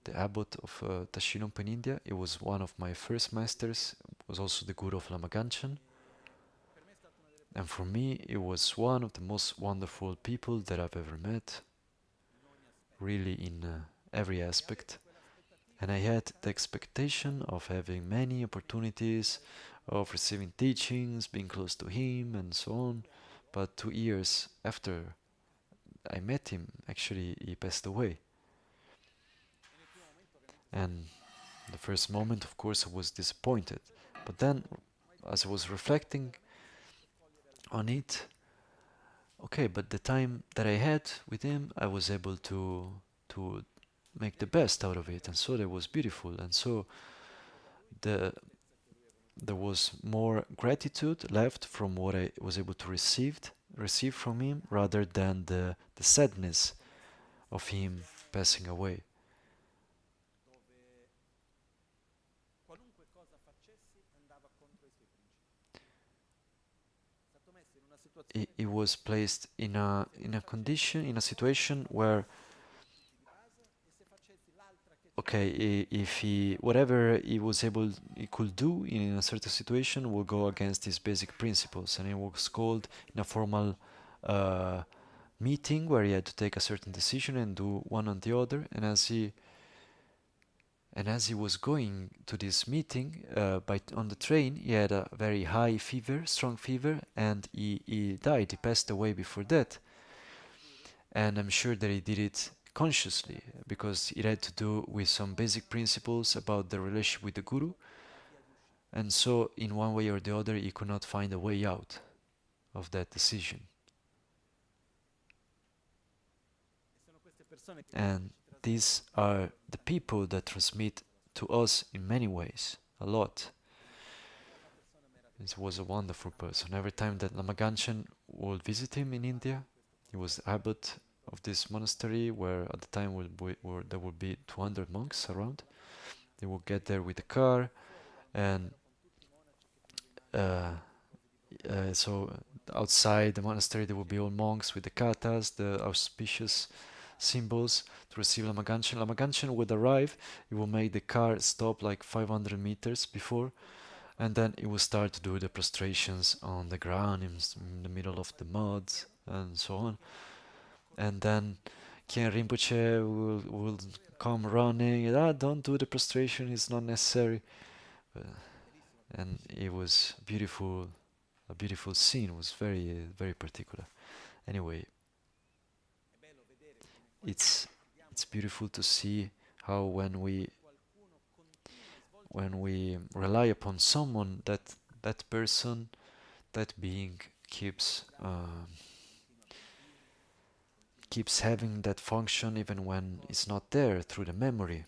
the abbot of Tashinumpa in India. It was one of my first masters, was also the guru of Lama Ganchen. And for me, it was one of the most wonderful people that I've ever met, really in every aspect. And I had the expectation of having many opportunities, of receiving teachings, being close to him, and so on. But 2 years after I met him, actually he passed away. And the first moment, of course, I was disappointed. But then, as I was reflecting on it, okay, but the time that I had with him, I was able to make the best out of it, and so that was beautiful. And so there was more gratitude left from what I was able to receive from him, rather than the sadness of him passing away. He was placed in a condition, in a situation where, okay, if he, whatever he could do in a certain situation will go against his basic principles, and he was called in a formal meeting where he had to take a certain decision and do one or the other. And as he was going to this meeting on the train, he had a very high fever, strong fever, and he died. He passed away before that. And I'm sure that he did it consciously, because it had to do with some basic principles about the relationship with the guru. And so, in one way or the other, he could not find a way out of that decision. And these are the people that transmit to us in many ways, a lot. He was a wonderful person. Every time that Lama Ganchen would visit him in India, he was the abbot of this monastery, where at the time there would be 200 monks around. They would get there with the car, and so outside the monastery there would be all monks with the katas, the auspicious symbols, to receive Lama Ganchen. Lama Ganchen would arrive, he would make the car stop like 500 meters before, and then he would start to do the prostrations on the ground in the middle of the mud and so on. And then Khen Rinpoche will come running, don't do the prostration, it's not necessary. And it was beautiful, a beautiful scene. It was very, very particular. Anyway, it's beautiful to see how when we rely upon someone, that person, that being keeps having that function even when it's not there, through the memory,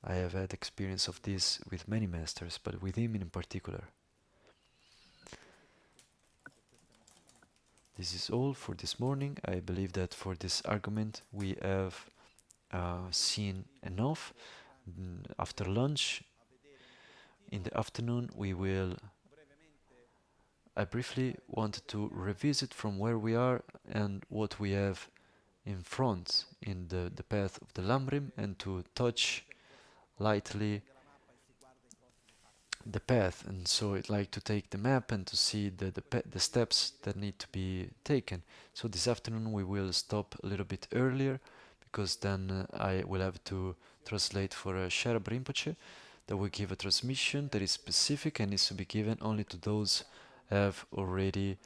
I have had experience of this with many masters, but with him in particular. This is all for this morning. I believe that for this argument we have seen enough. After lunch, in the afternoon, we will I briefly wanted to revisit from where we are and what we have in front in the path of the Lam Rim, and to touch lightly the path. And so I'd like to take the map and to see the steps that need to be taken. So this afternoon we will stop a little bit earlier, because then I will have to translate for Sherab Rinpoche, that will give a transmission that is specific and needs to be given only to those who have already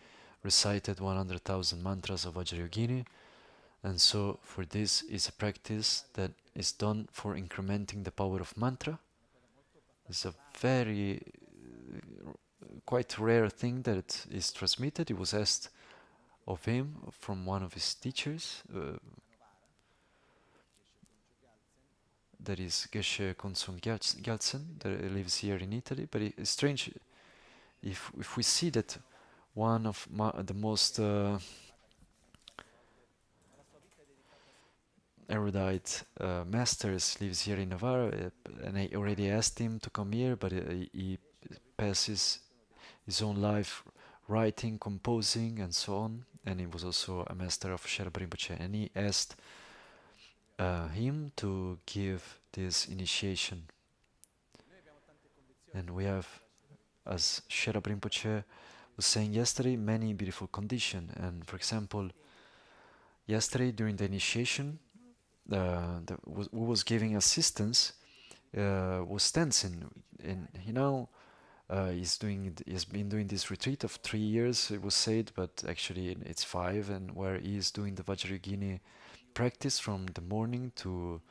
recited 100,000 mantras of Vajrayogini. And so for this is a practice that is done for incrementing the power of mantra. It's a very quite rare thing that is transmitted. It was asked of him from one of his teachers, that is Geshe Konsung Gyaltsen, that lives here in Italy. But it's strange if we see that one of the most erudite masters lives here in Navarre, and I already asked him to come here, but he passes his own life writing, composing, and so on. And he was also a master of Sherab Rinpoche, and he asked him to give this initiation. And we have, as Sherab Rinpoche was saying yesterday, many beautiful conditions. And for example, yesterday during the initiation, who was giving assistance was Tenzin, and he's been doing this retreat of 3 years, it was said, but actually it's 5, and where he is doing the Vajrayogini practice from the morning to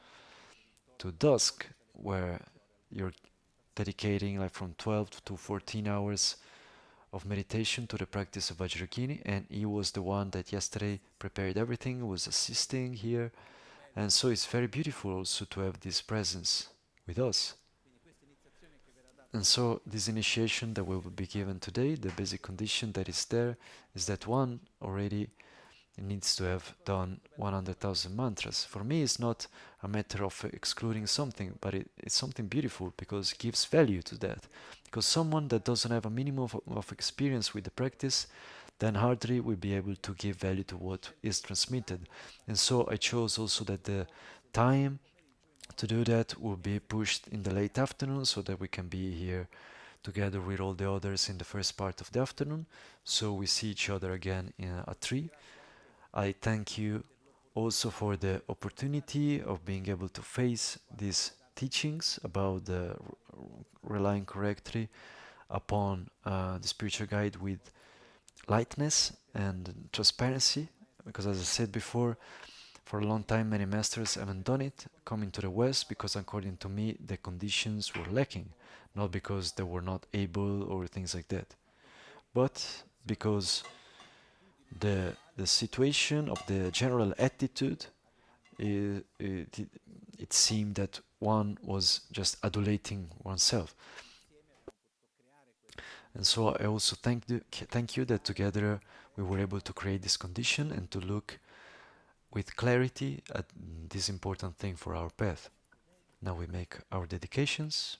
dusk, where you're dedicating like from 12 to 14 hours of meditation to the practice of Vajrayogini. And he was the one that yesterday prepared everything, was assisting here. And so it's very beautiful also to have this presence with us. And so this initiation that will be given today, the basic condition that is there, is that one already needs to have done 100,000 mantras. For me, it's not a matter of excluding something, but it's something beautiful, because it gives value to that. Because someone that doesn't have a minimum of experience with the practice, then hardly will be able to give value to what is transmitted. And so I chose also that the time to do that will be pushed in the late afternoon, so that we can be here together with all the others in the first part of the afternoon. So we see each other again at 3. I thank you also for the opportunity of being able to face these teachings about relying correctly upon the spiritual guide with lightness and transparency, because as I said before, for a long time many masters haven't done it, coming to the West, because according to me the conditions were lacking, not because they were not able or things like that, but because the situation of the general attitude, it seemed that one was just adulating oneself. And so I also thank you that together we were able to create this condition and to look with clarity at this important thing for our path. Now we make our dedications.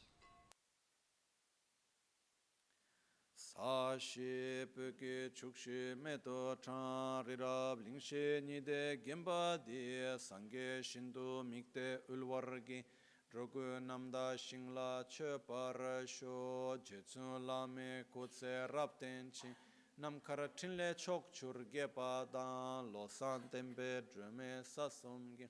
Sashi peke chukshi meto chan rirab lingshe nide gemba di sangye shindu mikte ulwargi drogu namda shingla che par sho Je Tsong Lame kutse rapten chi nam kara tinle chok chur gepa dan lo san tembe drume sasumgi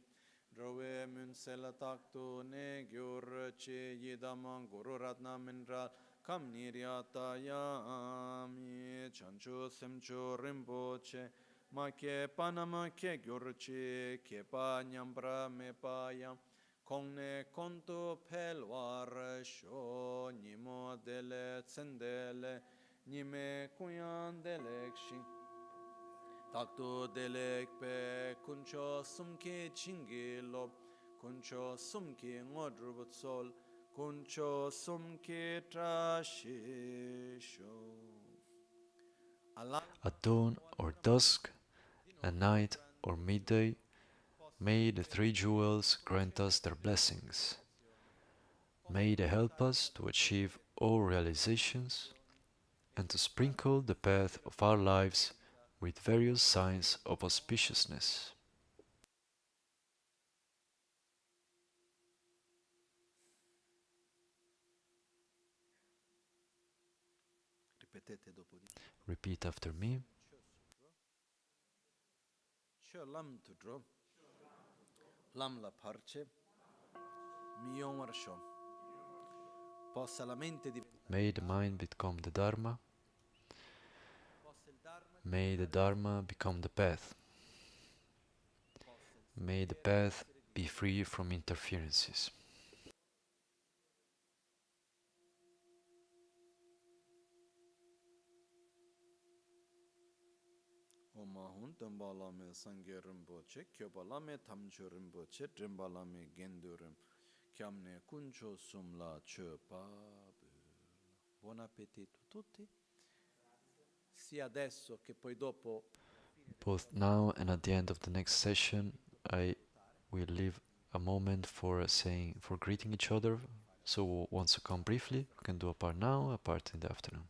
drowe mun sela taktu ne gyur che yidam guru ratna minra kam niryata yami chanchu semchu rinpoche ma ke panama ke gyurchi ke pa nyambra me pa yam kongne kontu pelwar sho nimo dele tsendele nime kuyan delek shin taktu delek pe kuncho sumki chingi lob kuncho sumki ngodrubut sol kuncho sumki trashisho. At dawn or dusk, at night or midday, may the 3 jewels grant us their blessings. May they help us to achieve all realizations, and to sprinkle the path of our lives with various signs of auspiciousness. Ripetete dopo di me. Repeat after me. Che lam tudro, lam la parce, mion warsho. Possa la mente diventare May the mind become the Dharma. possa il Dharma May the Dharma become the path. possa il May the sentiero path be free from interferences. Omahun Tamba Lame Sangha Rinpoche, Kyopa Lame Tamcho Rinpoche, Drimba Lame Gendu Rim, Kyamne Kuncho Sumla Chopa. Buon appetito a tutti, sia adesso che poi dopo. Both now and at the end of the next session, I will leave a moment for greeting each other. So who wants to come briefly, we can do a part now, a part in the afternoon.